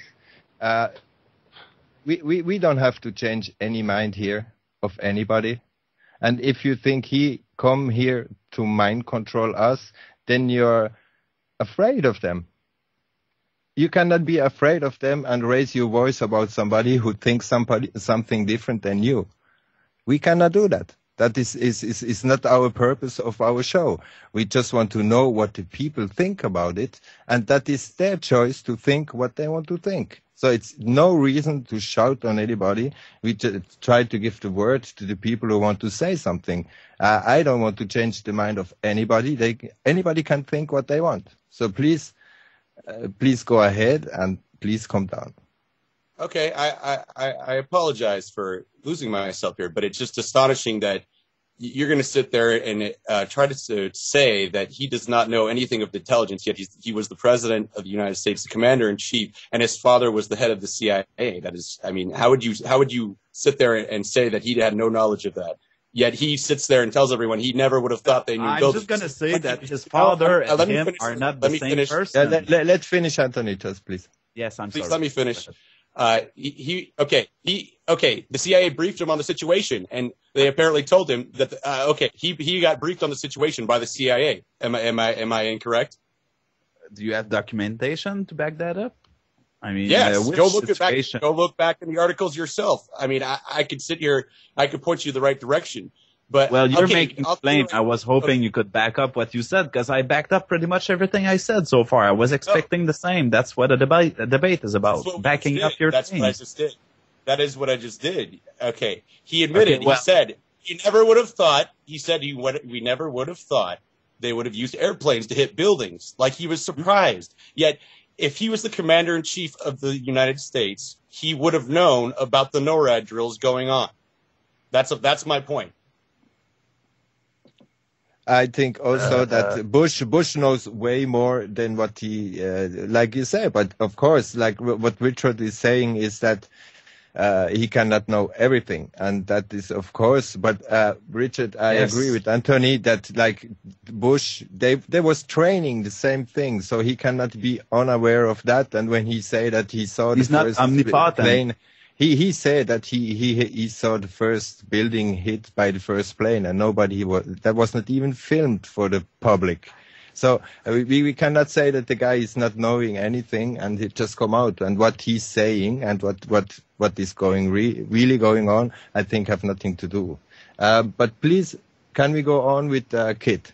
We don't have to change any mind here of anybody. And if you think he come here to mind control us, then you're afraid of them. You cannot be afraid of them and raise your voice about somebody who thinks something different than you. We cannot do that. That is not our purpose of our show. We just want to know what the people think about it, and that is their choice to think what they want to think. So it's no reason to shout on anybody. We just try to give the word to the people who want to say something. I don't want to change the mind of anybody. Anybody can think what they want. So please go ahead and please calm down. Okay, I apologize for losing myself here, but it's just astonishing that you're going to sit there and try to say that he does not know anything of the intelligence, yet he was the president of the United States, the commander-in-chief, and his father was the head of the CIA. That is, I mean, how would you sit there and say that he had no knowledge of that? Yet he sits there and tells everyone he never would have thought they knew buildings. I'm just going to say that his father and him are not the same person. Let's finish, Anthony, just please. Yes, I'm sorry. Please let me finish. The CIA briefed him on the situation, and they apparently told him that he got briefed on the situation by the CIA. Am I incorrect? Do you have documentation to back that up? I mean, yes. Go look back in the articles yourself. I mean, I could sit here, I could point you the right direction. But well, you're making a claim. I was hoping you could back up what you said, because I backed up pretty much everything I said so far. I was expecting the same. That's what a debate is about, backing up your claims. That's what I just did. That is what I just did. Okay. He admitted, he said, he never would have thought, we never would have thought they would have used airplanes to hit buildings. Like, he was surprised. Yet, if he was the commander-in-chief of the United States, he would have known about the NORAD drills going on. That's my point. I think also that Bush knows way more than what he, like you say. But of course, like what Richard is saying is that he cannot know everything, and that is of course. But Richard, I agree with Anthony that like Bush, they was training the same thing, so he cannot be unaware of that. And when he say that he saw the first plane, he said that he saw the first building hit by the first plane, and that was not even filmed for the public. So we cannot say that the guy is not knowing anything and it just come out. And what he's saying and what is going really going on, I think have nothing to do. But please, can we go on with Kit?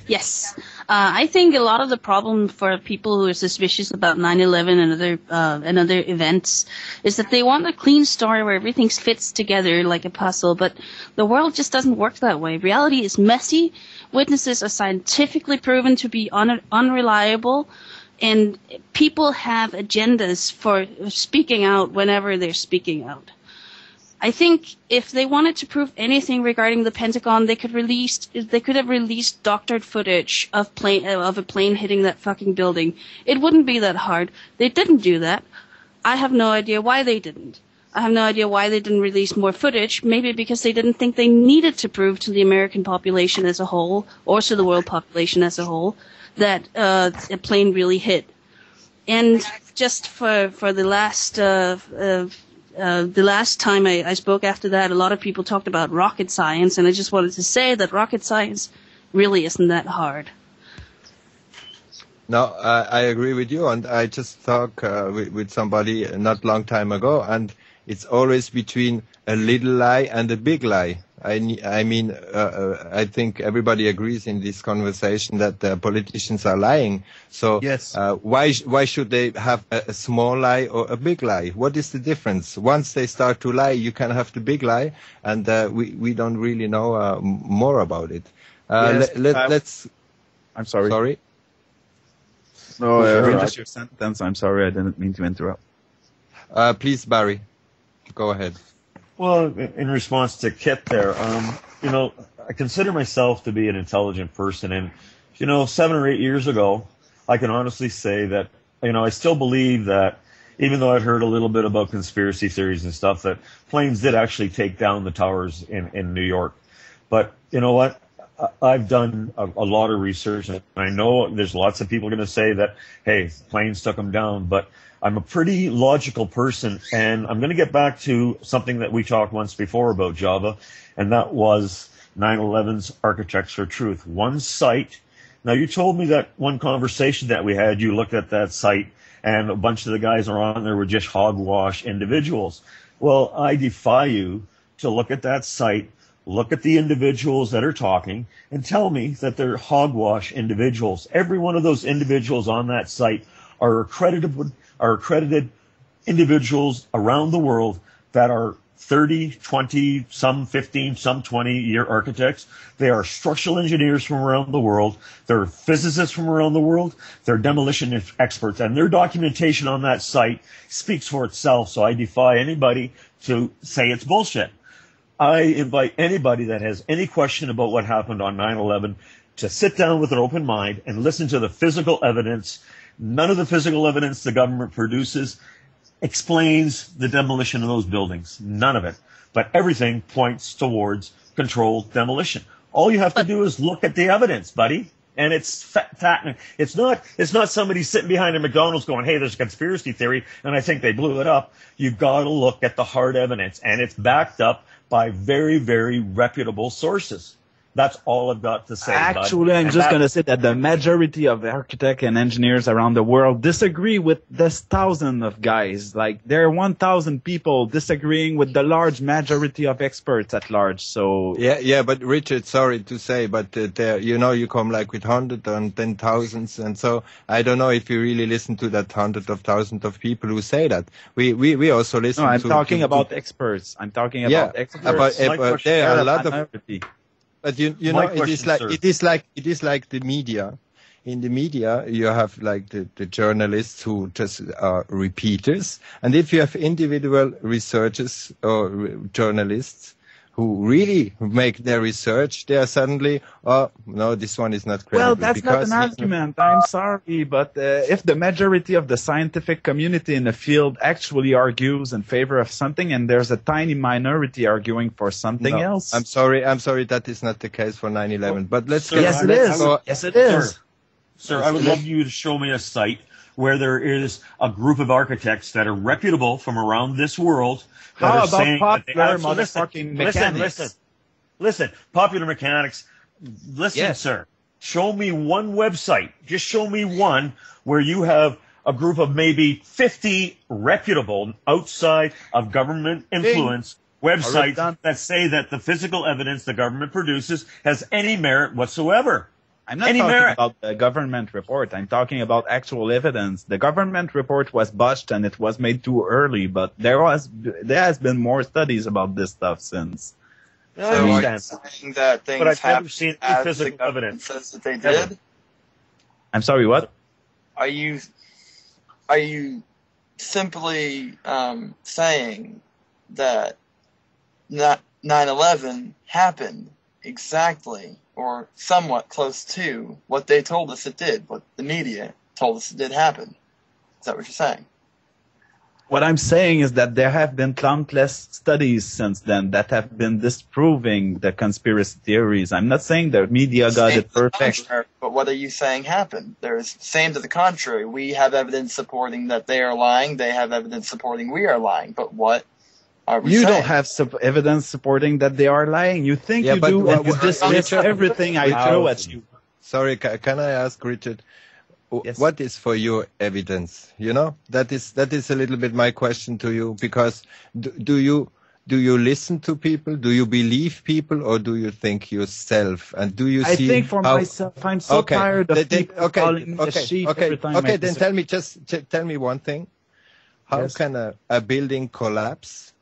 Yes. I think a lot of the problem for people who are suspicious about 9/11 and other events is that they want a clean story where everything fits together like a puzzle, but the world just doesn't work that way. Reality is messy. Witnesses are scientifically proven to be unreliable, and people have agendas for speaking out whenever they're speaking out. I think if they wanted to prove anything regarding the Pentagon, they could have released doctored footage of a plane hitting that fucking building. It wouldn't be that hard. They didn't do that. I have no idea why they didn't. I have no idea why they didn't release more footage. Maybe because they didn't think they needed to prove to the American population as a whole, or to the world population as a whole, that a plane really hit. And just for the last time I spoke after that, a lot of people talked about rocket science, and I just wanted to say that rocket science really isn't that hard. No, I agree with you, and I just talked with somebody not long time ago, and it's always between a little lie and a big lie. I mean, I think everybody agrees in this conversation that politicians are lying. So yes. Why should they have a small lie or a big lie? What is the difference? Once they start to lie, you can have the big lie, and we don't really know more about it. Let's. I'm sorry. Sorry. No, finish your sentence. I'm sorry, I didn't mean to interrupt. Please, Barry, go ahead. Well, in response to Kit there, I consider myself to be an intelligent person. And, 7 or 8 years ago, I can honestly say that, I still believe that, even though I've heard a little bit about conspiracy theories and stuff, that planes did actually take down the towers in New York. But you know what? I've done a lot of research, and I know there's lots of people going to say that, hey, planes took them down, but I'm a pretty logical person, and I'm going to get back to something that we talked once before about Java, and that was 9/11's Architects for Truth. One site. Now, you told me that one conversation that we had, you looked at that site, and a bunch of the guys are on there were just hogwash individuals. Well, I defy you to look at that site, look at the individuals that are talking, and tell me that they're hogwash individuals. Every one of those individuals on that site are accredited individuals around the world that are 30, 20, some 15, some 20-year architects. They are structural engineers from around the world. They're physicists from around the world. They're demolition experts. And their documentation on that site speaks for itself, so I defy anybody to say it's bullshit. I invite anybody that has any question about what happened on 9/11 to sit down with an open mind and listen to the physical evidence. None of the physical evidence the government produces explains the demolition of those buildings. None of it. But everything points towards controlled demolition. All you have to do is look at the evidence, buddy. And it's it's not somebody sitting behind a McDonald's going, hey, there's a conspiracy theory, and I think they blew it up. You've got to look at the hard evidence, and it's backed up by very, very reputable sources. That's all I've got to say. Actually, I'm just going to say that the majority of architects and engineers around the world disagree with this thousand of guys. Like, there are 1,000 people disagreeing with the large majority of experts at large. So yeah, but Richard, sorry to say, but you come like with hundreds and then thousands, and so I don't know if you really listen to that hundreds of thousands of people who say that. We also listen. No, I'm talking about experts. I'm talking about experts. There are a lot of. But you know, it is like the media. In the media, you have like the journalists who just are repeaters, and if you have individual researchers or journalists who really make their research, they are suddenly, oh, no, this one is not credible. Well, that's not an argument. I'm sorry, but if the majority of the scientific community in the field actually argues in favor of something, and there's a tiny minority arguing for something else. I'm sorry, that is not the case for 9/11. But let's. Sir, yes, it is. Yes, it is. Sir, I would love you to show me a site where there is a group of architects that are reputable from around this world. How about popular motherfucking mechanics? Listen, popular mechanics. Listen, yes. Sir. Show me one website. Just show me one where you have a group of maybe 50 reputable, outside of government influence websites that say that the physical evidence the government produces has any merit whatsoever. I'm not talking about the government report. I'm talking about actual evidence. The government report was botched and it was made too early, but there has been more studies about this stuff since. So are you saying that things but I've never happened seen as any physical the evidence says that they did? I'm sorry, what? Are you simply saying that 9/11 happened exactly or somewhat close to what they told us it did, what the media told us it did happen? Is that what you're saying? What I'm saying is that there have been countless studies since then that have been disproving the conspiracy theories. I'm not saying the media got it perfect. But what are you saying happened? There's same to the contrary. We have evidence supporting that they are lying. They have evidence supporting we are lying. But what are we saying? You don't have evidence supporting that they are lying. You think you do, and you dismiss everything I throw at you. Sorry, can I ask Richard? Yes. What is for you evidence? You know, that is a little bit my question to you, because do you listen to people? Do you believe people, or do you think yourself? And do you see? I think for myself, I'm so tired of people calling me a sheep every time. Okay, then tell me one thing. How can a building collapse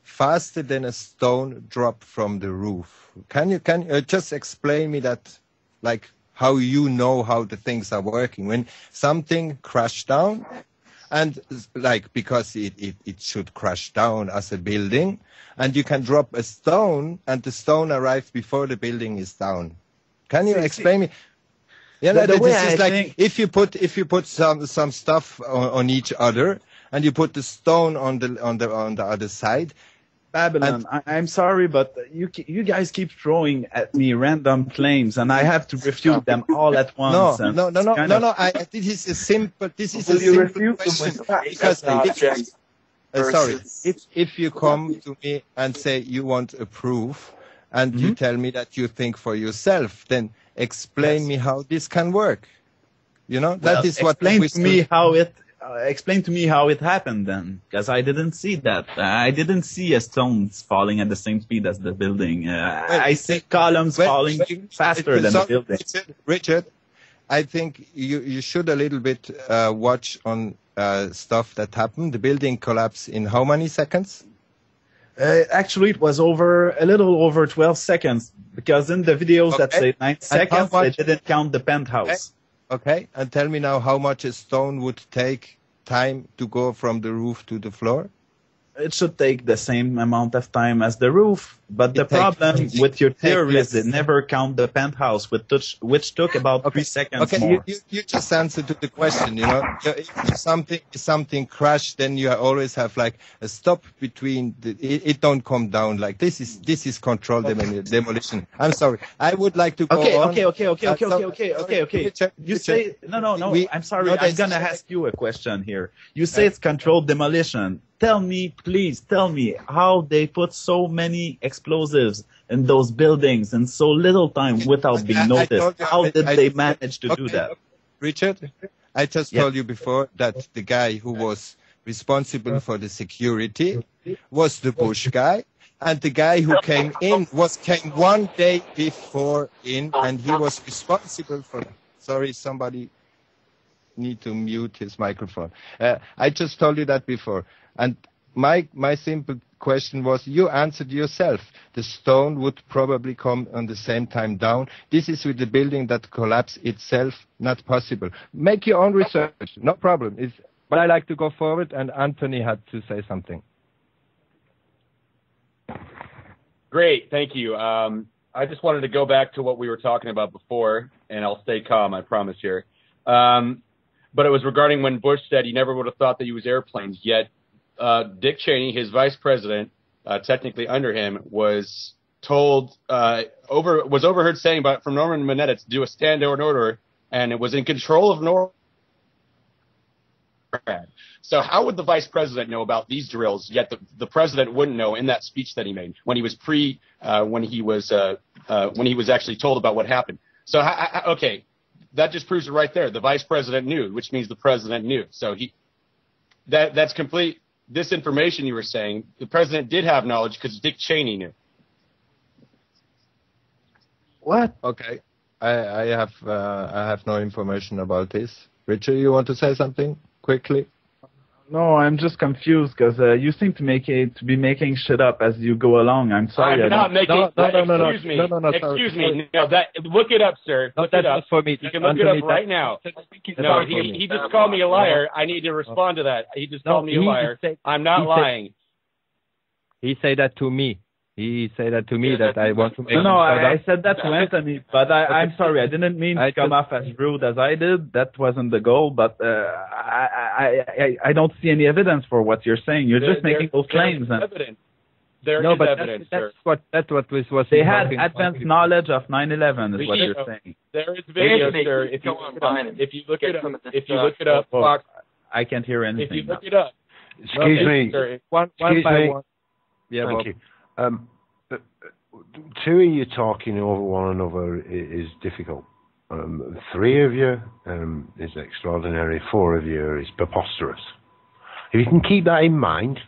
faster than a stone drop from the roof? Can you just explain me that, like, how you know how the things are working when something crashed down, and like, because it should crash down as a building, and you can drop a stone and the stone arrives before the building is down. Can you explain me? Yeah, this is like if you put some stuff on each other and you put the stone on the other side. Babylon, I'm sorry, but you guys keep throwing at me random claims, and I have to refute them all at once. No. This is a simple question. Because sorry, if you come to me and say you want a proof, and you tell me that you think for yourself, then explain me how this can work. You know, that is what explain to me how it happened then, because I didn't see that. I didn't see a stones falling at the same speed as the building. I see columns falling faster than the building. Richard, I think you should a little bit watch on stuff that happened. The building collapsed in how many seconds? Actually, it was a little over 12 seconds, because in the videos that say 9 seconds, they didn't count the penthouse. Okay, and tell me now how much a stone would take time to go from the roof to the floor? It should take the same amount of time as the roof, but the problem with your theory is they never count the penthouse, which took about 3 seconds more. Okay, you just answered to the question, you know. If something crashed, then you always have like a stop between, it don't come down like this is controlled demolition. I'm sorry. I would like to go on. Okay. You say, no, I'm sorry, I'm gonna ask you a question here. You say it's controlled demolition. Please tell me how they put so many explosives in those buildings in so little time without being noticed. How did they manage to do that? Richard, I just told you before that the guy who was responsible for the security was the Bush guy, and the guy who came 1 day before in, and he was responsible for. Sorry, somebody need to mute his microphone. I just told you that before. And my simple question was, you answered yourself. The stone would probably come on the same time down. This is with the building that collapsed itself, not possible. Make your own research, no problem. But I like to go forward, and Anthony had to say something. Great, thank you. I just wanted to go back to what we were talking about before, and I'll stay calm, I promise here. But it was regarding when Bush said he never would have thought that he was airplanes, yet Dick Cheney, his vice president, technically under him, was told, was overheard saying from Norman Mineta to do a stand-down order, and it was in control of NORAD. So how would the vice president know about these drills, yet the president wouldn't know in that speech that he made when he was when he was actually told about what happened? So okay, that just proves it right there. The vice president knew, which means the president knew. So that's complete disinformation. You were saying the president did have knowledge because Dick Cheney knew. What? Okay, I have no information about this. Richard, you want to say something quickly? No, I'm just confused because you seem to be making shit up as you go along. I'm sorry. I'm not making. No. Excuse me. No, look it up, sir. Look it up. For me. You can look it up right now. No, he just called me a liar. I need to respond to that. He just called me a liar. I'm not lying. He said that to me. He said that to me that I want to make. No, I said that to Anthony, but I'm sorry. I didn't mean to come off as rude as I did. That wasn't the goal, but I don't see any evidence for what you're saying. You're just making those claims. Evidence. There is evidence, that's what was. They had advanced knowledge of 9/11, is what you're saying. There is video, sir. If you look it up, Fox. I can't hear anything. If you look it up. Excuse me. One by one. Yeah, thank you. Two of you talking over one another is difficult. Three of you is extraordinary. Four of you is preposterous. If you can keep that in mind,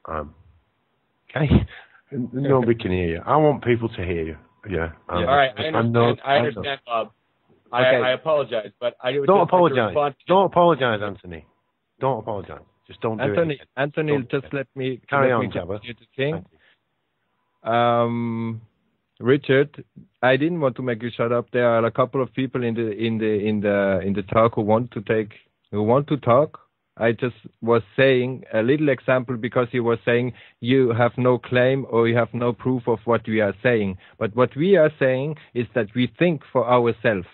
okay, nobody can hear you. I want people to hear you. Yeah. All right, I understand, Bob. I apologize, but don't apologize. Don't apologize, Anthony. Don't apologize. Just don't do it. Anthony, just let me carry on, Jaba. Richard, I didn't want to make you shut up. There are a couple of people in the talk who want to talk. I just was saying a little example because he was saying you have no claim or you have no proof of what we are saying. But what we are saying is that we think for ourselves.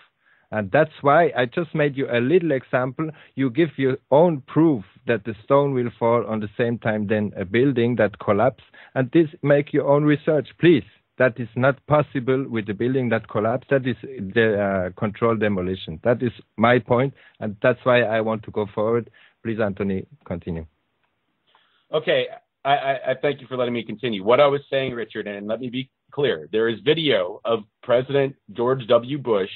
And that's why I just made you a little example. You give your own proof that the stone will fall on the same time than a building that collapses. And this make your own research, please. That is not possible with the building that collapsed. That is the controlled demolition. That is my point, and that's why I want to go forward. Please, Anthony, continue. Okay, I thank you for letting me continue. What I was saying, Richard, and let me be clear, there is video of President George W. Bush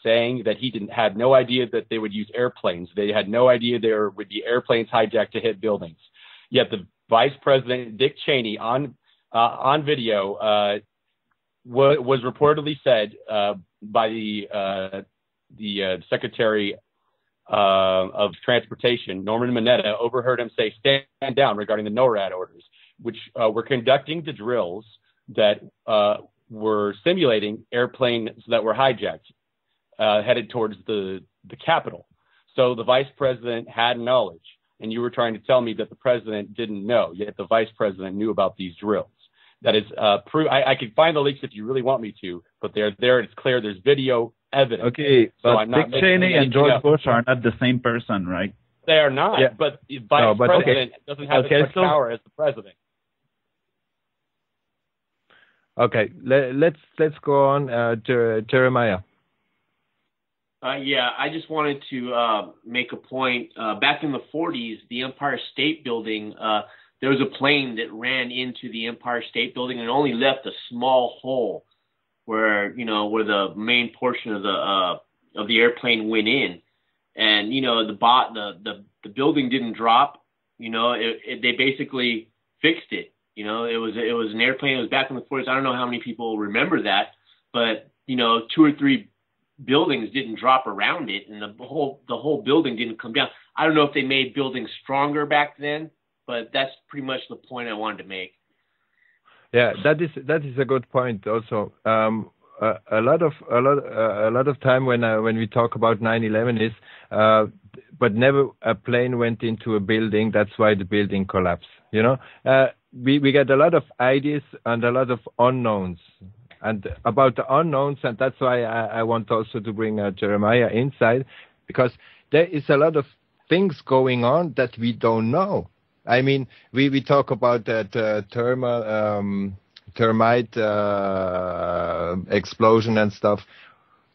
saying that he had no idea that they would use airplanes. They had no idea there would be airplanes hijacked to hit buildings. Yet the Vice President Dick Cheney on video was reportedly said by the Secretary of Transportation, Norman Mineta, overheard him say stand down regarding the NORAD orders, which were conducting the drills that were simulating airplanes that were hijacked. Headed towards the Capitol. So the vice president had knowledge, and you were trying to tell me that the president didn't know, yet the vice president knew about these drills. That is I can find the leaks if you really want me to, but they're there. It's clear. There's video evidence. Okay, but Dick Cheney and George Bush are not the same person, right? They are not, but the vice president doesn't have as much power as the president. Okay, let's go on, Jeremiah. I just wanted to make a point. Back in the 40s, the Empire State Building, there was a plane that ran into the Empire State Building and only left a small hole where the main portion of the airplane went in. And the building didn't drop. They basically fixed it. It was an airplane. It was back in the 40s. I don't know how many people remember that, but 2 or 3 buildings didn't drop around it, and the whole building didn't come down. I don't know if they made buildings stronger back then, but that's pretty much the point I wanted to make. Yeah, that is a good point. Also, a lot of time when we talk about 9/11 is, but never a plane went into a building. That's why the building collapsed. we get a lot of ideas and a lot of unknowns. And about the unknowns, and that's why I want also to bring Jeremiah inside, because there is a lot of things going on that we don't know. I mean, we talk about that termite explosion and stuff.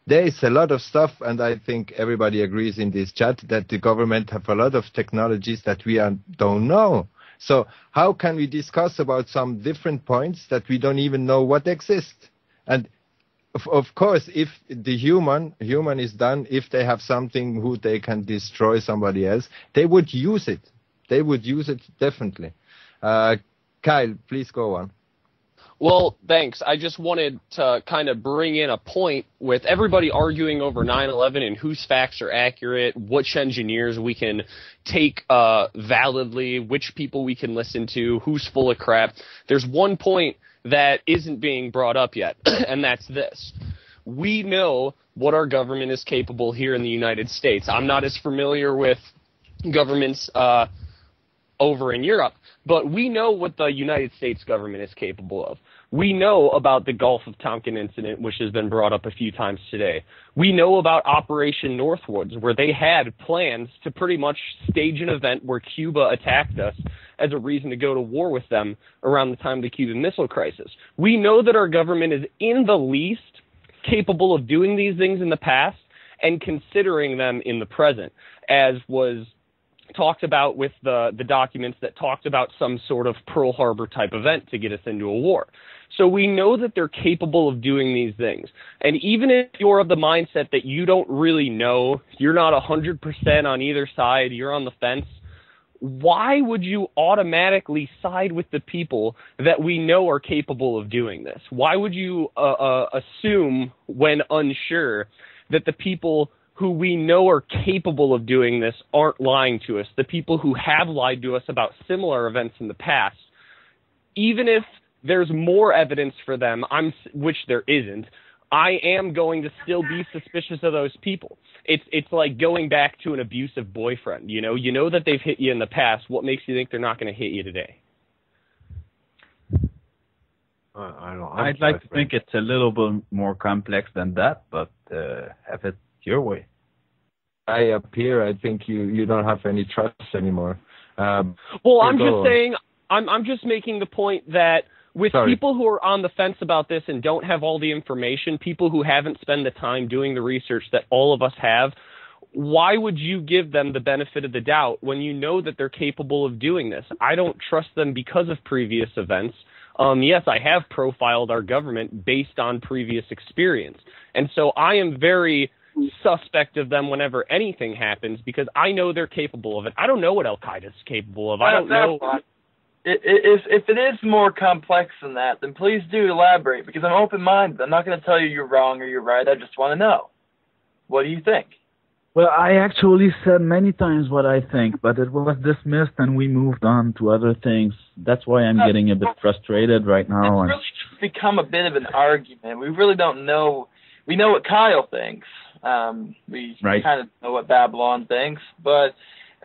There is a lot of stuff, and I think everybody agrees in this chat that the government have a lot of technologies that we don't know. So how can we discuss about some different points that we don't even know what exist? And of course, if the human is done, if they have something who they can destroy somebody else, they would use it. They would use it definitely. Kyle, please go on. Well, thanks. I just wanted to kind of bring in a point with everybody arguing over 9/11 and whose facts are accurate, which engineers we can take validly, which people we can listen to, who's full of crap. There's one point that isn't being brought up yet, and that's this. We know what our government is capable here in the United States. I'm not as familiar with governments over in Europe, but we know what the United States government is capable of. We know about the Gulf of Tonkin incident, which has been brought up a few times today. We know about Operation Northwoods, where they had plans to pretty much stage an event where Cuba attacked us as a reason to go to war with them around the time of the Cuban Missile Crisis. We know that our government is in the least capable of doing these things in the past and considering them in the present, as was talked about with the documents that talked about some sort of Pearl Harbor type event to get us into a war. So we know that they're capable of doing these things. And even if you're of the mindset that you don't really know, you're not 100% on either side, you're on the fence, why would you automatically side with the people that we know are capable of doing this? Why would you assume, when unsure, that the people who we know are capable of doing this aren't lying to us, the people who have lied to us about similar events in the past? Even if there's more evidence for them, which there isn't, I am going to still be suspicious of those people. It's like going back to an abusive boyfriend. You know that they've hit you in the past. What makes you think they're not going to hit you today? I'd like to think it's a little bit more complex than that, but have it your way. I think you don't have any trust anymore. Well, I'm just saying, I'm just making the point that with people who are on the fence about this and don't have all the information, people who haven't spent the time doing the research that all of us have, why would you give them the benefit of the doubt when you know that they're capable of doing this? I don't trust them because of previous events. Yes, I have profiled our government based on previous experience. And so I am very suspect of them whenever anything happens because I know they're capable of it. I don't know what Al-Qaeda is capable of. I don't know. If it is more complex than that, then please do elaborate, because I'm open-minded. I'm not going to tell you you're wrong or you're right. I just want to know. What do you think? Well, I actually said many times what I think, but it was dismissed and we moved on to other things. That's why I'm getting a bit frustrated right now. It's really just become a bit of an argument. We really don't know. We know what Kyle thinks. We kind of know what Babylon thinks, but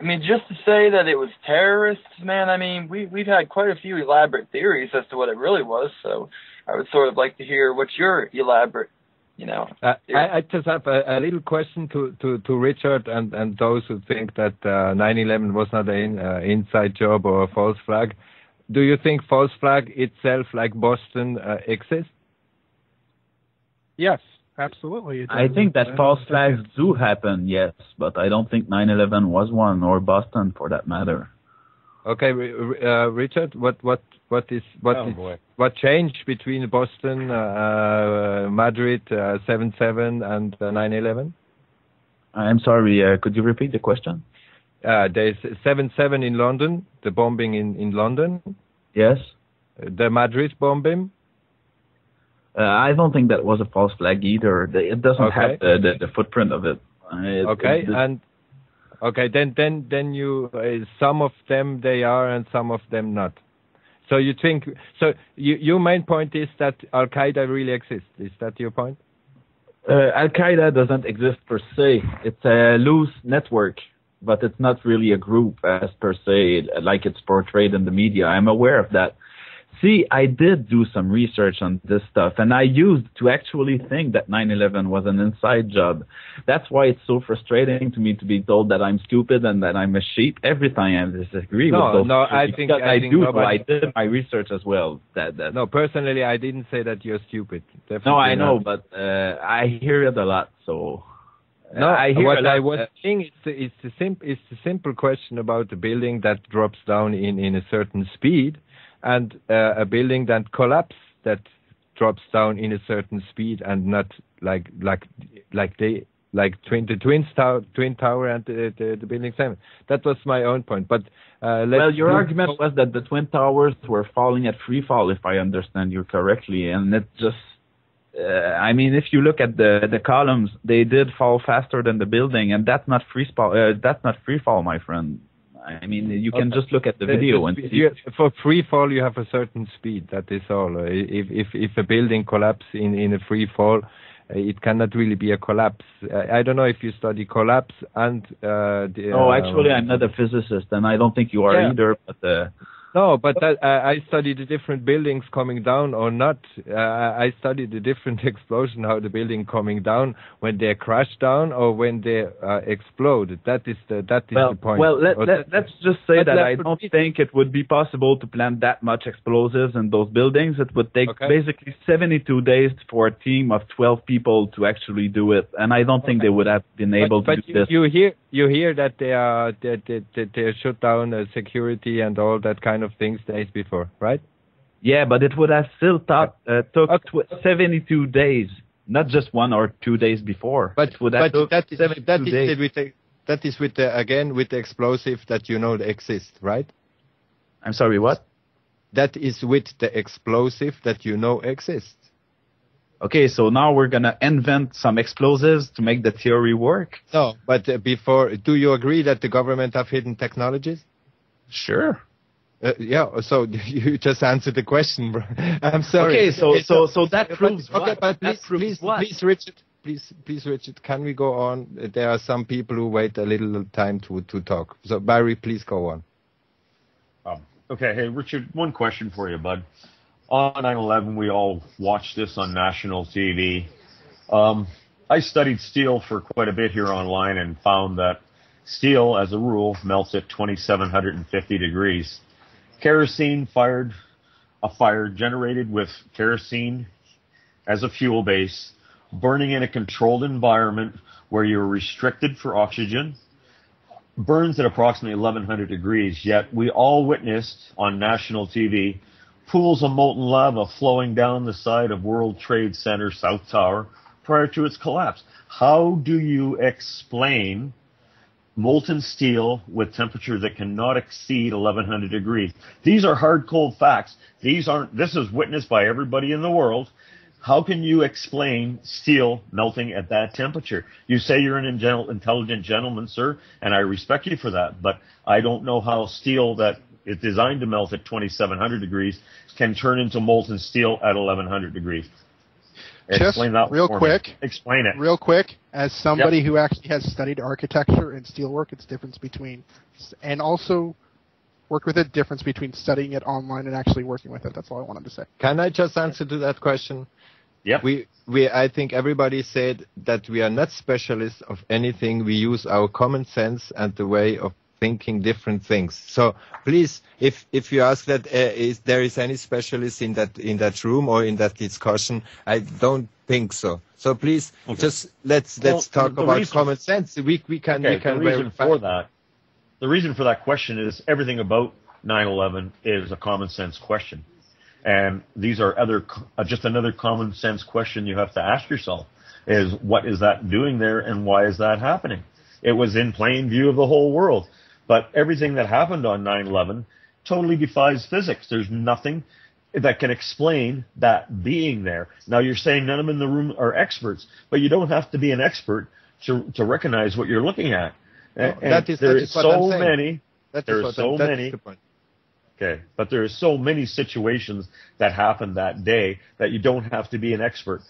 I mean, just to say that it was terrorists, man, I mean, we've had quite a few elaborate theories as to what it really was, so I would sort of like to hear what's your elaborate, I just have a little question to Richard and those who think that 9/11 was not an inside job or a false flag. Do you think false flag itself, like Boston, exists? Yes. Absolutely. I think that false flags do happen, yes, but I don't think 9/11 was one, or Boston for that matter. Okay, Richard, what changed between Boston, Madrid, 7/7, and 9/11? I'm sorry. Could you repeat the question? There's 7/7 in London, the bombing in London. Yes. The Madrid bombing. I don't think that was a false flag either. It doesn't have the footprint of it. Then you some of them they are and some of them not. So you think your main point is that Al Qaeda really exists. Is that your point? Al Qaeda doesn't exist per se. It's a loose network but it's not really a group as per se, like it's portrayed in the media. I'm aware of that. See, I did do some research on this stuff, and I used to actually think that 9/11 was an inside job. That's why it's so frustrating to me to be told that I'm stupid and that I'm a sheep every time I disagree with those. No, I did my research as well. No, personally, I didn't say that you're stupid. Definitely no, I know, not. but I hear it a lot, so. No, I hear what a lot, I was saying it's the simple question about the building that drops down in a certain speed, and a building that collapses that drops down in a certain speed, and not like the Twin Tower and the Building 7. That was my own point. But your argument was that the Twin Towers were falling at free fall, if I understand you correctly, and it just. I mean, if you look at the columns, they did fall faster than the building, and that's not free fall. That's not free fall, my friend. I mean, you can just look at the video and see. For free fall, you have a certain speed. That is all. If a building collapses in a free fall, it cannot really be a collapse. I don't know if you study collapse and. Actually, I'm not a physicist, and I don't think you are either. But. No, but I studied the different buildings coming down or not. I studied the different explosion, how the building coming down, when they crash down or when they explode. That is the point. Well, let's just say that I don't think it would be possible to plant that much explosives in those buildings. It would take basically 72 days for a team of 12 people to actually do it, and I don't think they would have been able to do this. You hear that they shut down security and all that kind of things days before, right? Yeah, but it would have still took 72 days, not just 1 or 2 days before. But that is with the explosive that you know exists, right? I'm sorry, what? That is with the explosive that you know exists. Okay, so now we're going to invent some explosives to make the theory work? No, but before, do you agree that the government have hidden technologies? Sure. So you just answered the question, bro. I'm sorry. Okay, so that proves what? Okay, but please, Richard, can we go on? There are some people who wait a little time to talk. So Barry, please go on. Okay, hey Richard, one question for you, bud. On 9/11, we all watched this on national TV. I studied steel for quite a bit here online and found that steel, as a rule, melts at 2,750 degrees. Kerosene a fire generated with kerosene as a fuel base, burning in a controlled environment where you're restricted for oxygen, burns at approximately 1,100 degrees, yet we all witnessed on national TV pools of molten lava flowing down the side of World Trade Center South Tower prior to its collapse. How do you explain molten steel with temperatures that cannot exceed 1,100 degrees? These are hard, cold facts. This is witnessed by everybody in the world. How can you explain steel melting at that temperature? You say you're an intelligent gentleman, sir, and I respect you for that, but I don't know how steel that is designed to melt at 2,700 degrees can turn into molten steel at 1,100 degrees. Explain that real quick. Explain it. Real quick, as somebody who actually has studied architecture and steelwork, it's difference between, and also worked with it, difference between studying it online and actually working with it. That's all I wanted to say. Can I just answer to that question? Yeah. I think everybody said that we are not specialists of anything. We use our common sense and the way of thinking different things. So please, if you ask that there is any specialist in that room or in that discussion, I don't think so. So please, just let's talk about common sense. We can verify. The reason for that question is everything about 9/11 is a common sense question, and these are just another common sense question you have to ask yourself: is what is that doing there, and why is that happening? It was in plain view of the whole world. But everything that happened on 9/11 totally defies physics. There's nothing that can explain that being there. Now, you're saying none of them in the room are experts, but you don't have to be an expert to recognize what you're looking at. There are so many. Okay, but there are so many situations that happened that day that you don't have to be an expert.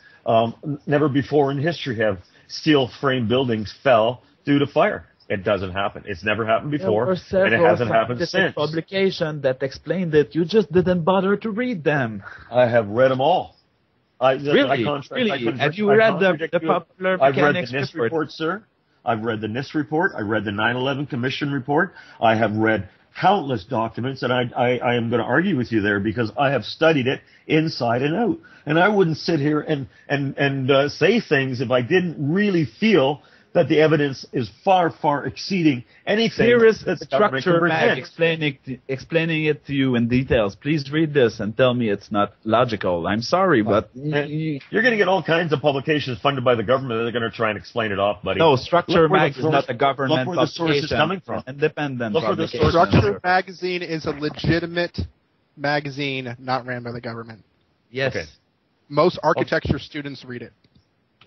Never before in history have steel frame buildings fell due to fire. It doesn't happen. It's never happened before, There were several and it hasn't happened since. publications that explained it. You just didn't bother to read them. I have read them all. Really? Have you read the popular I've read the mechanics NIST report? report, sir. I've read the NIST report. I read the 9/11 Commission report. I have read countless documents, and I am going to argue with you there because I have studied it inside and out. And I wouldn't sit here and say things if I didn't really feel that the evidence is far, far exceeding anything. Here is that the government can structure mag present. explaining it to you in details. Please read this and tell me it's not logical. I'm sorry, but You're going to get all kinds of publications funded by the government that are going to try and explain it off, buddy. no, Structure Look where Mag the is source- not a government Look where the source is publication. coming from. Independent Look where the publication. source Structure Magazine is a legitimate magazine, not ran by the government. Yes. Okay. Most architecture students read it,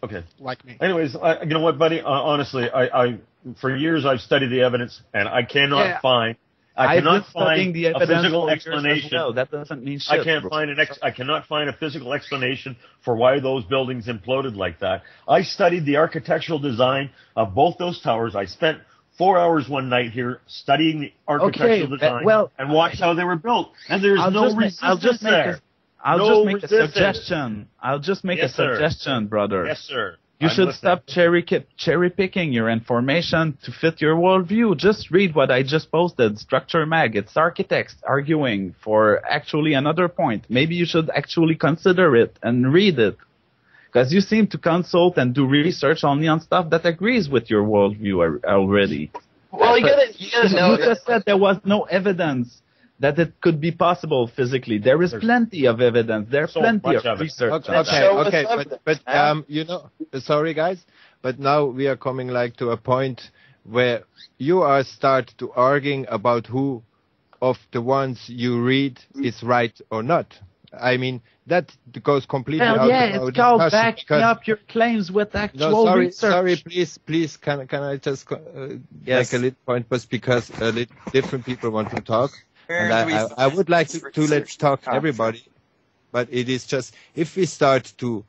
Okay. like me. Anyways, you know what, buddy? Honestly, I for years I've studied the evidence, and I cannot find. I I've been cannot studying find the a evidence physical for years as explanation. well. That doesn't mean shit. I can't find I cannot find a physical explanation for why those buildings imploded like that. I studied the architectural design of both those towers. I spent 4 hours one night here studying the architectural design and watched how they were built. And there's I'll just make a suggestion. I'll just make Yes, a sir. suggestion, brother. Yes, sir. You I'm should listening. stop cherry picking your information to fit your worldview. Just read what I just posted. Structure Mag. It's architects arguing for actually another point. Maybe you should actually consider it and read it. Because you seem to consult and do research only on stuff that agrees with your worldview already. Well, you gotta know You just said there was no evidence that it could be possible physically. There is plenty of evidence. There's plenty of research. Okay, but you know, sorry guys, but now we are coming like to a point where you are start to arguing about who of the ones you read is right or not. I mean, that goes completely out of our it's called discussion backing because- up your claims with actual No, sorry, research. please, can I just make a little point, but because different people want to talk, and I would like to let talk everybody, but it is just, if we start to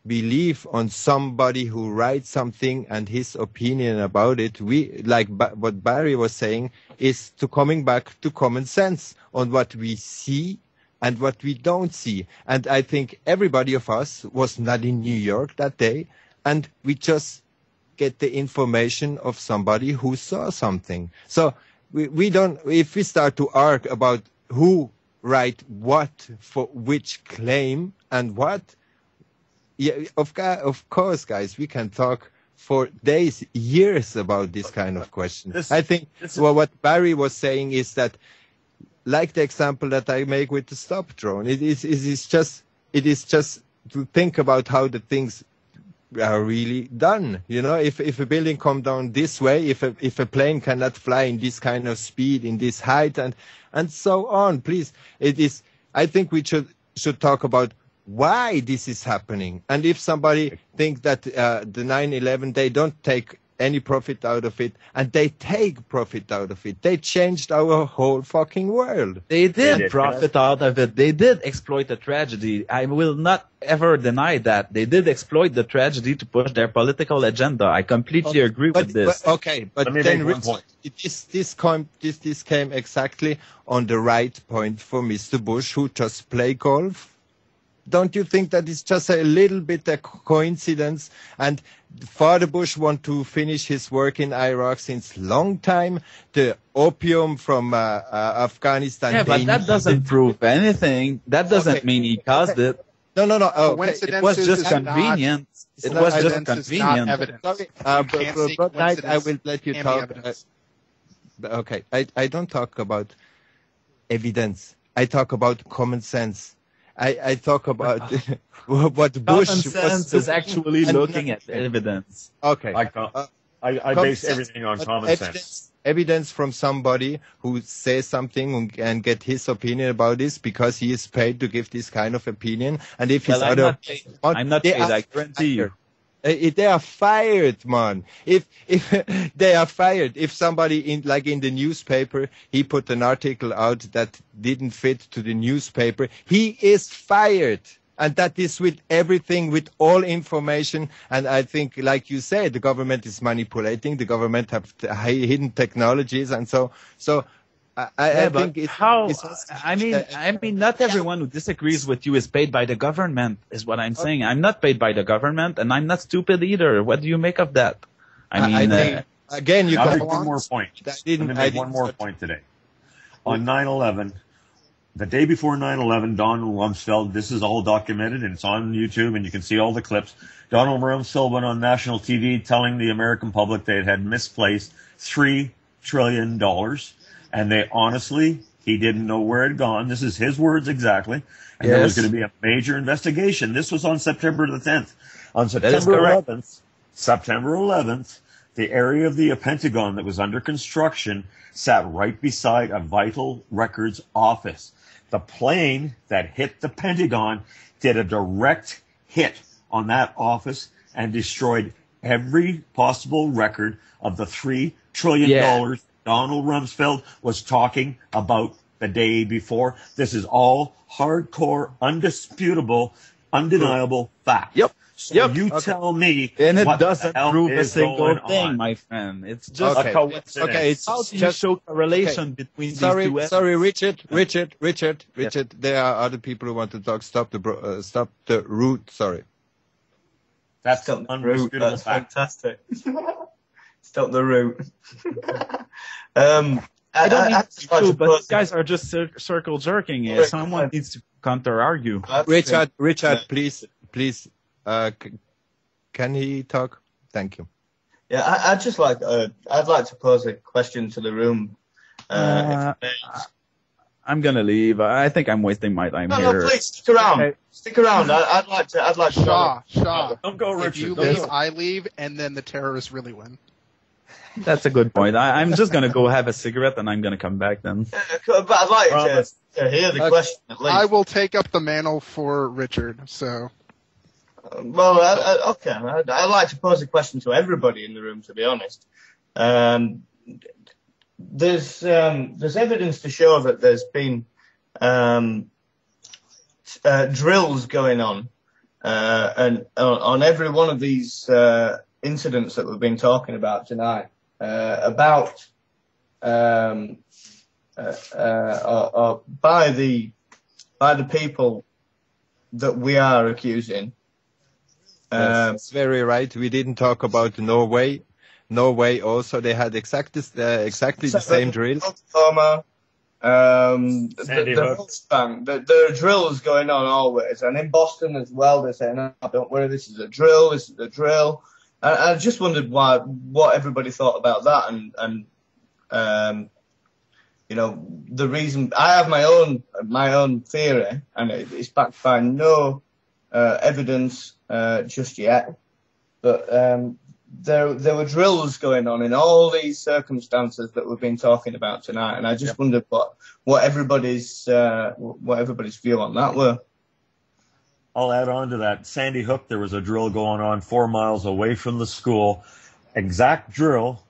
believe on somebody who writes something and his opinion about it, we, like what Barry was saying, is to coming back to common sense on what we see and what we don't see. And I think everybody of us was not in New York that day, and we just get the information of somebody who saw something. So we don't, if we start to argue about who write what for which claim and what, yeah, of course, guys, we can talk for days, years about this kind of question. I think what Barry was saying is that, like the example that I make with the stop drone, it is just to think about how the things are really done. You know, if a building come down this way, if a plane cannot fly in this kind of speed, in this height, and so on. Please, it is. I think we should talk about why this is happening. And if somebody think that the 9/11, they don't take any profit out of it, and they take profit out of it. They changed our whole fucking world. They did profit out of it. They did exploit the tragedy. I will not ever deny that. They did exploit the tragedy to push their political agenda. I completely agree with this. But then this came exactly on the right point for Mr. Bush, who just play golf. Don't you think that it's just a little bit a coincidence? And Father Bush want to finish his work in Iraq since long time. The opium from Afghanistan. Yeah, but that doesn't prove anything. That doesn't mean he caused it. No. It was just convenient. It was just convenient. Sorry, I will let you talk. Okay, I don't talk about evidence. I talk about common sense. I talk about what Bush common sense is actually looking at evidence. Okay. I base everything on common sense. Evidence from somebody who says something and get his opinion about this because he is paid to give this kind of opinion. And if his other, I'm not paid. I guarantee you. They are fired, man. If they are fired, if somebody in the newspaper, he put an article out that didn't fit to the newspaper, he is fired. And that is with everything, with all information. And I think, like you said, the government is manipulating. The government have hidden technologies, and so I think I mean, not everyone who disagrees with you is paid by the government, is what I'm saying. I'm not paid by the government, and I'm not stupid either. What do you make of that? I mean, again, you I'll can make one more point. Let me make one more point today. On 9/11. The day before 9/11, Donald Rumsfeld, this is all documented and it's on YouTube and you can see all the clips. Donald Rumsfeld went on national TV telling the American public they had misplaced $3 trillion. And he didn't know where it had gone. This is his words exactly. And there was going to be a major investigation. This was on September the 10th. On September 11th, the area of the Pentagon that was under construction sat right beside a vital records office. The plane that hit the Pentagon did a direct hit on that office and destroyed every possible record of the $3 trillion Donald Rumsfeld was talking about the day before. This is all hardcore, undisputable, undeniable fact. Yep. So you tell me, and it what doesn't the hell prove a is single going thing, on? my friend. It's just a coincidence. Okay, it's how do you show a relation between these two ends? Sorry, Richard. There are other people who want to talk. Stop the route. Sorry. That's undisputable. That's fantastic. Stop the route. I don't need to, but these guys are just circle jerking here. Someone needs to counter-argue. Richard, please. Can he talk? Thank you. Yeah, I'd like to pose a question to the room. I'm gonna leave. I think I'm wasting my time here. No, please stick around. Okay. Stick around. I'd like to. Shaw. Don't go, Richard. If you leave, I leave, and then the terrorists really win. That's a good point. I'm just gonna go have a cigarette, and I'm gonna come back then. But I'd like to hear the question at least. I will take up the mantle for Richard. So. Well, okay. I'd like to pose a question to everybody in the room, to be honest. There's evidence to show that there's been drills going on, and on every one of these incidents that we've been talking about tonight, about by the people that we are accusing. That's very right. We didn't talk about Norway. Norway also, they had exactly the same drills. Oklahoma, the whole span. There are drills going on always, and in Boston as well. They're saying, "No, don't worry, this is a drill. This is a drill." And I just wondered what everybody thought about that, and the reason. I have my own theory, and it's backed by no evidence just yet, but there were drills going on in all these circumstances that we've been talking about tonight, and I just wondered what everybody's view on that were. I'll add on to that. Sandy Hook, there was a drill going on 4 miles away from the school. Exact drill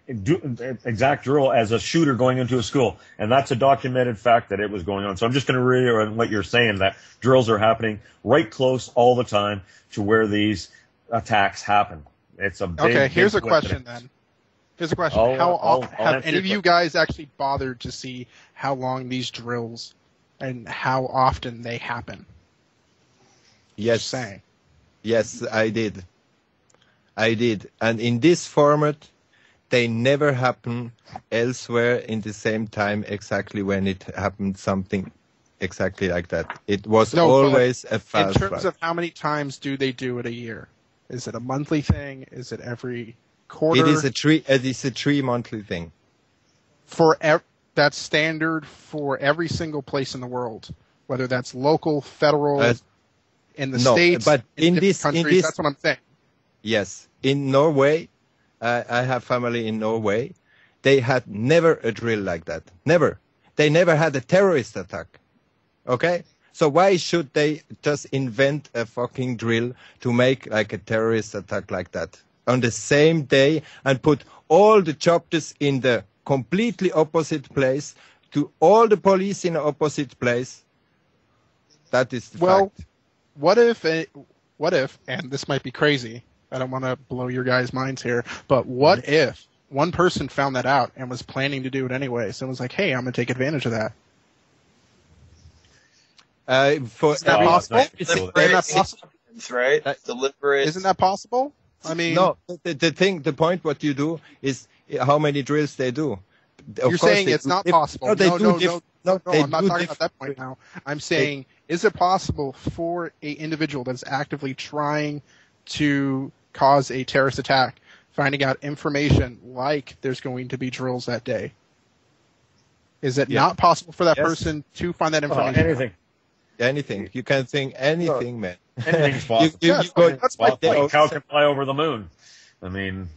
as a shooter going into a school, and that's a documented fact that it was going on. So I'm just going to reiterate what you're saying, that drills are happening right close all the time to where these attacks happen. It's a big, okay. Here's big a question then. Here's a question. Have any of you guys actually bothered to see how long these drills and how often they happen? Yes. Just saying. Yes, I did. And in this format, they never happen elsewhere in the same time exactly when it happened something exactly like that. It was always a fast in terms of how many times do they do it a year? Is it a monthly thing? Is it every quarter? It is a 3 monthly thing. That's standard for every single place in the world, whether that's local, federal, in the states, but in this countries. That's what I'm saying. Yes, in Norway, I have family in Norway. They had never a drill like that. Never. They never had a terrorist attack. Okay? So why should they just invent a fucking drill to make like a terrorist attack like that on the same day and put all the chopters in the completely opposite place, to all the police in the opposite place? That is the fact. what if, and this might be crazy, I don't want to blow your guys' minds here, but what if one person found that out and was planning to do it anyway, so it was like, hey, I'm going to take advantage of that? Is that possible? Isn't that possible? Right? Deliberate. Isn't that possible? I mean, no. The point what you do is how many drills they do. You're saying it's not possible. No, I'm not talking about that point now. I'm saying, is it possible for an individual that's actively trying to cause a terrorist attack, finding out information like there's going to be drills that day? Is it not possible for that person to find that information? Anything. You can think anything, man. Anything's possible. That's my point. Cow can fly over the moon. I mean,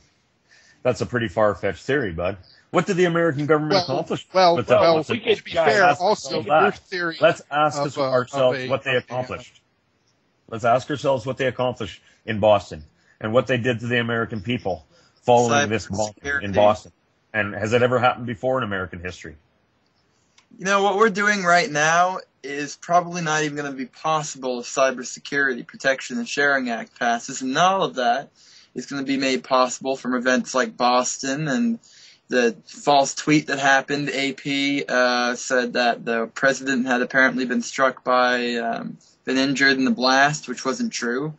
that's a pretty far-fetched theory, bud. What did the American government accomplish? To be fair, also your theory. Let's ask ourselves what they accomplished. Let's ask ourselves what they accomplished in Boston and what they did to the American people following this bombing in Boston. And has it ever happened before in American history? You know, what we're doing right now is probably not even going to be possible if Cybersecurity Protection and Sharing Act passes, and all of that is going to be made possible from events like Boston and the false tweet that happened. AP said that the president had apparently been struck by, been injured in the blast, which wasn't true.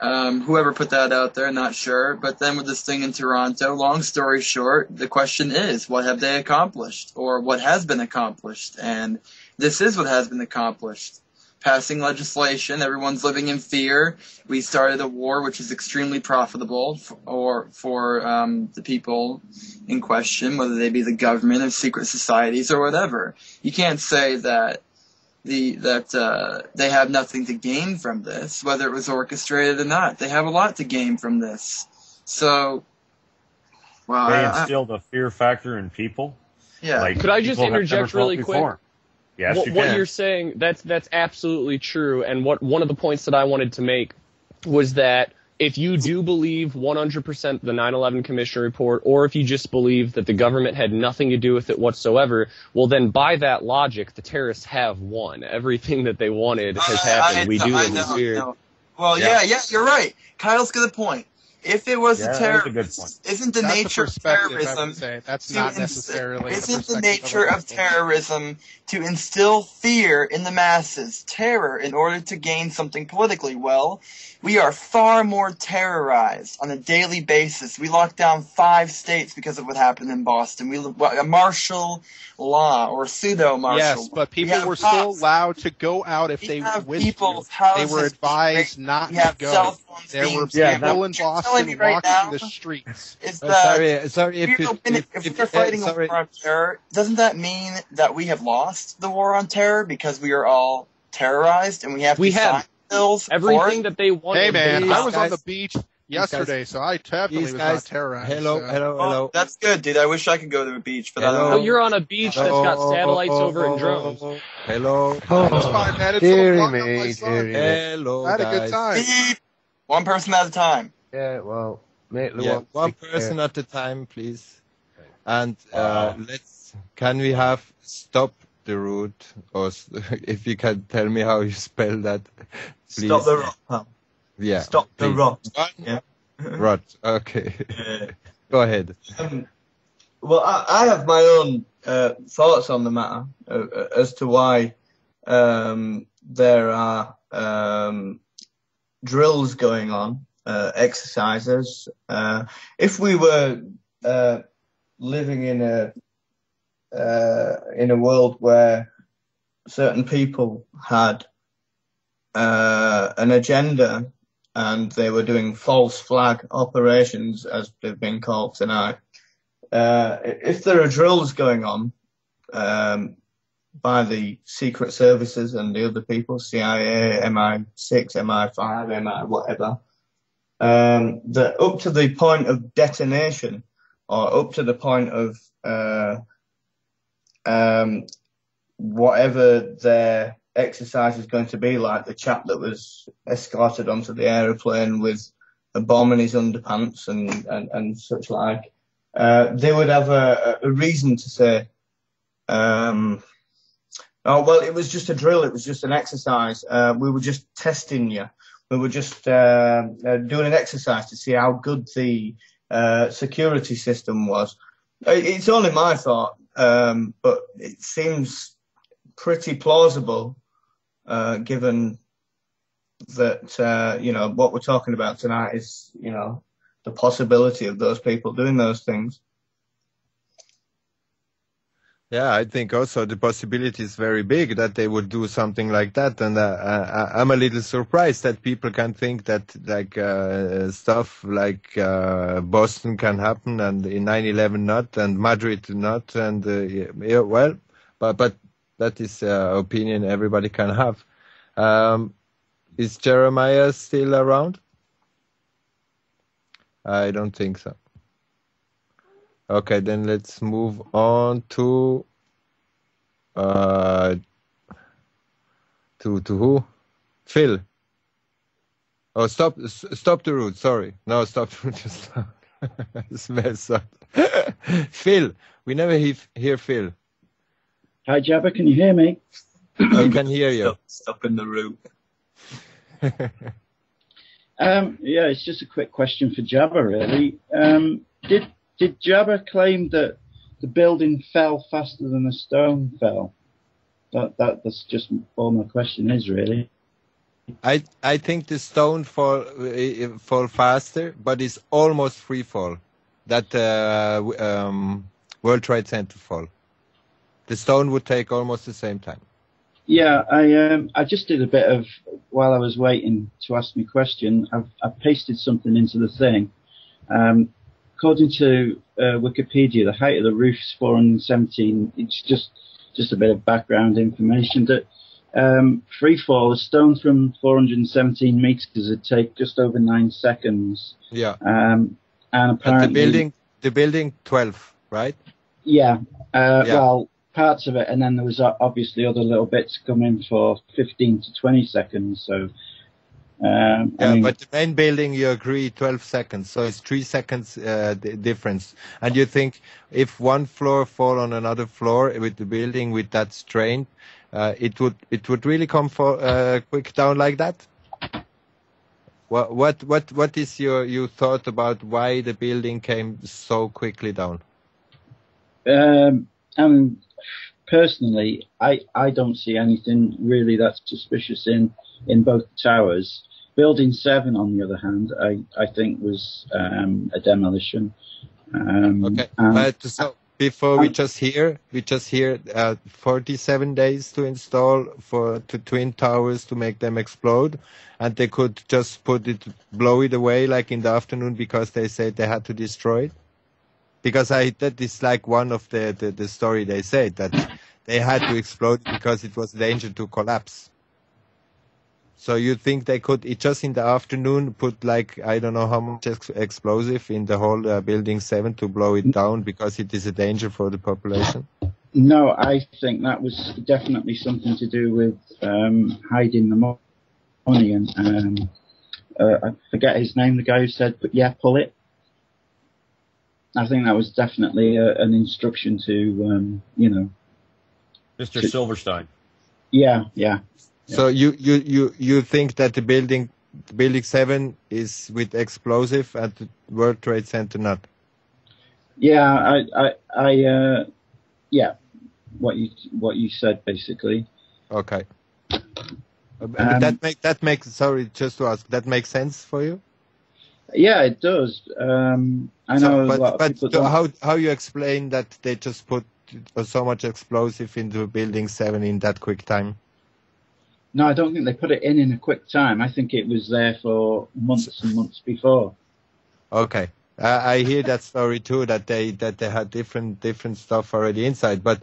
Whoever put that out there, not sure. But then with this thing in Toronto, long story short, the question is, what have they accomplished? Or what has been accomplished? And this is what has been accomplished. Passing legislation, everyone's living in fear. We started a war which is extremely profitable for the people in question, whether they be the government or secret societies or whatever. You can't say that they have nothing to gain from this, whether it was orchestrated or not. They have a lot to gain from this. So, well, they instilled a fear factor in people. Yeah. Like, could I just interject really quick? Yes, you can. What you're saying, that's absolutely true. And one of the points that I wanted to make was that if you do believe 100% the 9/11 Commission report, or if you just believe that the government had nothing to do with it whatsoever, well, then by that logic, the terrorists have won. Everything that they wanted has happened. We do live in fear. Well, yeah, you're right. Kyle's got a point. If it was a terrorist, isn't the nature of terrorism? That's not necessarily. Isn't the nature of terrorism to instill fear in the masses, terror, in order to gain something politically? Well, we are far more terrorized on a daily basis. We locked down 5 states because of what happened in Boston. A martial law or pseudo-martial. Yes, but people were still allowed to go out if they wished to. They were advised not to go. There were people in Boston walking the streets. Sorry. If we're fighting a war on terror, doesn't that mean that we have lost the war on terror because we are all terrorized and we have to sign bills? Everything that they wanted. Hey man, I was on the beach yesterday, so I definitely was not terrorized. Hello. That's good, dude. I wish I could go to a beach, but I don't know. You're on a beach that's got satellites over and drones. Hello. It's fine, man. It's Hello, I had a good time. Beep. One person at a time. Yeah, well, one person at a time, please. And can we have stop the route, or if you can tell me how you spell that, please. Stop the rot, pal. Yeah. Stop the rot. Yeah. Rot. Okay. Go ahead. Well, I have my own thoughts on the matter as to why there are drills going on, exercises. If we were living in a world where certain people had an agenda and they were doing false flag operations, as they've been called tonight, if there are drills going on by the secret services and the other people, CIA, MI6, MI5, MI whatever, that up to the point of detonation or up to the point of whatever their exercise is going to be, like the chap that was escorted onto the aeroplane with a bomb in his underpants and such like, they would have a reason to say, Oh, well, it was just a drill. It was just an exercise. We were just testing you. We were just doing an exercise to see how good the security system was. It's only my thought, but it seems pretty plausible, given that, what we're talking about tonight is, the possibility of those people doing those things. Yeah, I think also the possibility is very big that they would do something like that, and I'm a little surprised that people can think that stuff like Boston can happen and in 9/11 not, and Madrid not, and but that is opinion everybody can have. Is Jeremiah still around? I don't think so. Okay, then let's move on to who? Phil. Oh, stop the route. Sorry, no, stop the route. Just it's messed up. Phil, we never hear Phil. Hi, Jaba, can you hear me? I can hear you. Stop in the route. Yeah, it's just a quick question for Jaba, really. Did Jaba claim that the building fell faster than a stone fell? That's just all my question is, really. I think the stone fall faster, but it's almost free fall. That World Trade Center fall. The stone would take almost the same time. Yeah, I just did a bit of, while I was waiting to ask my question, I pasted something into the thing. According to Wikipedia, the height of the roof is 417. It's just a bit of background information that free fall, a stone from 417 meters would take just over 9 seconds. Yeah. And apparently the building 12, right? Yeah. Well, parts of it, and then there was obviously other little bits coming for 15 to 20 seconds. So. But the main building, you agree, 12 seconds. So it's 3 seconds difference. And you think if one floor fall on another floor with the building with that strain, it would really come for quick down like that? What is your thought about why the building came so quickly down? Personally, I don't see anything really that's suspicious in both towers. Building 7, on the other hand, I think was a demolition. Okay, so before we just hear 47 days to install for twin towers to make them explode, and they could just blow it away like in the afternoon because they said they had to destroy it. Because that is like one of the story they said that they had to explode because it was danger to collapse. So you think they could just in the afternoon put like I don't know how much explosive in the whole building 7 to blow it down because it is a danger for the population? No, I think that was definitely something to do with hiding the money, and I forget his name, the guy who said, but yeah, pull it. I think that was definitely an instruction to, Mr. Silverstein. Yeah. So you think that the building 7 is with explosive and the World Trade Center not? Yeah, yeah. What you said basically. Okay. That makes. Sorry, just to ask. That makes sense for you? Yeah, it does. I know a lot of people don't. How you explain that they just put so much explosive into building 7 in that quick time? No, I don't think they put it in a quick time. I think it was there for months and months before. Okay, I hear that story too. That they had different stuff already inside. But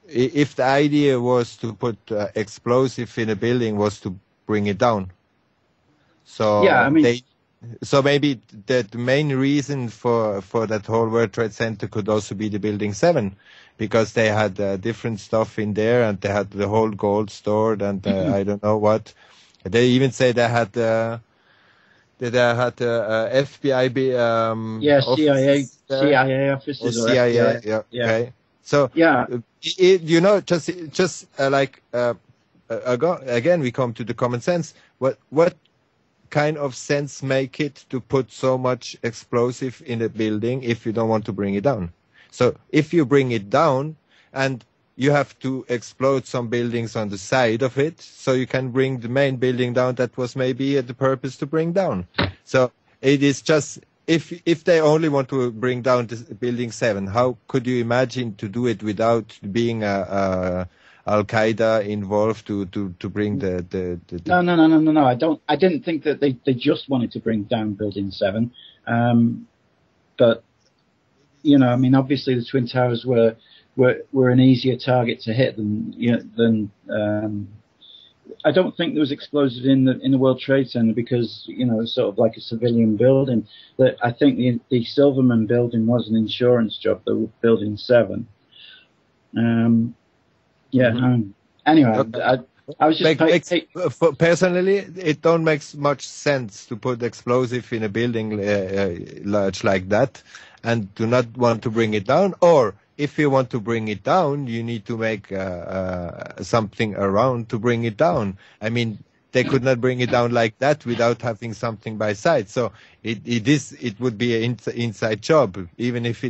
if the idea was to put explosive in a building, was to bring it down. So yeah, I mean. So maybe the main reason for that whole World Trade Center could also be the Building 7, because they had different stuff in there and they had the whole gold stored and I don't know what. They even say they had FBI. CIA offices or CIA. FBI. Yeah. Okay. So yeah, again, we come to the common sense. What kind of sense make it to put so much explosive in a building if you don't want to bring it down? So if you bring it down and you have to explode some buildings on the side of it, so you can bring the main building down that was maybe the purpose to bring down. So it is just, if they only want to bring down this building 7, how could you imagine to do it without being Al-Qaeda involved to bring the No. I didn't think that they just wanted to bring down Building 7. But, you know, I mean, obviously the Twin Towers were an easier target to hit than I don't think there was explosives in the World Trade Center because, you know, it's sort of like a civilian building. That I think the Silverman building was an insurance job, the Building 7. Anyway, okay. I was just personally, it don't make much sense to put explosive in a building large like that, and do not want to bring it down. Or if you want to bring it down, you need to make something around to bring it down. I mean, they could not bring it down like that without having something by side. So it would be an inside job, even if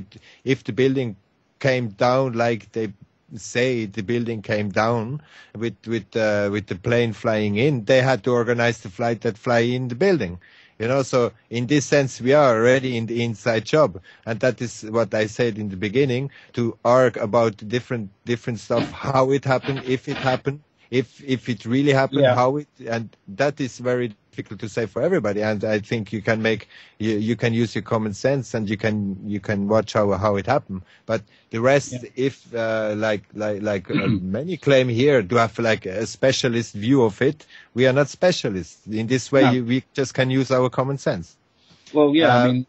the building came down like they say the building came down with the plane flying in. They had to organize the flight that fly in the building. You know, so in this sense, we are already in the inside job, and that is what I said in the beginning, to argue about different stuff, how it happened, if it happened, if it really happened, how it, and that is very difficult to say for everybody. And I think you can you can use your common sense, and you can watch how it happened. But the rest, if many claim here to have like a specialist view of it, we are not specialists. In this way, we just can use our common sense. Well, I mean,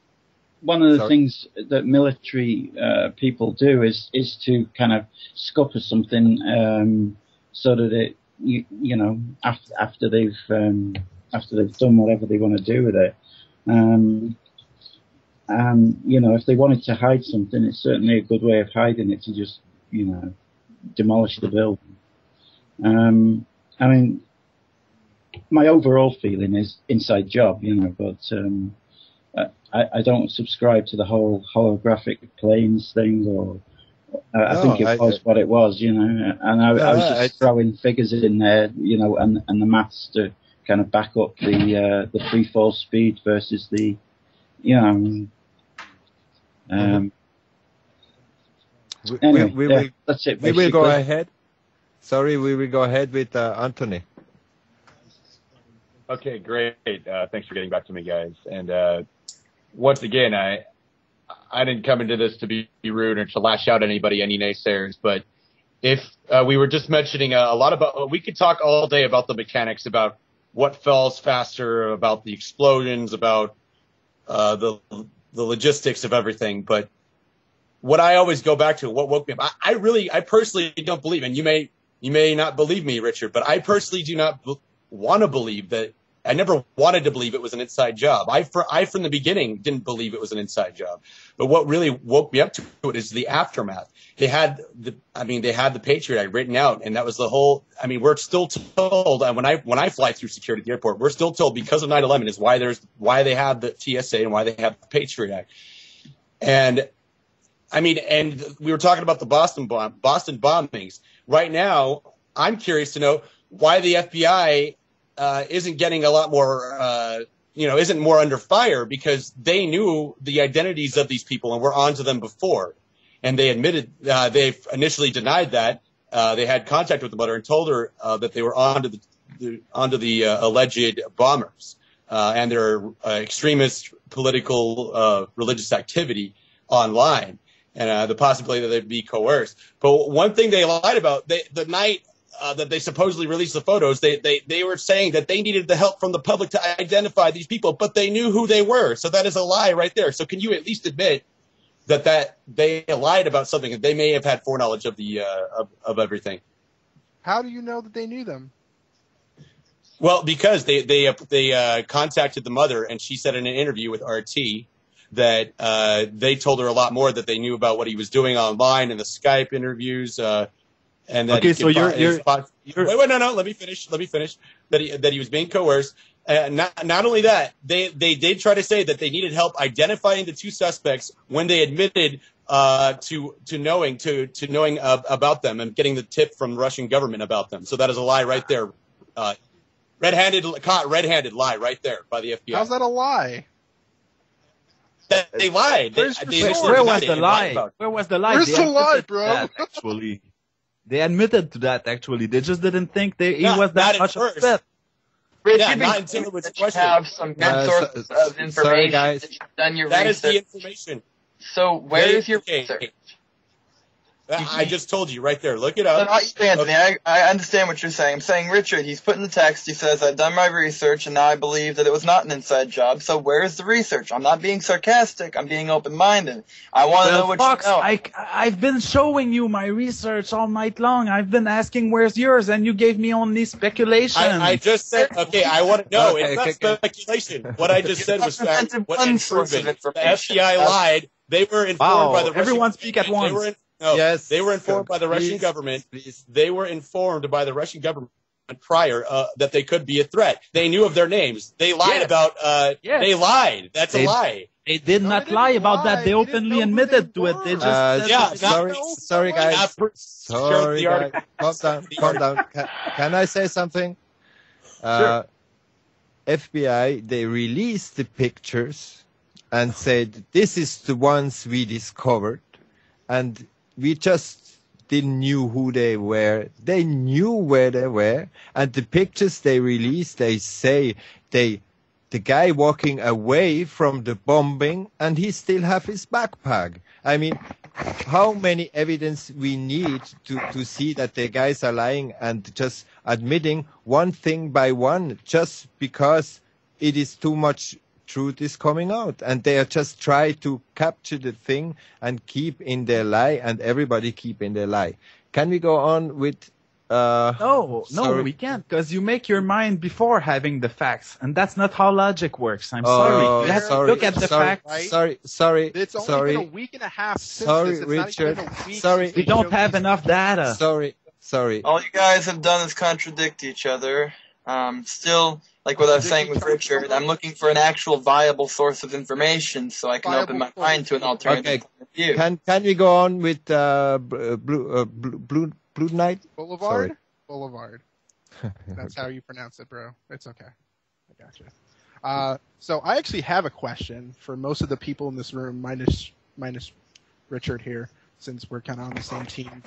one of the things that military people do is to kind of scupper something so that it, you know, after they've done whatever they want to do with it. And, you know, if they wanted to hide something, it's certainly a good way of hiding it to just, you know, demolish the building. I mean, my overall feeling is inside job, you know, but I don't subscribe to the whole holographic planes thing, or I think it was what it was, you know, and I was just throwing figures in there, you know, and the maths to kind of back up the free fall speed versus the, you know, anyway, that's it. We will go ahead. Sorry, we will go ahead with Anthony. Okay, great. Thanks for getting back to me, guys. And once again, I didn't come into this to be rude or to lash out at anybody, any naysayers, but if we were just mentioning a lot about, we could talk all day about the mechanics, about what falls faster, about the explosions, about the logistics of everything. But what I always go back to, what woke me up, I personally don't believe, and you may not believe me, Richard, but I personally do not want to believe that. I never wanted to believe it was an inside job. I from the beginning didn't believe it was an inside job. But what really woke me up to it is the aftermath. They had the Patriot Act written out, and that was the whole. I mean, we're still told, and when I fly through security at the airport, we're still told because of 9/11 is why they have the TSA and why they have the Patriot Act. And I mean, and we were talking about the Boston bombings. Right now, I'm curious to know why the FBI isn't getting a lot more, isn't more under fire, because they knew the identities of these people and were onto them before. And they admitted, they initially denied that. They had contact with the mother and told her that they were onto the alleged bombers and their extremist political religious activity online, and the possibility that they'd be coerced. But one thing they lied about, the night that they supposedly released the photos, they were saying that they needed the help from the public to identify these people, but they knew who they were. So that is a lie right there. So can you at least admit that they lied about something, that they may have had foreknowledge of the of everything? How do you know that they knew them? Well, because they contacted the mother, and she said in an interview with RT that they told her a lot more, that they knew about what he was doing online and the Skype interviews. And that okay, so you're wait, no, let me finish. That he was being coerced. Not only that, they did try to say that they needed help identifying the two suspects when they admitted to knowing about them and getting the tip from the Russian government about them. So that is a lie right there. Caught red-handed lie right there by the FBI. How's that a lie? They lied. Where was the lie? Where was the lie? Where's the lie, bro? That, actually, they admitted to that. Actually, they just didn't think he was that much of a threat. Yeah, not until it was questioned. Have some good sources of information. Sorry, guys. That you've done your that research. Is the information. So where is your research? I just told you right there. Look it up. Anthony, I understand what you're saying. I'm saying, Richard, he's put in the text, he says, I've done my research, and now I believe that it was not an inside job. So where's the research? I'm not being sarcastic. I'm being open-minded. I want to know what Fox, you know. I've been showing you my research all night long. I've been asking where's yours, and you gave me only speculation. I just said, okay, I want to know. It's not speculation. What I just said was fact. What proven. The FBI lied. They were informed by the Russian everyone speak at once. They were informed by the Russian government. They were informed by the Russian government prior that they could be a threat. They knew of their names. They lied about. They lied. That's a lie. They did not lie about that. They openly admitted to it. They just sorry guys. Sorry guys. Calm down. Can I say something? Sure. FBI, they released the pictures and said this is the ones we discovered, and we just didn't knew who they were. They knew where they were, and the pictures they released, they say the guy walking away from the bombing, and he still have his backpack. I mean, how many evidence we need to see that the guys are lying and just admitting one thing by one just because it is too much truth is coming out, and they are just try to capture the thing and keep in their lie, and everybody keep in their lie. Can we go on with No, we can't, because you make your mind before having the facts, and that's not how logic works. I'm sorry. You have to look at the facts. Right? Sorry. It's only been a week and a half since this. It's Richard. Not even a week. Sorry. We don't have enough data. Sorry. All you guys have done is contradict each other. Still, like what I was saying with Richard, I'm looking for an actual viable source of information so I can open my mind to an alternative point of view. Can we go on with Blue Knight? Boulevard? Sorry. Boulevard. That's how you pronounce it, bro. It's okay. I gotcha. So I actually have a question for most of the people in this room, minus Richard here, since we're kind of on the same team.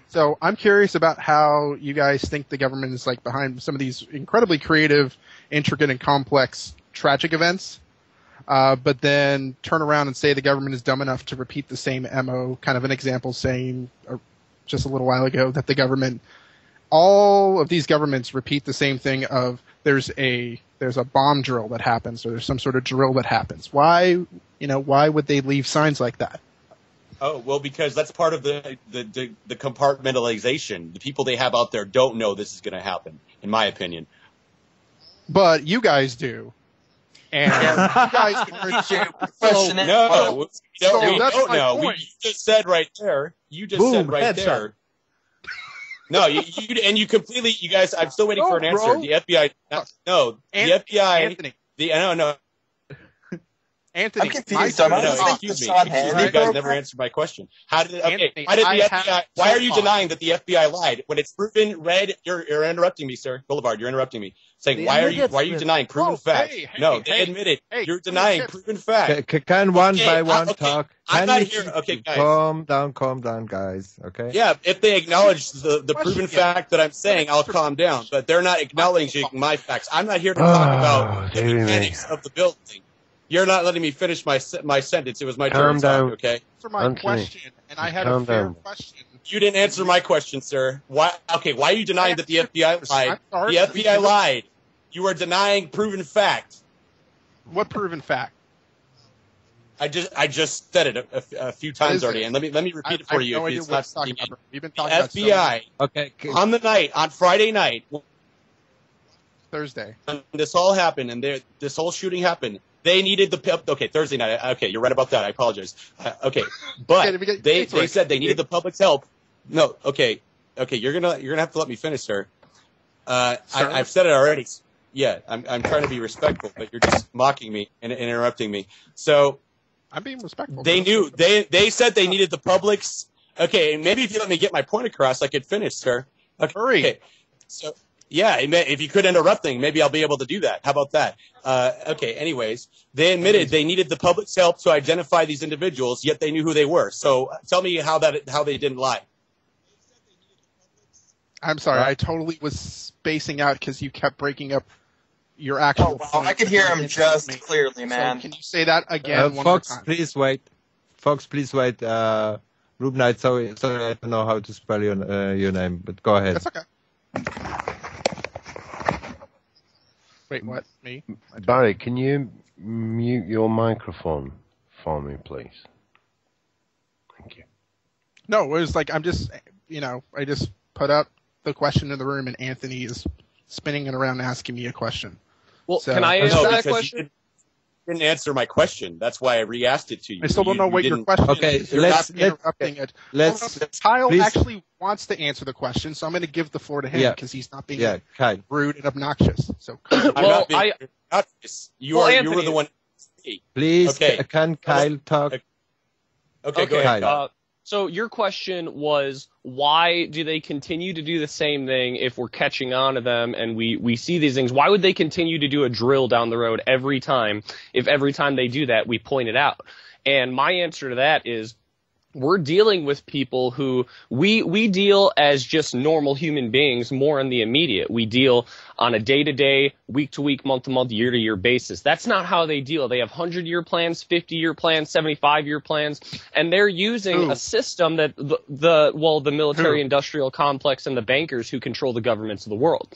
So I'm curious about how you guys think the government is like behind some of these incredibly creative, intricate, and complex tragic events, but then turn around and say the government is dumb enough to repeat the same MO. Kind of an example saying just a little while ago that all of these governments repeat the same thing of there's a bomb drill that happens or there's some sort of drill that happens. Why would they leave signs like that? Oh, well, because that's part of the compartmentalization. The people they have out there don't know this is going to happen, in my opinion. But you guys do. And you guys can question it. No, we don't know. You just said right there. There. No, you completely, you guys, I'm still waiting for an answer. The FBI, the FBI, Anthony. No. Anthony, I'm confused. Excuse me. You guys never answered my question. Why are you denying that the FBI lied when it's proven? Red, you're interrupting me, sir. Boulevard, you're interrupting me. Saying why are you denying proven facts? They admitted you're denying proven facts. Can one by one talk? I'm not here. Okay, guys. Calm down, guys. Okay. Yeah, if they acknowledge the proven fact that I'm saying, I'll calm down. But they're not acknowledging my facts. I'm not here to talk about the mechanics of the building. You're not letting me finish my sentence. It was my turn to talk, okay? Answer my question, and I had a fair question. You didn't answer my question, sir. Why are you denying that the FBI lied? The FBI lied. You are denying proven fact. What proven fact? I just said it a few times already, and let me repeat it for you. If it's not We've been talking about FBI. Okay. On Friday night. Thursday. When this all happened and this whole shooting happened, they needed okay, Thursday night. Okay, you're right about that. I apologize. Okay, but they said they needed the public's help. No, okay, you're gonna have to let me finish, sir. I've said it already. Yeah, I'm trying to be respectful, but you're just mocking me and interrupting me. So I'm being respectful. They said they needed the public's. Okay, maybe if you let me get my point across, I could finish, sir. Okay. Hurry. So. Yeah, if you could interrupting, maybe I'll be able to do that. How about that? Okay, anyways, they admitted they needed the public's help to identify these individuals, yet they knew who they were. So tell me how they didn't lie. I'm sorry, I totally was spacing out because you kept breaking up your actual point. I could hear him just clearly, man. So can you say that again one Fox, more time? please wait. Fox, please wait. Rube Knight, sorry, I don't know how to spell your name, but go ahead. That's okay. Wait, what? Me? Barry, can you mute your microphone for me, please? Thank you. No, it was like I just put up the question in the room, and Anthony is spinning it around asking me a question. Well, can I answer that question? You didn't answer my question. That's why I re-asked it to you. I still don't know what your question is. You're not interrupting it. Kyle actually wants to answer the question, so I'm going to give the floor to him because he's not being rude and obnoxious. So, I'm not being obnoxious. You were the one. Please, can Kyle talk? Okay, go ahead. So your question was, why do they continue to do the same thing if we're catching on to them and we see these things? Why would they continue to do a drill down the road every time if every time they do that we point it out? And my answer to that is, we're dealing with people who we deal as just normal human beings more in the immediate. We deal on a day-to-day, week-to-week, month-to-month, year-to-year basis. That's not how they deal. They have 100-year plans, 50-year plans, 75-year plans, and they're using a system that the military-industrial complex and the bankers who control the governments of the world.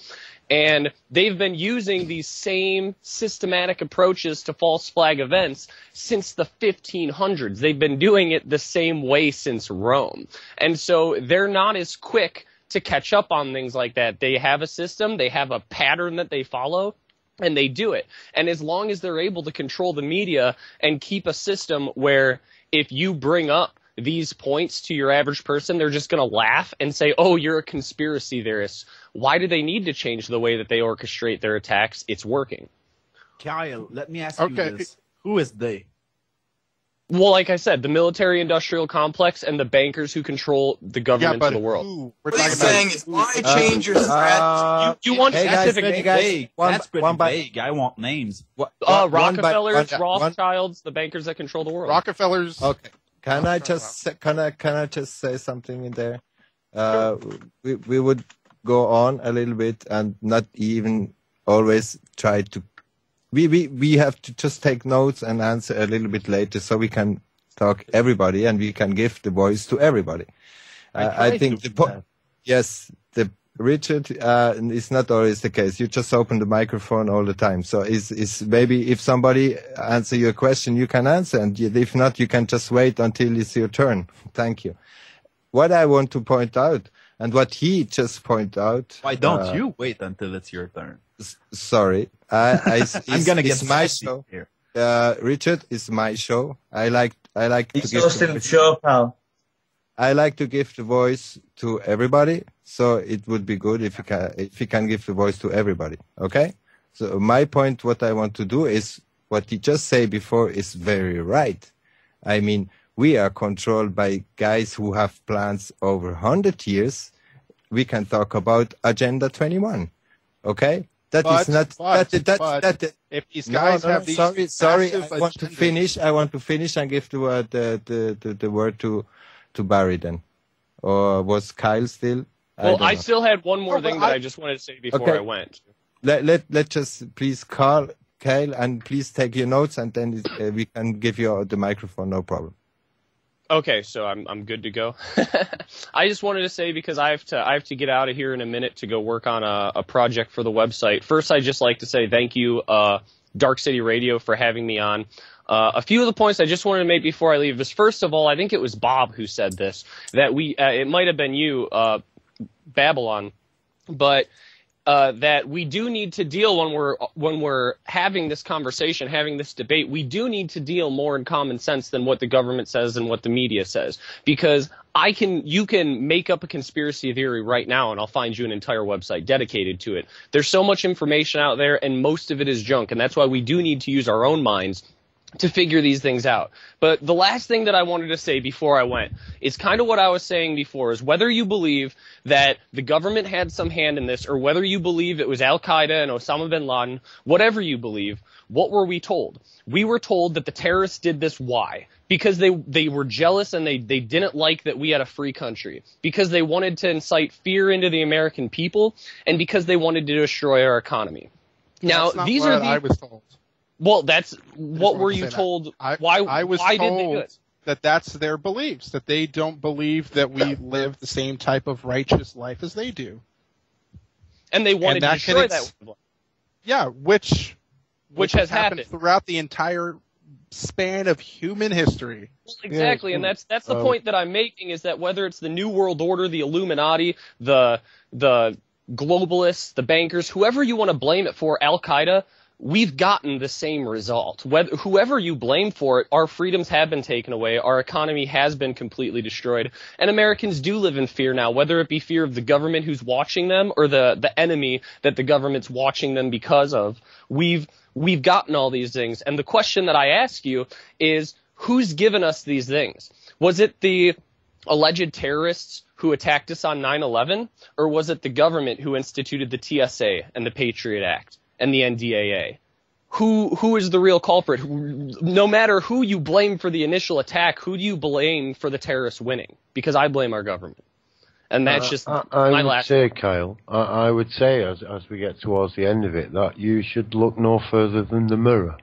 And they've been using these same systematic approaches to false flag events since the 1500s. They've been doing it the same way since Rome. And so they're not as quick to catch up on things like that. They have a system, they have a pattern that they follow, and they do it. And as long as they're able to control the media and keep a system where if you bring up these points to your average person, they're just going to laugh and say, oh, you're a conspiracy theorist. Why do they need to change the way that they orchestrate their attacks? It's working. Kyle, let me ask you this. Who is they? Well, like I said, the military-industrial complex and the bankers who control the governments of the world. What he's saying is, why change your strategy? You want specific names? That's pretty vague. I want names. Rockefellers, Rothschilds, the bankers that control the world. Rockefellers. Okay. Can I just say something in there? We would go on a little bit and not even always try to. We have to just take notes and answer a little bit later, so we can talk everybody and we can give the voice to everybody. I think the Richard is not always the case. You just open the microphone all the time. So is maybe if somebody answer your question, you can answer, and if not, you can just wait until it's your turn. Thank you. What I want to point out, and what he just pointed out. Why don't you wait until it's your turn? Sorry, I'm gonna get my show here. Richard, it's my show. I like it's to give the show, pal. I like to give the voice to everybody, so it would be good if you can give the voice to everybody. Okay? So my point, what I want to do is what he just said before is very right. I mean, we are controlled by guys who have plans over 100 years. We can talk about Agenda 21. Okay? That is not. If these guys have these. Sorry. I want to finish. And give the word to Barry then. Or was Kyle still? I still had one more thing that I just wanted to say before I went. Let just please call Kyle and please take your notes, and then we can give you the microphone. No problem. Okay, so I'm good to go. I just wanted to say, because I have to get out of here in a minute to go work on a project for the website. First, I'd just like to say thank you, Darkcity Radio, for having me on. A few of the points I just wanted to make before I leave is, first of all, I think it was Bob who said this, that it might have been you, Babylon, but that we do need to deal when we're having this conversation, having this debate. We do need to deal more in common sense than what the government says and what the media says, because you can make up a conspiracy theory right now, and I'll find you an entire website dedicated to it. There's so much information out there, and most of it is junk, and that's why we do need to use our own minds to figure these things out. But the last thing that I wanted to say before I went is kind of what I was saying before, is whether you believe that the government had some hand in this, or whether you believe it was Al-Qaeda and Osama bin Laden, whatever you believe, what were we told? We were told that the terrorists did this. Why? Because they were jealous and they didn't like that we had a free country, because they wanted to incite fear into the American people, and because they wanted to destroy our economy. Now, That's not these what are the... I was told. Well, that's what were you told? I was why told did they do it? that that's their beliefs, that they don't believe that we live the same type of righteous life as they do. And they wanted to destroy that. Yeah, which has happened throughout the entire span of human history. Well, exactly, and that's the point that I'm making, is that whether it's the New World Order, the Illuminati, the globalists, the bankers, whoever you want to blame it for, Al-Qaeda, we've gotten the same result. Whoever you blame for it, our freedoms have been taken away, our economy has been completely destroyed, and Americans do live in fear now, whether it be fear of the government who's watching them or the enemy that the government's watching them because of. We've gotten all these things, and the question that I ask you is, who's given us these things? Was it the alleged terrorists who attacked us on 9/11, or was it the government who instituted the TSA and the Patriot Act and the NDAA? Who is the real culprit? No matter who you blame for the initial attack, who do you blame for the terrorists winning? Because I blame our government. And that's just my last... Kyle, I would say, as we get towards the end of it, that you should look no further than the mirror.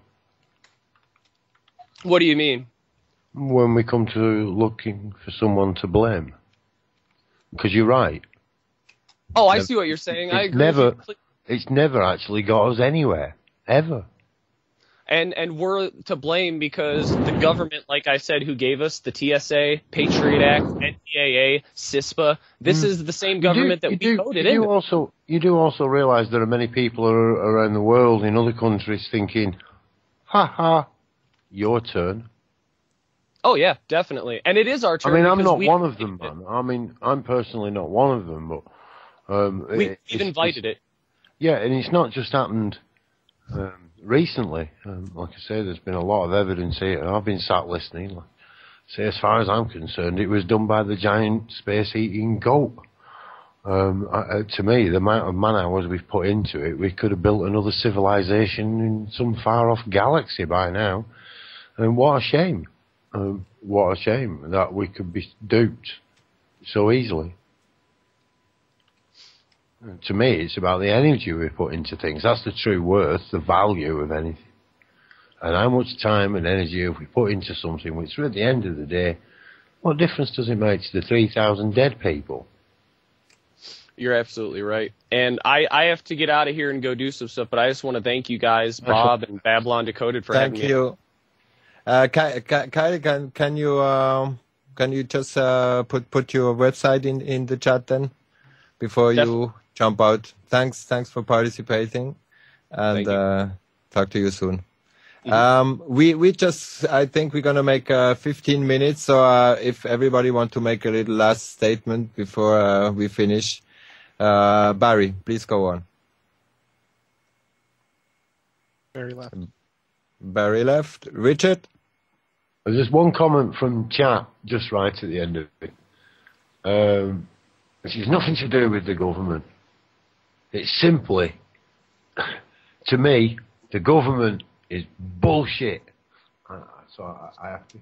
What do you mean? When we come to looking for someone to blame. Because you're right. Oh, I see what you're saying. I agree. It's never actually got us anywhere, ever. And we're to blame because the government, like I said, who gave us the TSA, Patriot Act, NDAA, CISPA, this is the same government that we voted in. You do also realize there are many people around the world in other countries thinking, ha, your turn. Oh, yeah, definitely. And it is our turn. I mean, I'm not one of them, man. I mean, I'm personally not one of them, but... we've invited it. Yeah, and it's not just happened recently. Like I say, there's been a lot of evidence here. I've been sat listening. Say, as far as I'm concerned, it was done by the giant space-eating goat. To me, the amount of man-hours we've put into it, we could have built another civilization in some far-off galaxy by now. And what a shame. What a shame that we could be duped so easily. To me, it's about the energy we put into things. That's the true worth, the value of anything. And how much time and energy have we put into something which, at the end of the day, what difference does it make to the 3,000 dead people? You're absolutely right. And I have to get out of here and go do some stuff, but I just want to thank you guys, Bob and Babylon Decoded, for having me. Thank you. Kylie, can you just put your website in the chat then before you jump out? Thanks for participating, and talk to you soon. We just, I think we're gonna make 15 minutes. So if everybody want to make a little last statement before we finish, Barry, please go on. Barry left. Barry left. Richard? There's just one comment from chat just right at the end of it. Which has nothing to do with the government. It's simply, to me, the government is bullshit. So I have to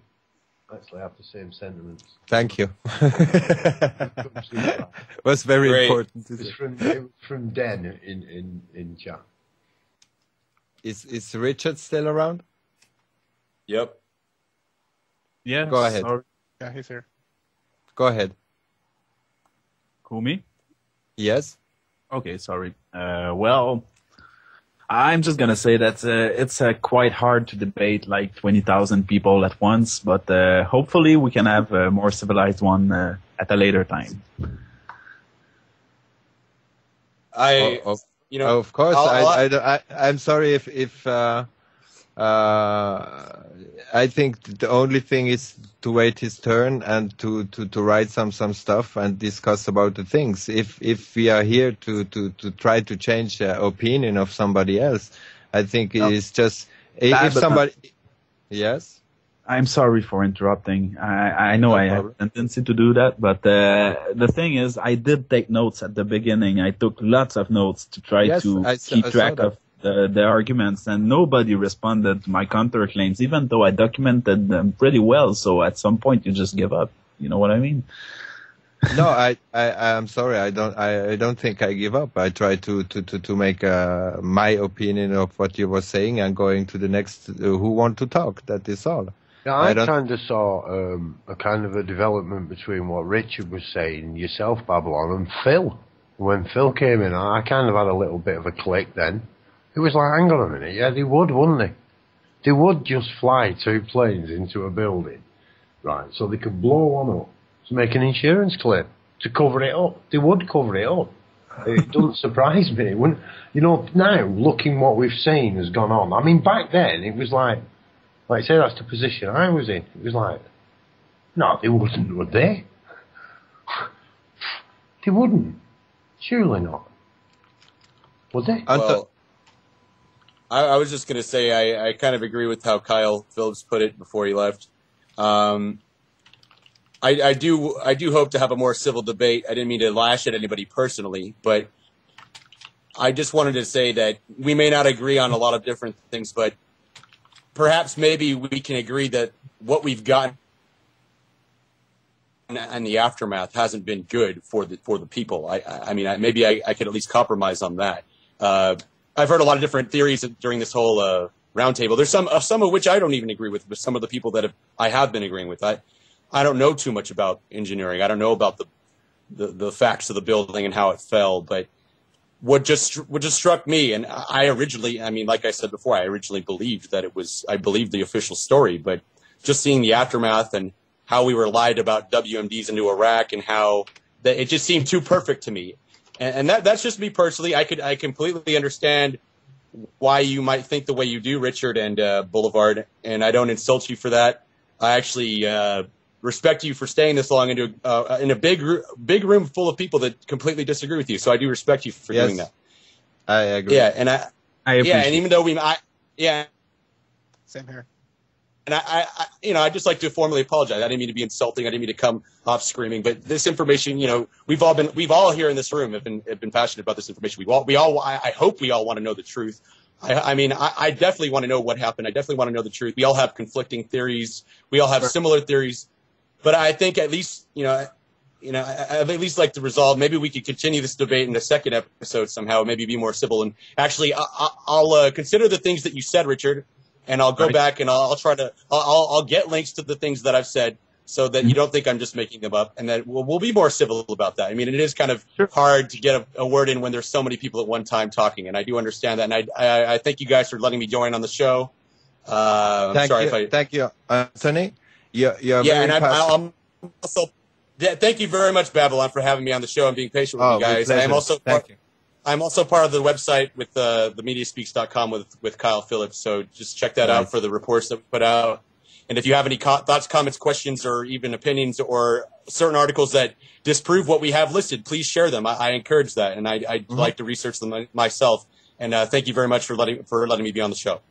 actually have the same sentiments. Thank you. It was very important. It's from Den in chat. Is Richard still around? Yep. Yeah. Go ahead. Sorry. Yeah, he's here. Go ahead. Who, me? Yes. Okay, sorry. Well, I'm just gonna say that it's quite hard to debate like 20,000 people at once, but hopefully we can have a more civilized one at a later time. you know, of course, I'm sorry if I think the only thing is to wait his turn and to write some stuff and discuss about the things. If we are here to try to change the opinion of somebody else, I think it is just if somebody. Yes. I'm sorry for interrupting. I know I have a tendency to do that, but the thing is, I did take notes at the beginning. I took lots of notes to try to keep track of the arguments, and nobody responded to my counterclaims, even though I documented them pretty well. So at some point, you just give up. You know what I mean? No, I'm sorry. I don't think I give up. I try to make my opinion of what you were saying and going to the next who want to talk. That is all. Yeah, I kind of saw a kind of a development between what Richard was saying, yourself, Babylon, and Phil. When Phil came in, I kind of had a little bit of a click then. It was like, hang on a minute, yeah, they would, wouldn't they? They would just fly 2 planes into a building, right, so they could blow one up to make an insurance claim, to cover it up. They would cover it up. It doesn't surprise me. When, you know, now, looking what we've seen has gone on. I mean, back then, it was like I say, that's the position I was in. It was like, no, they wouldn't, would they? They wouldn't. Surely not. Would they? Well, I was just going to say I kind of agree with how Kyle Phillips put it before he left. I do hope to have a more civil debate. I didn't mean to lash at anybody personally, but I just wanted to say that we may not agree on a lot of different things, but perhaps maybe we can agree that what we've gotten and the aftermath hasn't been good for the people. I mean, maybe I could at least compromise on that. I've heard a lot of different theories during this whole roundtable. There's some of which I don't even agree with, but some of the people that I have been agreeing with. I don't know too much about engineering. I don't know about the facts of the building and how it fell. But what just struck me, and I mean, like I said before, I originally believed that I believed the official story, but just seeing the aftermath and how we were lied about WMDs into Iraq and how it just seemed too perfect to me. And that's just me personally. I completely understand why you might think the way you do, Richard and Boulevard, and I don't insult you for that. I actually respect you for staying this long in a big room full of people that completely disagree with you. So I do respect you for doing that. I agree. Yeah, and I appreciate and even though same here. And I'd just like to formally apologize. I didn't mean to be insulting. I didn't mean to come off screaming. But this information, we've all here in this room have been passionate about this information. I hope we all want to know the truth. I mean, I definitely want to know what happened. I definitely want to know the truth. We all have conflicting theories. We all have similar theories. But I think at least, I'd at least like to resolve. Maybe we could continue this debate in the second episode somehow. Maybe be more civil. And actually, I'll consider the things that you said, Richard. And I'll go back and I'll try to I'll get links to the things that I've said so that you don't think I'm just making them up, and that we'll be more civil about that. I mean, it is kind of hard to get a word in when there's so many people at one time talking, and I do understand that. And I thank you guys for letting me join on the show. Thank you, Anthony. I'm also thank you very much, Babylon, for having me on the show and being patient with you guys. I'm also part of the website with the mediaspeaks.com with Kyle Phillips. So just check that out for the reports that we put out. And if you have any thoughts, comments, questions, or even opinions or certain articles that disprove what we have listed, please share them. I encourage that, and I'd like to research them myself. And thank you very much for letting me be on the show.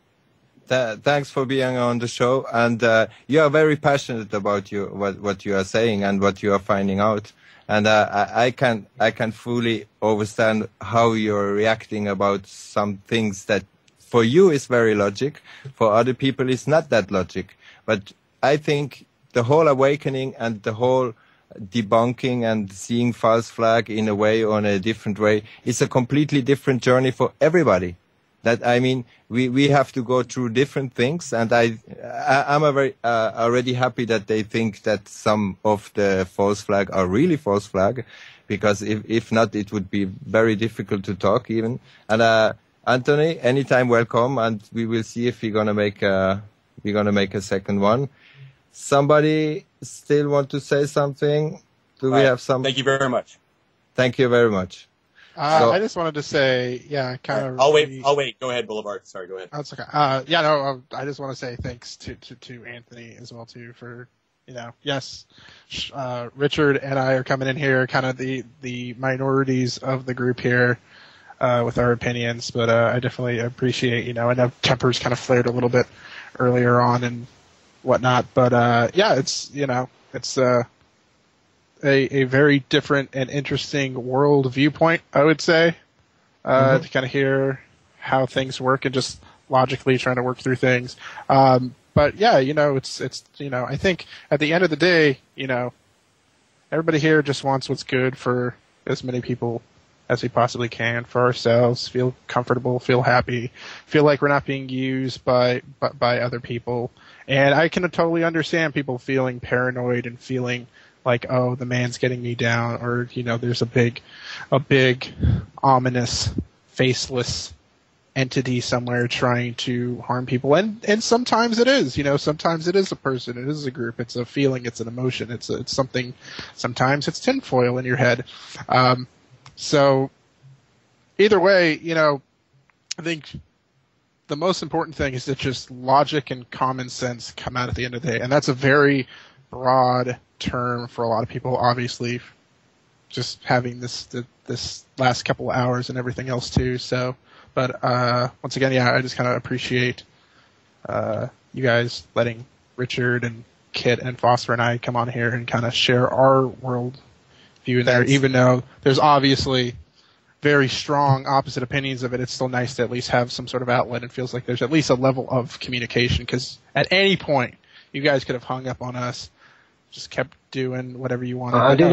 Thanks for being on the show. And you are very passionate about what you are saying and what you are finding out. And I can fully understand how you're reacting about some things that for you is very logic, for other people is not that logic. But I think the whole awakening and the whole debunking and seeing false flag in a way or in a different way is a completely different journey for everybody. That, I mean, we have to go through different things, and I'm already happy that they think that some of the false flag are really false flag, because if not, it would be very difficult to talk even. And Anthony, anytime welcome, and we will see if we're gonna make a second one. Somebody still want to say something? Do we have some? Thank you very much. Thank you very much. I just wanted to say, kind of. I'll wait. Go ahead, Boulevard. Sorry, go ahead. That's okay. I just want to say thanks to Anthony as well too for, yes, Richard and I are coming in here, kind of the minorities of the group here, with our opinions, but I definitely appreciate, I know tempers kind of flared a little bit earlier on and whatnot, but it's it's a very different and interesting world viewpoint, I would say, to kind of hear how things work and just logically trying to work through things. But it's I think at the end of the day, everybody here just wants what's good for as many people as we possibly can, for ourselves, feel comfortable, feel happy, feel like we're not being used by other people. And I can totally understand people feeling paranoid and feeling like, oh, the man's getting me down, or, there's a big, ominous, faceless entity somewhere trying to harm people. And sometimes it is, sometimes it is a person, it is a group, it's a feeling, it's an emotion, it's something, sometimes it's tinfoil in your head. So either way, I think the most important thing is that just logic and common sense come out at the end of the day. And that's a very broad term for a lot of people, obviously, just having this last couple of hours and everything else too. So, but once again, I just kind of appreciate you guys letting Richard and Kit and Phosphor and I come on here and kind of share our world view in there, even though there's obviously very strong opposite opinions of it. It's still nice to at least have some sort of outlet. It feels like there's at least a level of communication, because at any point you guys could have hung up on us, just kept doing whatever you wanted. I did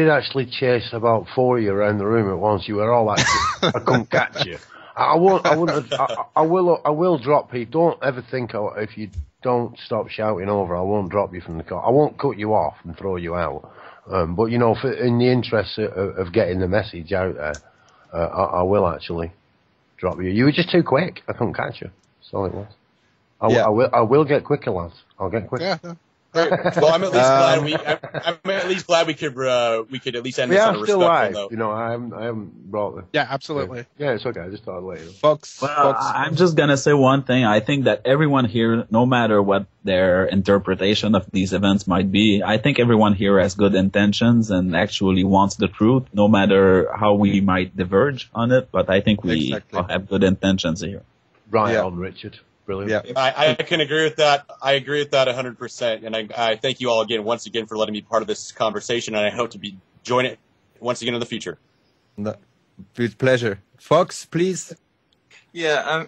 actually chase about 4 of you around the room at once. You were all like, I couldn't catch you. I will drop people. Don't ever think if you don't stop shouting over, I won't drop you from the car. I won't cut you off and throw you out. But in the interest of getting the message out there, I will actually drop you. You were just too quick. I couldn't catch you. That's all it was. I will get quicker, lads. I'll get quicker. Yeah. No. Well, I'm at least glad we could at least end this on a respectful note. I haven't brought the. Yeah, absolutely. Yeah, it's okay. I just thought I'd let you know. Fox. I'm just gonna say one thing. I think that everyone here, no matter what their interpretation of these events might be, I think everyone here has good intentions and actually wants the truth, no matter how we might diverge on it. But I think we all have good intentions here. Right on, Richard. Brilliant. Yeah, I can agree with that. I agree with that 100%. And I thank you all once again for letting me be part of this conversation. And I hope to join it once again in the future. With pleasure. Fox, please. Yeah.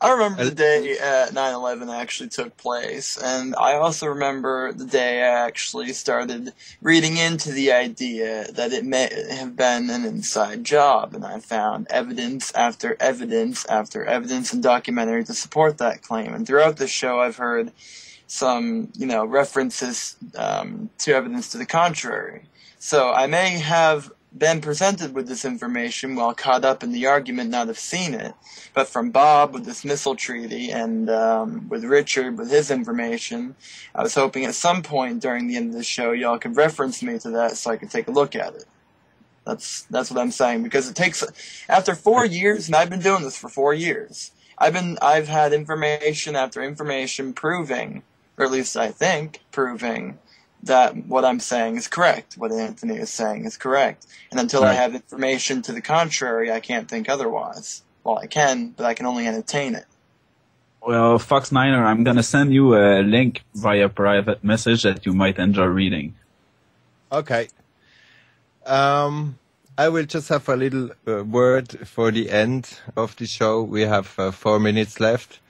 I remember the day 9/11 actually took place, and I also remember the day I actually started reading into the idea that it may have been an inside job, and I found evidence after evidence after evidence and documentary to support that claim. And throughout this show, I've heard some, references to evidence to the contrary. So I may have been presented with this information while caught up in the argument, not have seen it. But from Bob with this missile treaty and with Richard with his information, I was hoping at some point during the end of the show y'all could reference me to that so I could take a look at it. That's what I'm saying, because it takes after 4 years, and I've been doing this for 4 years. I've had information after information proving, or at least I think proving, that what I'm saying is correct, what Anthony is saying is correct. And until I have information to the contrary, I can't think otherwise. Well, I can, but I can only entertain it. Well, Fox Niner, I'm going to send you a link via private message that you might enjoy reading. Okay. I will just have a little word for the end of the show. We have 4 minutes left.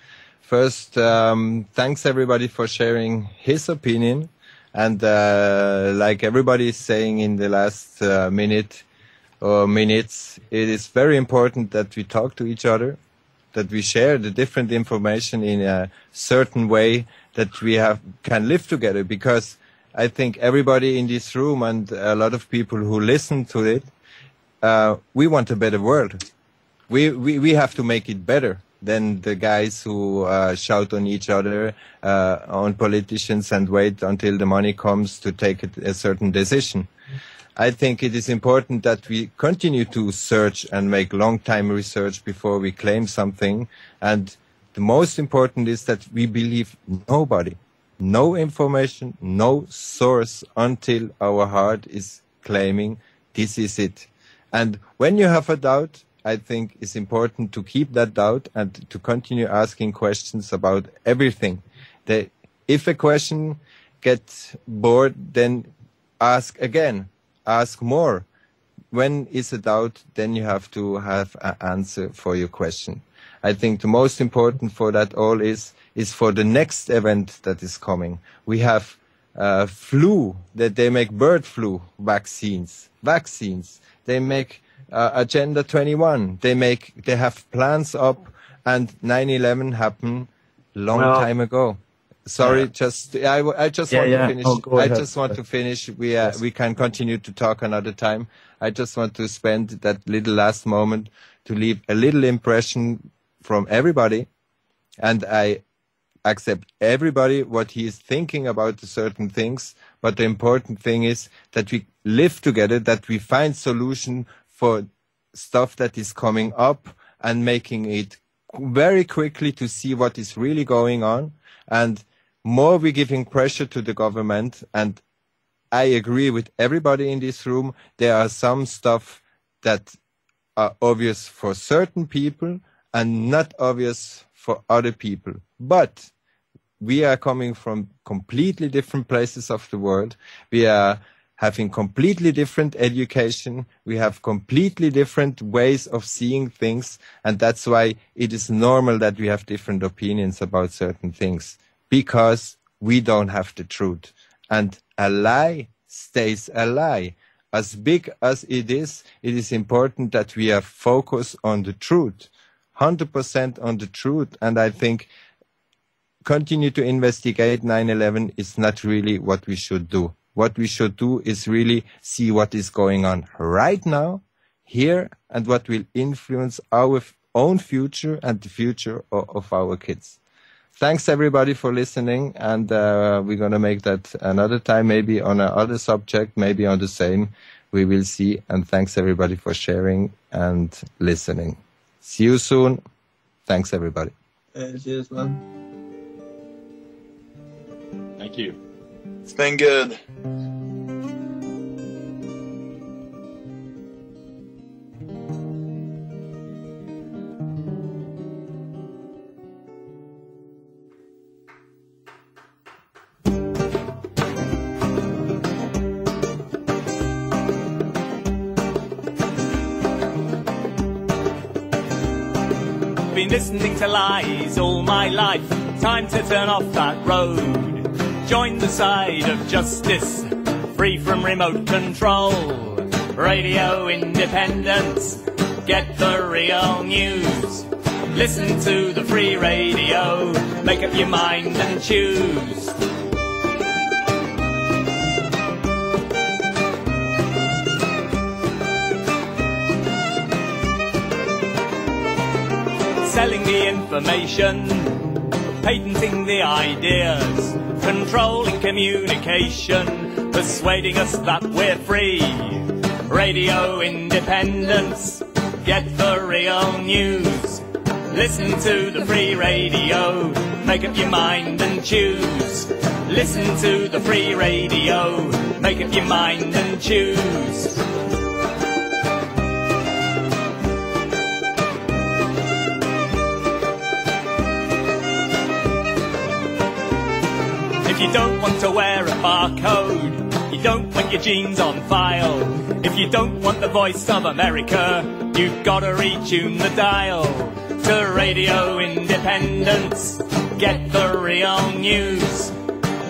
First, thanks everybody for sharing his opinion. And like everybody is saying in the last minute or minutes, it is very important that we talk to each other, that we share the different information in a certain way, that we can live together. Because I think everybody in this room and a lot of people who listen to it, we want a better world. We have to make it better than the guys who shout on each other, on politicians, and wait until the money comes to take a certain decision. I think it is important that we continue to search and make long-time research before we claim something. And the most important is that we believe nobody, no information, no source until our heart is claiming this is it. And when you have a doubt, I think it's important to keep that doubt and to continue asking questions about everything. If a question gets bored, then ask again, ask more. When is a doubt, then you have to have an answer for your question. I think the most important for that all is for the next event that is coming. We have flu, that they make bird flu vaccines. They make Agenda 21. They have plans up, and 9/11 happened long time ago. Sorry, I just want to finish. I just want to finish. We can continue to talk another time. I just want to spend that little last moment to leave a little impression from everybody, and I accept everybody what he is thinking about certain things. But the important thing is that we live together, that we find solution for stuff that is coming up, and making it very quickly to see what is really going on. And more we're giving pressure to the government, and I agree with everybody in this room, there are some stuff that are obvious for certain people and not obvious for other people. But we are coming from completely different places of the world. We are having completely different education. We have completely different ways of seeing things. And that's why it is normal that we have different opinions about certain things, because we don't have the truth. And a lie stays a lie. As big as it is important that we are focused on the truth, 100% on the truth. And I think continue to investigate 9/11 is not really what we should do. What we should do is really see what is going on right now, here, and what will influence our own future and the future of our kids. Thanks everybody for listening, and we're going to make that another time, maybe on another subject, maybe on the same. We will see, and thanks everybody for sharing and listening. See you soon. Thanks everybody. Cheers, man. Thank you. It's been good. Been listening to lies all my life. Time to turn off that road. Join the side of justice, free from remote control. Radio independence, get the real news. Listen to the free radio, make up your mind and choose. Selling the information, patenting the ideas, controlling communication, persuading us that we're free. Radio independence, get the real news. Listen to the free radio, make up your mind and choose. Listen to the free radio, make up your mind and choose. If you don't want to wear a barcode, you don't want your genes on file, if you don't want the voice of America, you've got to retune the dial to Radio Independence. Get the real news.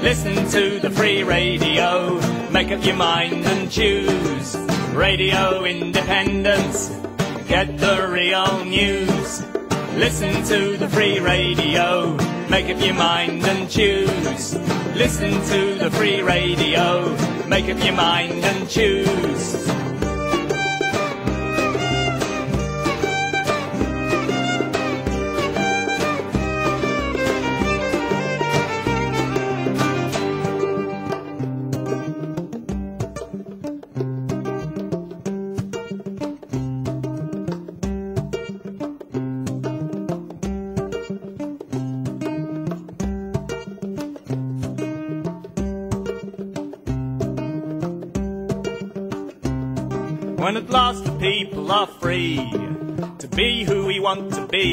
Listen to the free radio, make up your mind and choose. Radio Independence. Get the real news. Listen to the free radio, make up your mind and choose. Listen to the free radio, make up your mind and choose. When at last the people are free to be who we want to be.